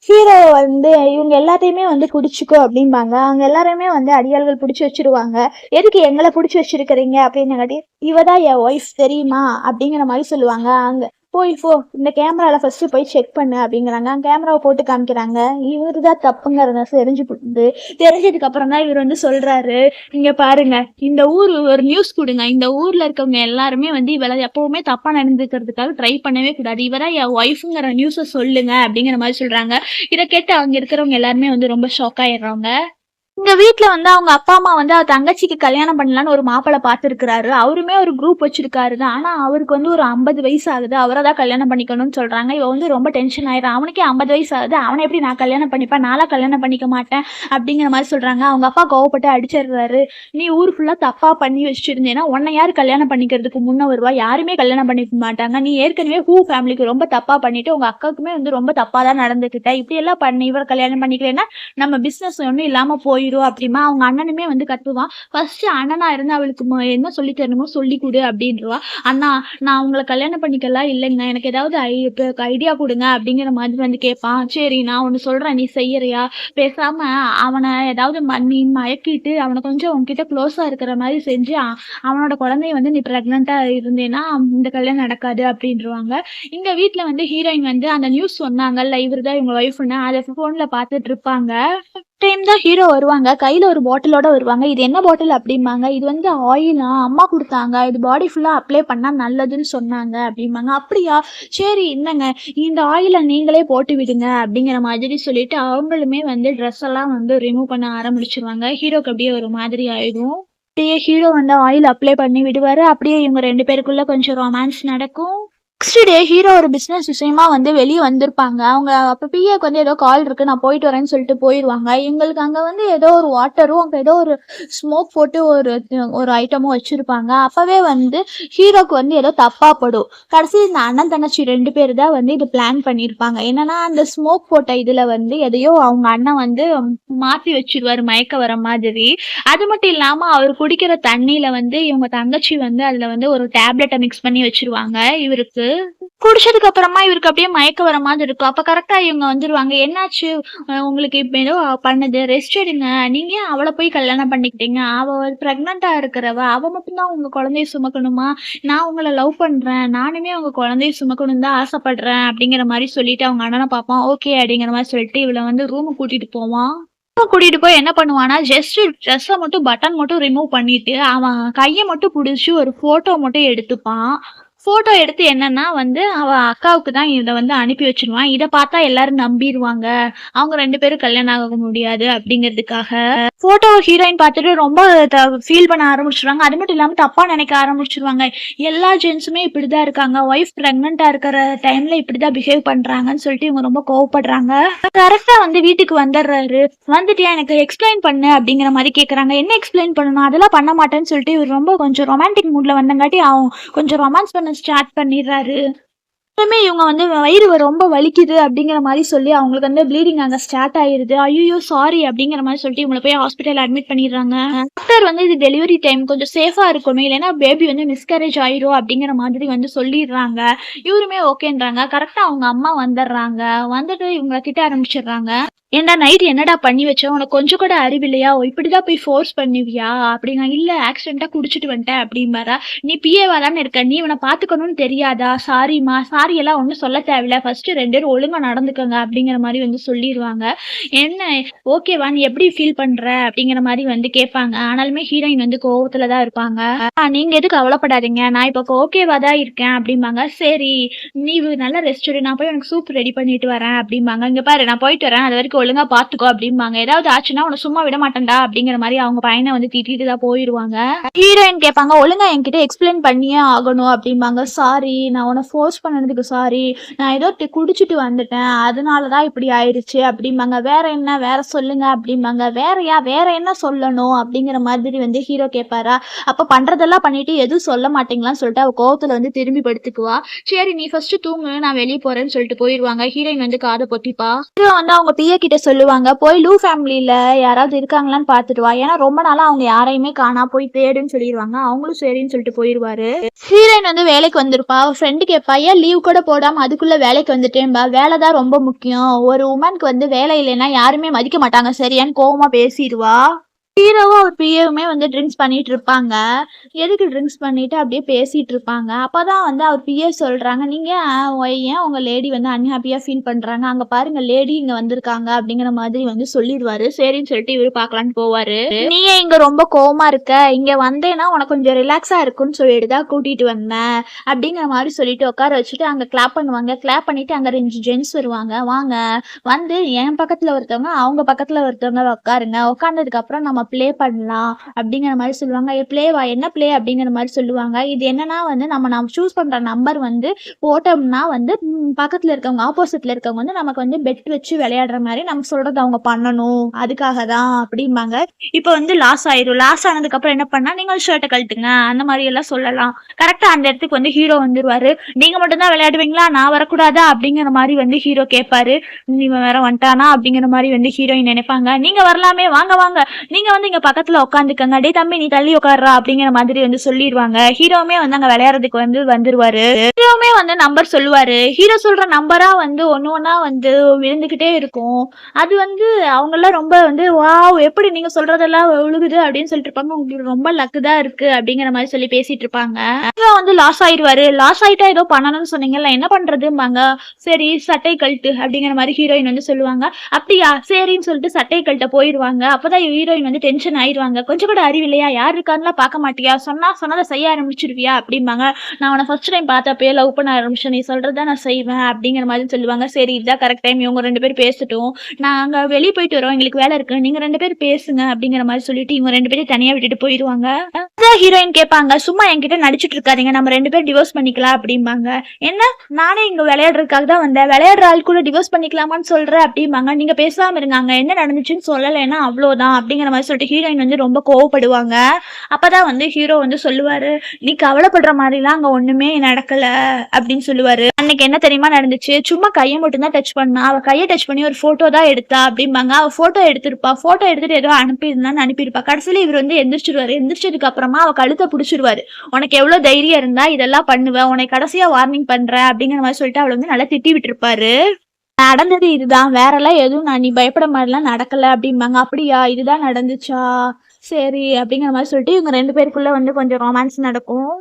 ஹீரோ வந்து இவங்க எல்லாத்தையுமே வந்து பிடிச்சிக்கோ அப்படிம்பாங்க. அவங்க எல்லாருமே வந்து அடியாள்கள் பிடிச்சி வச்சிருவாங்க. எதுக்கு எங்களை பிடிச்சி வச்சிருக்கிறீங்க அப்படின்னு, இவதான் என் ஒய்ஃப் தெரியுமா அப்படிங்கிற மாதிரி சொல்லுவாங்க. அங்க போய் இந்த கேமரால ஃபர்ஸ்ட் போய் செக் பண்ணு அப்படிங்கிறாங்க. கேமராவை போட்டு காமிக்கிறாங்க. இவரு தான் தப்புங்கிறத தெரிஞ்சதுக்கு அப்புறம் தான் இவர் வந்து சொல்றாரு, இங்க பாருங்க, இந்த ஊர் ஒரு நியூஸ் கொடுங்க, இந்த ஊர்ல இருக்கவங்க எல்லாருமே வந்து இவளை எப்பவுமே தப்பா நடந்துக்கிறதுக்காக ட்ரை பண்ணவே கூடாது, இவதான் என் ஒய்ஃபுங்கிற நியூஸை சொல்லுங்க அப்படிங்கிற மாதிரி சொல்றாங்க. இதை கேட்டு அங்க இருக்கிறவங்க எல்லாருமே வந்து ரொம்ப ஷாக் ஆயிடுறாங்க. இங்க வீட்டுல வந்து அவங்க அப்பா அம்மா வந்து அவர் தங்கச்சிக்கு கல்யாணம் பண்ணலான்னு ஒரு மாப்பிள்ளை பார்த்துருக்கிறாரு. அவருமே ஒரு குரூப் வச்சிருக்காரு தான். ஆனா அவருக்கு வந்து ஒரு 50 வயசு ஆகுது, அவரை தான் கல்யாணம் பண்ணிக்கணும்னு சொல்றாங்க. இவ வந்து ரொம்ப டென்ஷன் ஆயிடும். அவனுக்கே 50 வயசு ஆகுது, அவனை எப்படி நான் கல்யாணம் பண்ணிப்பேன், நாளா கல்யாணம் பண்ணிக்க மாட்டேன் அப்படிங்கிற மாதிரி சொல்றாங்க. அவங்க அப்பா கோவப்பட்டு அடிச்சிடுறாரு. நீ ஊர் ஃபுல்லா தப்பா பண்ணி வச்சிருந்தேன்னா உன்னை யாரு கல்யாணம் பண்ணிக்கிறதுக்கு முன்ன வருவா, யாருமே கல்யாணம் பண்ணிக்க மாட்டாங்க, நீ ஏற்கனவே ஃபேமிலிக்கு ரொம்ப தப்பா பண்ணிட்டு உங்க அக்காவுக்குமே வந்து ரொம்ப தப்பா தான் நடந்துக்கிட்ட, இப்படி எல்லாம் பண்ணி இவரை கல்யாணம் பண்ணிக்கலன்னா நம்ம பிசினஸ் ஒன்றும் இல்லாம போயிடும் ஹீரோ அப்படிமா அவங்க அண்ணனுமே வந்து கத்துவான். ஃபர்ஸ்ட் அண்ணனா இருந்து அவளுக்கு என்ன சொல்லி தரணுமோ சொல்லி கொடு அப்படின்றவா. அண்ணா நான் உங்களை கல்யாணம் பண்ணிக்கலாம் இல்லைங்க, எனக்கு ஏதாவது ஐடியா கொடுங்க அப்படிங்கிற மாதிரி வந்து கேட்பான். சரி நான் ஒன்று சொல்றேன், நீ செய்யறியா? பேசாம அவனை ஏதாவது நீ மயக்கிட்டு அவனை கொஞ்சம் உன்கிட்ட க்ளோஸா இருக்கிற மாதிரி செஞ்சு அவனோட குழந்தைய வந்து நீ பிரெக்னெண்டா இருந்தேன்னா இந்த கல்யாணம் நடக்காது அப்படின்றவாங்க. இங்க வீட்ல வந்து ஹீரோயின் வந்து அந்த நியூஸ் சொன்னாங்கல்ல இவருதான் இவங்க ஒய்ஃப்னு அதை போன்ல பார்த்துட்டு இருப்பாங்க. டைம் தான் ஹீரோ வருவாங்க. கையில ஒரு பாட்டிலோட வருவாங்க. இது என்ன பாட்டில் அப்படிம்பாங்க. இது வந்து ஆயிலா அம்மா கொடுத்தாங்க, இது பாடி ஃபுல்லா அப்ளை பண்ணா நல்லதுன்னு சொன்னாங்க அப்படிம்பாங்க. அப்படியா, சரி என்னங்க இந்த ஆயிலை நீங்களே போட்டு விடுங்க அப்படிங்கிற மாதிரி சொல்லிட்டு அவங்களுமே வந்து ட்ரெஸ் எல்லாம் வந்து ரிமூவ் பண்ண ஆரம்பிச்சிருவாங்க. ஹீரோக்கு அப்படியே ஒரு மாதிரி ஆயிடும். அப்படியே ஹீரோ வந்து ஆயில் அப்ளை பண்ணி விடுவாரு. அப்படியே இவங்க 2 பேருக்குள்ள கொஞ்சம் ரொமான்ஸ் நடக்கும். நெக்ஸ்ட் டே ஹீரோ ஒரு பிசினஸ் விஷயமா வந்து வெளியே வந்திருப்பாங்க. அவங்க அப்ப பிஏக்கு வந்து ஏதோ கால் இருக்கு, நான் போயிட்டு வரேன்னு சொல்லிட்டு போயிடுவாங்க. எங்களுக்கு அங்க வந்து ஏதோ ஒரு வாட்டரும் அங்க ஏதோ ஒரு ஸ்மோக் போட்டு ஒரு ஐட்டமும் வச்சிருப்பாங்க. அப்பவே வந்து ஹீரோக்கு வந்து ஏதோ தப்பா படும். கடைசி இந்த அண்ணன் தங்கச்சி 2 பேர் தான் வந்து இது பிளான் பண்ணியிருப்பாங்க. என்னன்னா அந்த ஸ்மோக் போட்ட இதுல வந்து எதையோ அவங்க அண்ணன் வந்து மாத்தி வச்சிருவாரு மயக்க வர மாதிரி. அது மட்டும் இல்லாம அவர் குடிக்கிற தண்ணியில வந்து இவங்க தங்கச்சி வந்து அதுல வந்து ஒரு டேப்லெட்டை மிக்ஸ் பண்ணி வச்சிருவாங்க. இவருக்கு குடிச்சதுக்கு அப்புறமா இவருக்கு அப்படியே மயக்க வர மாதிரி இருக்கும். அப்ப கரெக்டா இவங்க வந்துருவாங்க. என்னாச்சு, உங்களுக்கு இப்ப ஏதோ பண்ணுது, ரெஸ்ட் எடுங்க, நீங்க ஏன் அவளை போய் கல்யாணம் பண்ணிக்கிட்டீங்க, அவ பிரெக்னண்டா இருக்கிறவ, அவ மட்டும்தான் உங்க குழந்தைய சுமக்கணுமா, நான் உங்களை லவ் பண்றேன், நானுமே உங்க குழந்தைய சுமக்கணும் தான் ஆசைப்படுறேன் அப்படிங்கிற மாதிரி சொல்லிட்டு அவங்க அண்ணனை பார்ப்பான். ஓகே அப்படிங்கிற மாதிரி சொல்லிட்டு இவளை வந்து ரூமுக்கு கூட்டிட்டு போவான். கூட்டிட்டு போய் என்ன பண்ணுவானா, ஜஸ்ட் ட்ரெஸ்ஸை மட்டும் பட்டன் மட்டும் ரிமூவ் பண்ணிட்டு அவன் கையை மட்டும் பிடிச்சி ஒரு போட்டோ மட்டும் எடுத்துப்பான். போட்டோ எடுத்து என்னன்னா வந்து அவ அக்காவுக்கு தான் இதை வந்து அனுப்பி வச்சிருவான். இதை பார்த்தா எல்லாரும் நம்பிடுவாங்க, அவங்க 2 பேரும் கல்யாணம் ஆக முடியாது அப்படிங்கிறதுக்காக. போட்டோ ஹீரோயின் பார்த்துட்டு ரொம்ப ஃபீல் பண்ண ஆரம்பிச்சிருவாங்க. அது மட்டும் இல்லாம தப்பா நினைக்க ஆரம்பிச்சிருவாங்க. எல்லா ஜென்ஸுமே இப்படிதான் இருக்காங்க, ஒய்ஃப் பிரெக்னெண்டா இருக்கிற டைம்ல இப்படிதான் பிஹேவ் பண்றாங்கன்னு சொல்லிட்டு இவங்க ரொம்ப கோவப்படுறாங்க. கரெக்டா வந்து வீட்டுக்கு வந்துடுறாரு. வந்துட்டு எனக்கு எக்ஸ்பிளைன் பண்ணு அப்படிங்கிற மாதிரி கேக்குறாங்க. என்ன எக்ஸ்பிளைன் பண்ணணும், அதெல்லாம் பண்ண மாட்டேன்னு சொல்லிட்டு இவர் ரொம்ப கொஞ்சம் ரொமான்டிக் மூட்ல வந்தங்காட்டி அவன் கொஞ்சம் ரொமான்ஸ் பண்ண ஸ்டார்ட் பண்ணிடுறாரு. இவங்க வந்து வயிறு ரொம்ப வலிக்குது அப்படிங்கிற மாதிரி சொல்லி அவங்களுக்கு வந்து ப்ளீடிங் அங்க ஸ்டார்ட் ஆயிருது. ஐயோ சாரி அப்படிங்கிற மாதிரி சொல்லிட்டு இவங்களை போய் ஹாஸ்பிட்டல் அட்மிட் பண்ணிடுறாங்க. டாக்டர் வந்து இது டெலிவரி டைம் கொஞ்சம் சேஃபா இருக்கணும், இல்லைன்னா பேபி வந்து மிஸ்கரேஜ் ஆயிரும் அப்படிங்கிற மாதிரி வந்து சொல்லிடுறாங்க. இவருமே ஓகேன்றாங்க. கரெக்டா அவங்க அம்மா வந்துடுறாங்க. வந்துட்டு இவங்களை திட்ட ஆரம்பிச்சிடுறாங்க. ஏன்டா நைட் என்னடா பண்ணி வச்ச, உனக்கு கொஞ்சம் கூட அறிவில்லையா, இப்படிதான் போய் ஃபோர்ஸ் பண்ணுவியா அப்படிங்க. இல்ல ஆக்சிடென்ட்டா குடிச்சிட்டு வந்துட்டேன் அப்படிம்பாரா. நீ பிஏவா தானே இருக்க, நீ இவனை பாத்துக்கணும்னு தெரியாதா, சாரிம்மா, சாரி எல்லாம் ஒன்றும் சொல்ல தேவையில்ல, ஃபர்ஸ்ட் 2 பேரும் ஒழுங்கா நடந்துக்கோங்க அப்படிங்கிற மாதிரி வந்து சொல்லிடுவாங்க. என்ன ஓகேவா, நீ எப்படி ஃபீல் பண்ற அப்படிங்கிற மாதிரி வந்து கேட்பாங்க. ஆனாலுமே ஹீரோயின் வந்து கோவத்துல தான் இருப்பாங்க. நீங்க எதுக்கு கவலைப்படாதீங்க, நான் இப்போ ஓகேவா தான் இருக்கேன் அப்படிம்பாங்க. சரி நீ நல்லா ரெஸ்ட் எடு, நான் போய் உனக்கு சூப் ரெடி பண்ணிட்டு வரேன் அப்படிம்பாங்க. இங்க பாரு நான் போயிட்டு வரேன், அது வரைக்கும் ஒழுங்கா பாத்துக்கோ அப்படிம்பாங்க. ஏதாவது ஆச்சுன்னா உன சும்மா விட மாட்டேன்டா அப்படிங்கிற மாதிரி அவங்க பையனை வந்து திட்டிட்டு தான் போயிடுவாங்க. ஹீரோயின் கேட்பாங்க, ஒழுங்கா என்கிட்ட எக்ஸ்பிளைன் பண்ணியே ஆகணும் அப்படிம்பாங்க. சாரி, நான் உன்னை ஃபோர்ஸ் பண்ணதுக்கு சாரி, நான் ஏதோ குடிச்சிட்டு வந்துட்டேன், அதனாலதான் இப்படி ஆயிடுச்சு அப்படிம்பாங்க. வேற என்ன, வேற சொல்லுங்க அப்படிம்பாங்க. வேற என்ன சொல்லணும் அப்படிங்கிற மாதிரி வந்து ஹீரோ கேட்பாரா. அப்ப பண்றதெல்லாம் பண்ணிட்டு எதுவும் சொல்ல மாட்டீங்களான்னு சொல்லிட்டு அவ கோவத்துல வந்து திரும்பி படுத்துக்குவா. சரி நீ ஃபர்ஸ்ட் தூங்கு, நான் வெளியே போறேன்னு சொல்லிட்டு போயிடுவாங்க. ஹீரோயின் வந்து காதை பொத்திப்பா. ஹீரோ வந்து அவங்க பிஏ கிட்ட சொல்லுவாங்க, போய் லூ ஃபேமிலியில யாராவது இருக்காங்களான்னு பாத்துட்டு வா, ஏன்னா ரொம்ப நாளா அவங்க யாரையுமே காணா, போய் தேடுன்னு சொல்லிடுவாங்க. அவங்களும் சரின்னு சொல்லிட்டு போயிடுவாரு. ஹீரோயின் வந்து வேலைக்கு வந்திருப்பா. ஃப்ரெண்டு கேட்பா, ஏன் லீவ் கூட போடாம அதுக்குள்ள வேலைக்கு வந்துட்டேன்பா, வேலை தான் ரொம்ப முக்கியம், ஒரு உமனுக்கு வந்து வேலை இல்லைன்னா யாருமே மதிக்க மாட்டாங்க சரியான்னு கோவமா பேசிடுவா. ஹீரோவும் அவர் பிஏவுமே வந்து ட்ரிங்க்ஸ் பண்ணிட்டு இருப்பாங்க. எதுக்கு ட்ரிங்க்ஸ் பண்ணிட்டு அப்படியே பேசிட்டு இருப்பாங்க. அப்பதான் வந்து அவர் பிஏ சொல்றாங்க, நீங்க ஏன் உங்க லேடி வந்து அன்ஹாப்பியா ஃபீல் பண்றாங்க, அங்க பாருங்க லேடி இங்க வந்திருக்காங்க அப்படிங்கிற மாதிரி வந்து சொல்லிடுவாரு. சரின்னு சொல்லிட்டு இவரு பாக்கலான்னு போவாரு. நீயே இங்க ரொம்ப கோவமா இருக்க, இங்க வந்தேன்னா உனக்கு கொஞ்சம் ரிலாக்ஸா இருக்குன்னு சொல்லிட்டு தான் கூட்டிட்டு வந்தேன் அப்படிங்கிற மாதிரி சொல்லிட்டு உட்கார வச்சுட்டு அங்க கிளாப் பண்ணுவாங்க. கிளாப் பண்ணிட்டு அங்க 2 ஜென்ஸ் வருவாங்க. வாங்க வந்து என் பக்கத்துல ஒருத்தவங்க அவங்க பக்கத்துல ஒருத்தவங்க உட்காருங்க, உட்கார்ந்ததுக்கு அப்புறம் நம்ம ப்ளே பண்ணலாம் அப்படிங்கிற மாதிரி சொல்லுவாங்க. ப்ளேவா என்ன ப்ளே அப்படிங்கிற மாதிரி சொல்லுவாங்க. இது என்னன்னா வந்து நம்ம சூஸ் பண்ற நம்பர் வந்து போட்டோம்னா வந்து பக்கத்துல இருக்கவங்க ஆப்போசிட்ல இருக்கவங்க வந்து நமக்கு வந்து பெட் வச்சு விளையாடுற மாதிரி நம்ம சொல்றது அவங்க பண்ணணும், அதுக்காக தான் அப்படிம்பாங்க. இப்போ வந்து லாஸ் ஆயிரும். லாஸ் ஆனதுக்கு அப்புறம் என்ன பண்ணா, நீங்க ஷர்ட்டை கழட்டுங்க அந்த மாதிரி எல்லாம் சொல்லலாம். கரெக்டா அந்த இடத்துக்கு வந்து ஹீரோ வந்துருவாரு. நீங்க மட்டும் தான் விளையாடுவீங்களா, நான் வரக்கூடாதா அப்படிங்கிற மாதிரி வந்து ஹீரோ கேட்பாரு. இவன் வேற வந்துட்டானா அப்படிங்கிற மாதிரி வந்து ஹீரோயின் நினைப்பாங்க. நீங்க வரலாமே, வாங்க வாங்க, நீங்க வந்து இங்க பக்கத்துல உட்காந்துக்கங்க, டே தம்பி நீ தள்ளி உட்கார்றா அப்படிங்கிற மாதிரி வந்து சொல்லிடுவாங்க. ஹீரோவுமே வந்து அங்க விளையாடுறதுக்கு வந்து வந்துருவாரு. ஹீரோவுமே வந்து நம்பர் சொல்லுவாரு. ஹீரோ சொல்ற நம்பரா வந்து ஒண்ணா வந்து விழுந்துகிட்டே இருக்கும். அது வந்து அவங்க எல்லாம் ரொம்ப வந்து வாவ் எப்படி நீங்க சொல்றதெல்லாம் விழுகுது அப்படின்னு சொல்லிட்டு இருப்பாங்க. உங்களுக்கு ரொம்ப லக்கு தான் இருக்கு அப்படிங்கிற மாதிரி சொல்லி பேசிட்டு இருப்பாங்க. இவன் வந்து லாஸ் ஆயிடுவாரு. லாஸ் ஆயிட்டா ஏதோ பண்ணணும்னு சொன்னீங்கல்ல, என்ன பண்றதும்பாங்க. சரி சட்டை கழட்டு அப்படிங்கிற மாதிரி ஹீரோயின் வந்து சொல்லுவாங்க. அப்படியா சரின்னு சொல்லிட்டு சட்டை கழட்ட போயிருவாங்க. அப்பதான் ஹீரோயின் வந்து டென்ஷன் ஆயிடுவாங்க. கொஞ்சம் கூட அறிவு இல்லையா, யார் இருக்காருலாம் பார்க்க மாட்டியா, சொன்னதை செய்ய ஆரம்பிச்சிருவியா அப்படிம்பாங்க. நான் உன ஃபர்ஸ்ட் டைம் பார்த்தப்பே லவ் பண்ண ஆரம்பிச்சேன், நீ சொல்றதா நான் செய்வேன் அப்படிங்கிற மாதிரி சொல்லுவாங்க. சரி இதுதான் கரெக்ட் டைம், இவங்க 2 பேரும் பேசட்டும், நாங்க வெளியே போயிட்டு வரோம், எங்களுக்கு வேலை இருக்கு, நீங்க 2 பேரும் பேசுங்க அப்படிங்கிற மாதிரி சொல்லிட்டு இவங்க 2 பேரும் தனியா விட்டுட்டு போயிருவாங்க. ஹீரோயின் கேட்பாங்க, சும்மா என்கிட்ட நடிச்சிட்டு இருக்காதீங்க, நம்ம 2 பேரும் டிவோர்ஸ் பண்ணிக்கலாம் அப்படிம்பாங்க. என்ன, நானே இங்க விளையாடுறதுக்காக தான் வந்தேன், விளையாடுற ஆள் கூட டிவோர்ஸ் பண்ணிக்கலாமான்னு சொல்ற அப்படிம்பாங்க. நீங்க பேசாம இருங்க, என்ன நடந்துச்சுன்னு சொல்லலைன்னா அவ்வளவுதான் அப்படிங்கிற மாதிரி சொல்லிட்டு ஹீரோயின் வந்து ரொம்ப கோவப்படுவாங்க. அப்பதான் வந்து ஹீரோ வந்து சொல்லுவாரு, நீ கவலைப்படுற மாதிரிலாம் அங்க ஒண்ணுமே நடக்கல அப்படின்னு சொல்லுவாரு. அன்னைக்கு என்ன தெரியுமா நடந்துச்சு, சும்மா கையை மட்டும் தான் டச் பண்ணா, அவ கையை டச் பண்ணி ஒரு போட்டோ தான் எடுத்தா அப்படிம்பாங்க. அவ போட்டோ எடுத்திருப்பா, போட்டோ எடுத்துட்டு ஏதோ அனுப்பியிருப்பா. கடைசியில இவர் வந்து எந்திரிச்சிருவாரு. எந்திரிச்சதுக்கு அப்புறமா அவ கழுத்தை பிடிச்சிருவாரு. உனக்கு எவ்வளவு தைரியம் இருந்தா இதெல்லாம் பண்ணுவ, உனக்கு கடைசியா வார்னிங் பண்றேன் அப்படிங்கிற மாதிரி சொல்லிட்டு அவளை வந்து நல்லா திட்டி விட்டுருப்பாரு. நடந்தது இதுதான், வேற எல்லாம் எதுவும் நீ பயப்பட மாதிரிலாம் நடக்கல அப்படிம்பாங்க. அப்படியா, இதுதான் நடந்துச்சா, சரி அப்படிங்கிற மாதிரி சொல்லிட்டு இவங்க 2 பேருக்குள்ள வந்து கொஞ்சம் ரொமான்ஸ் நடக்கும்.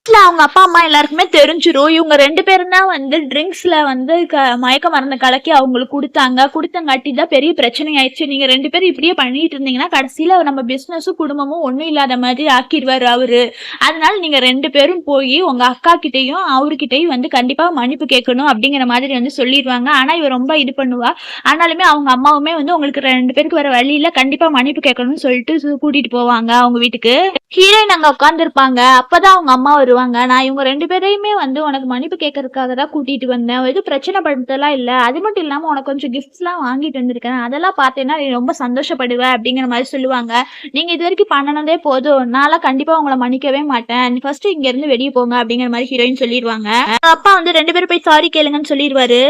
அவங்க அப்பா அம்மா எல்லாருக்குமே தெரிஞ்சிரும். இவங்க 2 பேரும் தான் வந்து ட்ரிங்க்ஸ்ல வந்து மயக்க மருந்து கலக்கி அவங்களுக்கு கொடுத்தங்காட்டி தான் பெரிய பிரச்சனை ஆயிடுச்சு. நீங்க 2 பேரும் இப்படியே பண்ணிட்டு இருந்தீங்கன்னா கடைசியில நம்ம பிசினஸும் குடும்பமும் ஒண்ணும் இல்லாத மாதிரி ஆக்கிடுவாரு அவரு. அதனால நீங்க 2 பேரும் போய் உங்க அக்கா கிட்டையும் அவர்கிட்டையும் வந்து கண்டிப்பா மன்னிப்பு கேட்கணும் அப்படிங்கிற மாதிரி வந்து சொல்லிடுவாங்க. ஆனா இவ ரொம்ப இது பண்ணுவா. ஆனாலுமே அவங்க அம்மாவுமே வந்து உங்களுக்கு 2 பேருக்கு வர வழியில கண்டிப்பா மன்னிப்பு கேட்கணும்னு சொல்லிட்டு கூட்டிட்டு போவாங்க அவங்க வீட்டுக்கு. ஹீரோயின் அங்க உட்கார்ந்து இருப்பாங்க. அப்பதான் அவங்க அம்மா வருவாங்க. நான் இவங்க 2 பேரையுமே வந்து உனக்கு மன்னிப்பு கேட்கறதுக்காக தான் கூட்டிட்டு வந்தேன், எதுவும் பிரச்சனை படுத்தலாம் இல்ல, அது மட்டும் இல்லாம உனக்கு கொஞ்சம் கிஃப்ட்ஸ் எல்லாம் வாங்கிட்டு வந்திருக்கேன், அதெல்லாம் பார்த்தேன்னா நீ ரொம்ப சந்தோஷப்படுவ அப்படிங்கிற மாதிரி சொல்லுவாங்க. நீங்க இது வரைக்கும் பண்ணனதே போதும், நான்லாம் கண்டிப்பா உங்களை மன்னிக்கவே மாட்டேன், நீ ஃபர்ஸ்ட் இங்க இருந்து வெளியே போங்க அப்படிங்கிற மாதிரி ஹீரோயின் சொல்லிடுவாங்க. அப்பா வந்து 2 பேரும் போய் சாரி கேளுங்கன்னு சொல்லிடுவாரு.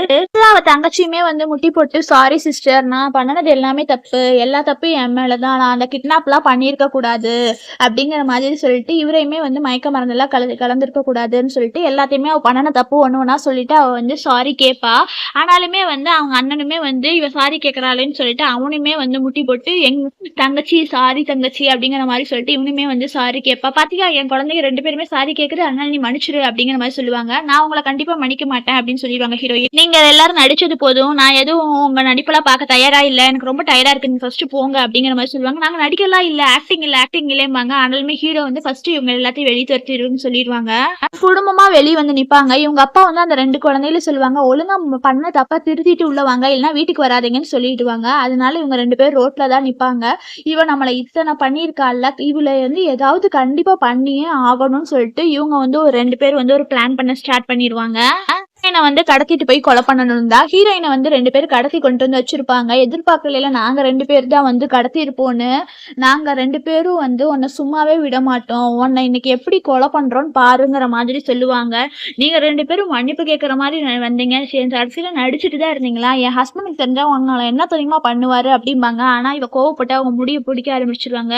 அவ தங்கச்சியுமே வந்து முட்டி போட்டு சாரி சிஸ்டர், நான் பண்ணனது எல்லாமே தப்பு, எல்லா தப்பும் என் மேலதான், நான் அந்த கிட்னாப் எல்லாம் பண்ணிருக்க கூடாது அப்படிங்கிற மாதிரி சொல்லிட்டு இவரையுமே வந்து மயக்க மருந்தெல்லாம் கலந்துருக்க கூடாதுன்னு சொல்லிட்டு எல்லாத்தையுமே அவ பண்ணன தப்பு ஒண்ணா சொல்லிட்டு அவ வந்து சாரி கேட்பா. ஆனாலுமே வந்து அவங்க அண்ணனுமே வந்து இவ சாரி கேட்கறாளேன்னு சொல்லிட்டு அவனுமே வந்து முட்டி போட்டு எங்க தங்கச்சி சாரி தங்கச்சி அப்படிங்கிற மாதிரி சொல்லிட்டு இவனுமே வந்து சாரி கேட்பா. பாத்தீங்களா, என் குழந்தைங்க 2 பேருமே சாரி கேட்குது, அதனால நீ மன்னிச்சிரு அப்படிங்கிற மாதிரி சொல்லுவாங்க. நான் உங்களை கண்டிப்பா மன்னிக்க மாட்டேன் அப்படின்னு சொல்லிடுவாங்க ஹீரோயின். நீங்க எல்லாரும் நடிச்சது போதும், நான் எதுவும் உங்க நடிப்பெல்லாம் பார்க்க தயாரா இல்ல, எனக்கு ரொம்ப டயர்டா இருக்கு, நீங்க ஃபர்ஸ்ட் போங்க அப்படிங்கிற மாதிரி சொல்லுவாங்க. நாங்க நடிக்கலாம் இல்ல, ஆக்டிங் இல்லைம்பாங்க. ஆனாலுமே ஹீரோ வந்து ஃபர்ஸ்ட் இவங்க எல்லாத்தையும் வெளியே துரத்திடுன்னு சொல்லிடுவாங்க. குடும்பமா வெளியே வந்து நிப்பாங்க. இவங்க அப்பா வந்து அந்த 2 குழந்தைகளும் சொல்லுவாங்க, ஒழுங்கா பண்ண தப்பா திருத்திட்டு உள்ள வாங்க, இல்லைன்னா வீட்டுக்கு வராதீங்கன்னு சொல்லிடுவாங்க. அதனால இவங்க 2 பேரும் ரோட்ல தான் நிப்பாங்க. இவன் நம்மளை இத்தனை பண்ணியிருக்காள்ல, இவளை வந்து ஏதாவது கண்டிப்பா பண்ணியே ஆகணும்னு சொல்லிட்டு இவங்க வந்து ஒரு 2 பேர் வந்து ஒரு பிளான் பண்ண ஸ்டார்ட் பண்ணிடுவாங்க. ஹீரோயினை வந்து கடத்திட்டு போய் கொலை பண்ணணும் தான். ஹீரோயினை வந்து 2 பேரும் கடத்தி கொண்டு வந்து வச்சிருப்பாங்க. எதிர்பார்க்கல, நாங்க 2 பேர் தான் வந்து கடத்தி இருப்போம்னு, நாங்க 2 பேரும் வந்து உன்னை சும்மாவே விட மாட்டோம், உன்னை இன்னைக்கு எப்படி கொலை பண்றோம்னு பாருங்கிற மாதிரி சொல்லுவாங்க. நீங்க 2 பேரும் மன்னிப்பு கேட்கற மாதிரி வந்தீங்க, கடைசியில நடிச்சுட்டு தான் இருந்தீங்களா, என் ஹஸ்பண்டுக்கு தெரிஞ்சா உங்களை என்ன தெரியுமா பண்ணுவாரு அப்படிம்பாங்க. ஆனா இவ கோவப்பட்டு அவங்க முடிய பிடிக்க ஆரம்பிச்சிருவாங்க.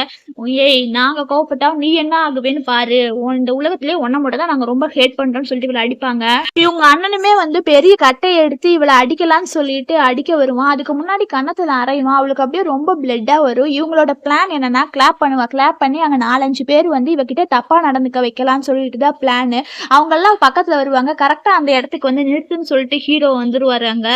ஏய், நாங்க கோவப்பட்டா நீ என்ன ஆகுவேன்னு பாரு, இந்த உலகத்திலேயே ஒன்ன மட்டும் தான் நாங்க ரொம்ப ஹேட் பண்றோம்னு சொல்லிட்டு இவளை அடிப்பாங்க. இவங்க அண்ணனுமே வந்து பெரிய கட்டையை எடுத்து இவளை அடிக்கலான்னு சொல்லிட்டு அடிக்க வருவான். அதுக்கு முன்னாடி கன்னத்துல அரைவான். அவளுக்கு அப்படியே ரொம்ப பிளட்டா வரும். இவங்களோட பிளான் என்னன்னா கிளாப் பண்ணி அங்க 4-5 பேர் வந்து இவகிட்ட தப்பா நடந்துக்க வைக்கலாம்னு சொல்லிட்டு தான் பிளான். அவங்க எல்லாம் பக்கத்துல வருவாங்க. கரெக்டா அந்த இடத்துக்கு வந்து நிறுத்துன்னு சொல்லிட்டு ஹீரோ வந்துருவாரு. அங்க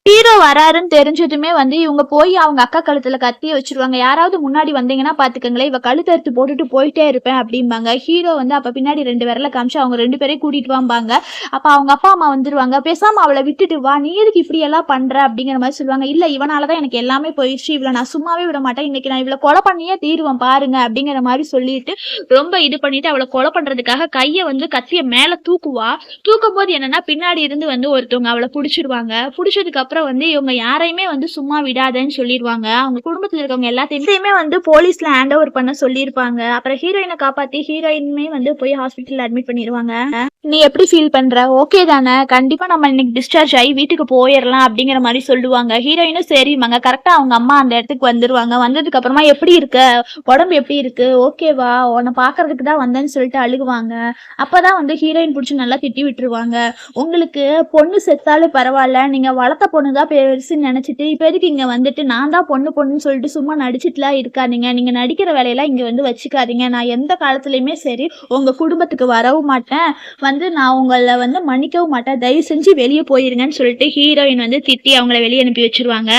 ஹீரோ வராருன்னு தெரிஞ்சதுமே வந்து இவங்க போய் அவங்க அக்கா கழுத்துல கத்திய வச்சிருவாங்க. யாராவது முன்னாடி வந்தீங்கன்னா பாத்துக்கங்களேன், இவ கழுத்தறுத்து போட்டுட்டு போயிட்டே இருப்பேன் அப்படிம்பாங்க. ஹீரோ வந்து அப்ப பின்னாடி 2 விரல காமிச்சு அவங்க 2 பேரையும் கூட்டிட்டு வாம்பாங்க. அப்ப அவங்க அப்பா அம்மா வந்துருவாங்க. பேசாம அவளை விட்டுட்டு வா, நீ எதுக்கு இப்படி எல்லாம் பண்ற அப்படிங்கிற மாதிரி சொல்லுவாங்க. இல்ல, இவனாலதான் எனக்கு எல்லாமே போயிடுச்சு, இவளை நான் சும்மாவே விட மாட்டேன், இன்னைக்கு நான் இவளை கொலை பண்ணியே தீருவேன் பாருங்க அப்படிங்கிற மாதிரி சொல்லிட்டு ரொம்ப இது பண்ணிட்டு அவளை கொலை பண்றதுக்காக கைய வந்து கத்திய மேல தூக்குவா. தூக்கும் போது என்னன்னா பின்னாடி இருந்து வந்து ஒருத்தவங்க அவளை புடிச்சிருவாங்க. புடிச்சதுக்கு அப்புறம் வந்து இவங்க யாரையுமே வந்து சும்மா விடாதன்னு சொல்லிடுவாங்க. அவங்க குடும்பத்துல இருக்கவங்க எல்லாத்தையுமே வந்து போலீஸ்ல ஹேண்ட் ஓவர் பண்ண சொல்லியிருப்பாங்க. அப்புறம் ஹீரோயினை காப்பாத்தி ஹீரோயினுமே வந்து போய் ஹாஸ்பிட்டல் அட்மிட் பண்ணிடுவாங்க. நீ எப்படி ஃபீல் பண்ற? ஓகே தானே? கண்டிப்பா நம்ம இன்னைக்கு டிஸ்சார்ஜ் ஆகி வீட்டுக்கு போயிடலாம் அப்படிங்கிற மாதிரி சொல்லுவாங்க. ஹீரோயினும் சரிம்பாங்க. கரெக்டா அவங்க அம்மா அந்த இடத்துக்கு வந்துருவாங்க. வந்ததுக்கு அப்புறமா எப்படி இருக்க, உடம்பு எப்படி இருக்கு, ஓகேவா, உன்னை பாக்குறதுக்கு தான் வந்தேன்னு சொல்லிட்டு அழுகுவாங்க. அப்பதான் வந்து ஹீரோயின் பிடிச்சி நல்லா திட்டி விட்டுருவாங்க. உங்களுக்கு பொண்ணு செத்தாலும் பரவாயில்ல, நீங்க வளர்த்த பொண்ணு தான் பெருசுன்னு நினைச்சிட்டு இப்ப எதுக்கு இங்க வந்துட்டு நான் தான் பொண்ணுன்னு சொல்லிட்டு சும்மா நடிச்சிட்டுலாம் இருக்காதீங்க. நீங்க நடிக்கிற வேலையெல்லாம் இங்க வந்து வச்சுக்காதீங்க. நான் எந்த காலத்துலயுமே சரி உங்க குடும்பத்துக்கு வரவும் மாட்டேன், வந்து நான் உங்களை வந்து மன்னிக்கவும் மாட்டேன், தயவு செஞ்சு வெளியே போயிருங்கன்னு சொல்லிட்டு ஹீரோயின் வந்து திட்டி அவங்கள வெளியே அனுப்பி வச்சிருவாங்க.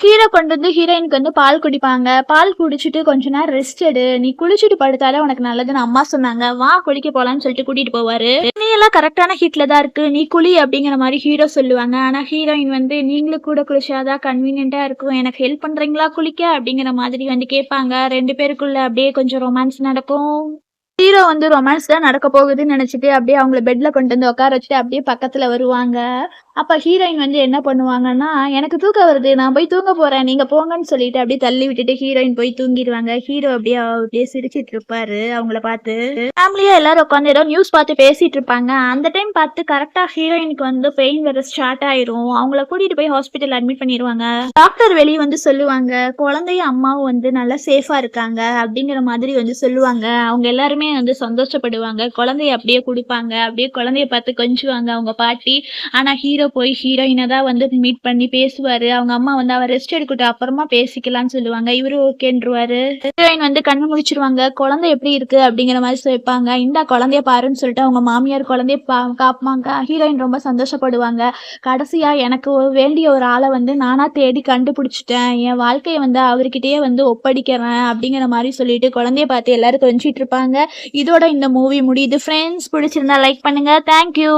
ஹீரோ கொண்டு வந்து ஹீரோயினுக்கு வந்து பால் குடிப்பாங்க. பால் குடிச்சிட்டு கொஞ்ச நேரம் ரெஸ்ட் எடு, நீ குளிச்சுட்டு படுத்தாலே உனக்கு நல்லதுன்னு அம்மா சொன்னாங்க, வா குளிக்க போலான்னு சொல்லிட்டு கூட்டிட்டு போவாரு. நீ எல்லாம் கரெக்டான ஹீட்ல தான் இருக்கு, நீ குளி அப்படிங்கிற மாதிரி ஹீரோ சொல்லுவாங்க. ஆனா ஹீரோயின் வந்து நீங்களும் கூட குளிச்சாதான் கன்வீனியன்ட்டா இருக்கும், எனக்கு ஹெல்ப் பண்றீங்களா குளிக்க அப்படிங்கிற மாதிரி வந்து கேட்பாங்க. 2 பேருக்குள்ள அப்படியே கொஞ்சம் ரொமான்ஸ் நடக்கும். ஹீரோ வந்து ரொமான்ஸ் தான் நடக்க போகுதுன்னு நினைச்சிட்டு அப்படியே அவங்கள பெட்ல கொண்டு வந்து உட்கார வச்சுட்டு அப்படியே பக்கத்துல வருவாங்க. அப்ப ஹீரோயின் வந்து என்ன பண்ணுவாங்கன்னா, எனக்கு தூக்கம் வருது, நான் போய் தூங்க போறேன், நீங்க போங்கன்னு சொல்லிட்டு அப்படியே தள்ளி விட்டுட்டு ஹீரோயின் போய் தூங்கிடுவாங்க. ஹீரோ அப்படியே சிரிச்சிட்டு இருப்பாரு அவங்கள பார்த்து. ஃபேமிலியா எல்லாரும் உட்காந்து ஏதோ நியூஸ் பார்த்து பேசிட்டு இருப்பாங்க. அந்த டைம் பார்த்து கரெக்டா ஹீரோயினுக்கு வந்து பெயின் வர ஸ்டார்ட் ஆயிரும். அவங்கள கூட்டிட்டு போய் ஹாஸ்பிட்டல் அட்மிட் பண்ணிடுவாங்க. டாக்டர் வெளியே வந்து சொல்லுவாங்க, குழந்தையும் அம்மாவும் வந்து நல்லா சேஃபா இருக்காங்க அப்படிங்கிற மாதிரி வந்து சொல்லுவாங்க. அவங்க எல்லாருமே வந்து சந்தோஷப்படுவாங்க. குழந்தைய அப்படியே கொடுப்பாங்க. அப்படியே குழந்தைய பார்த்து கொஞ்சுவாங்க அவங்க பாட்டி. ஆனா ஹீரோ போய் ஹீரோயினை தான் வந்து மீட் பண்ணி பேசுவாரு. அவங்க அம்மா வந்து அவ ரெஸ்ட் எடுக்கட்டும், அப்புறமா பேசிக்கலாம்னு சொல்லுவாங்க. இவரு ஓகேன்றுவாரு. ஹீரோயின் வந்து கண்ணு முடிச்சிருவாங்க. குழந்தை எப்படி இருக்கு அப்படிங்கிற மாதிரி சொல்லிப்பாங்க. இந்த குழந்தைய பாருன்னு சொல்லிட்டு அவங்க மாமியார் குழந்தைய காப்பாங்க. ஹீரோயின் ரொம்ப சந்தோஷப்படுவாங்க. கடைசியா எனக்கு வேண்டிய ஒரு ஆளை வந்து நானா தேடி கண்டுபிடிச்சிட்டேன், என் வாழ்க்கையை வந்து அவர்கிட்டயே வந்து ஒப்படைக்கிறேன் அப்படிங்கிற மாதிரி சொல்லிட்டு குழந்தைய பார்த்து எல்லாரும் கொஞ்சிட்டு இருப்பாங்க. இதோட இந்த மூவி முடியுது ஃப்ரெண்ட்ஸ். பிடிச்சிருந்தா லைக் பண்ணுங்க. தேங்க்யூ.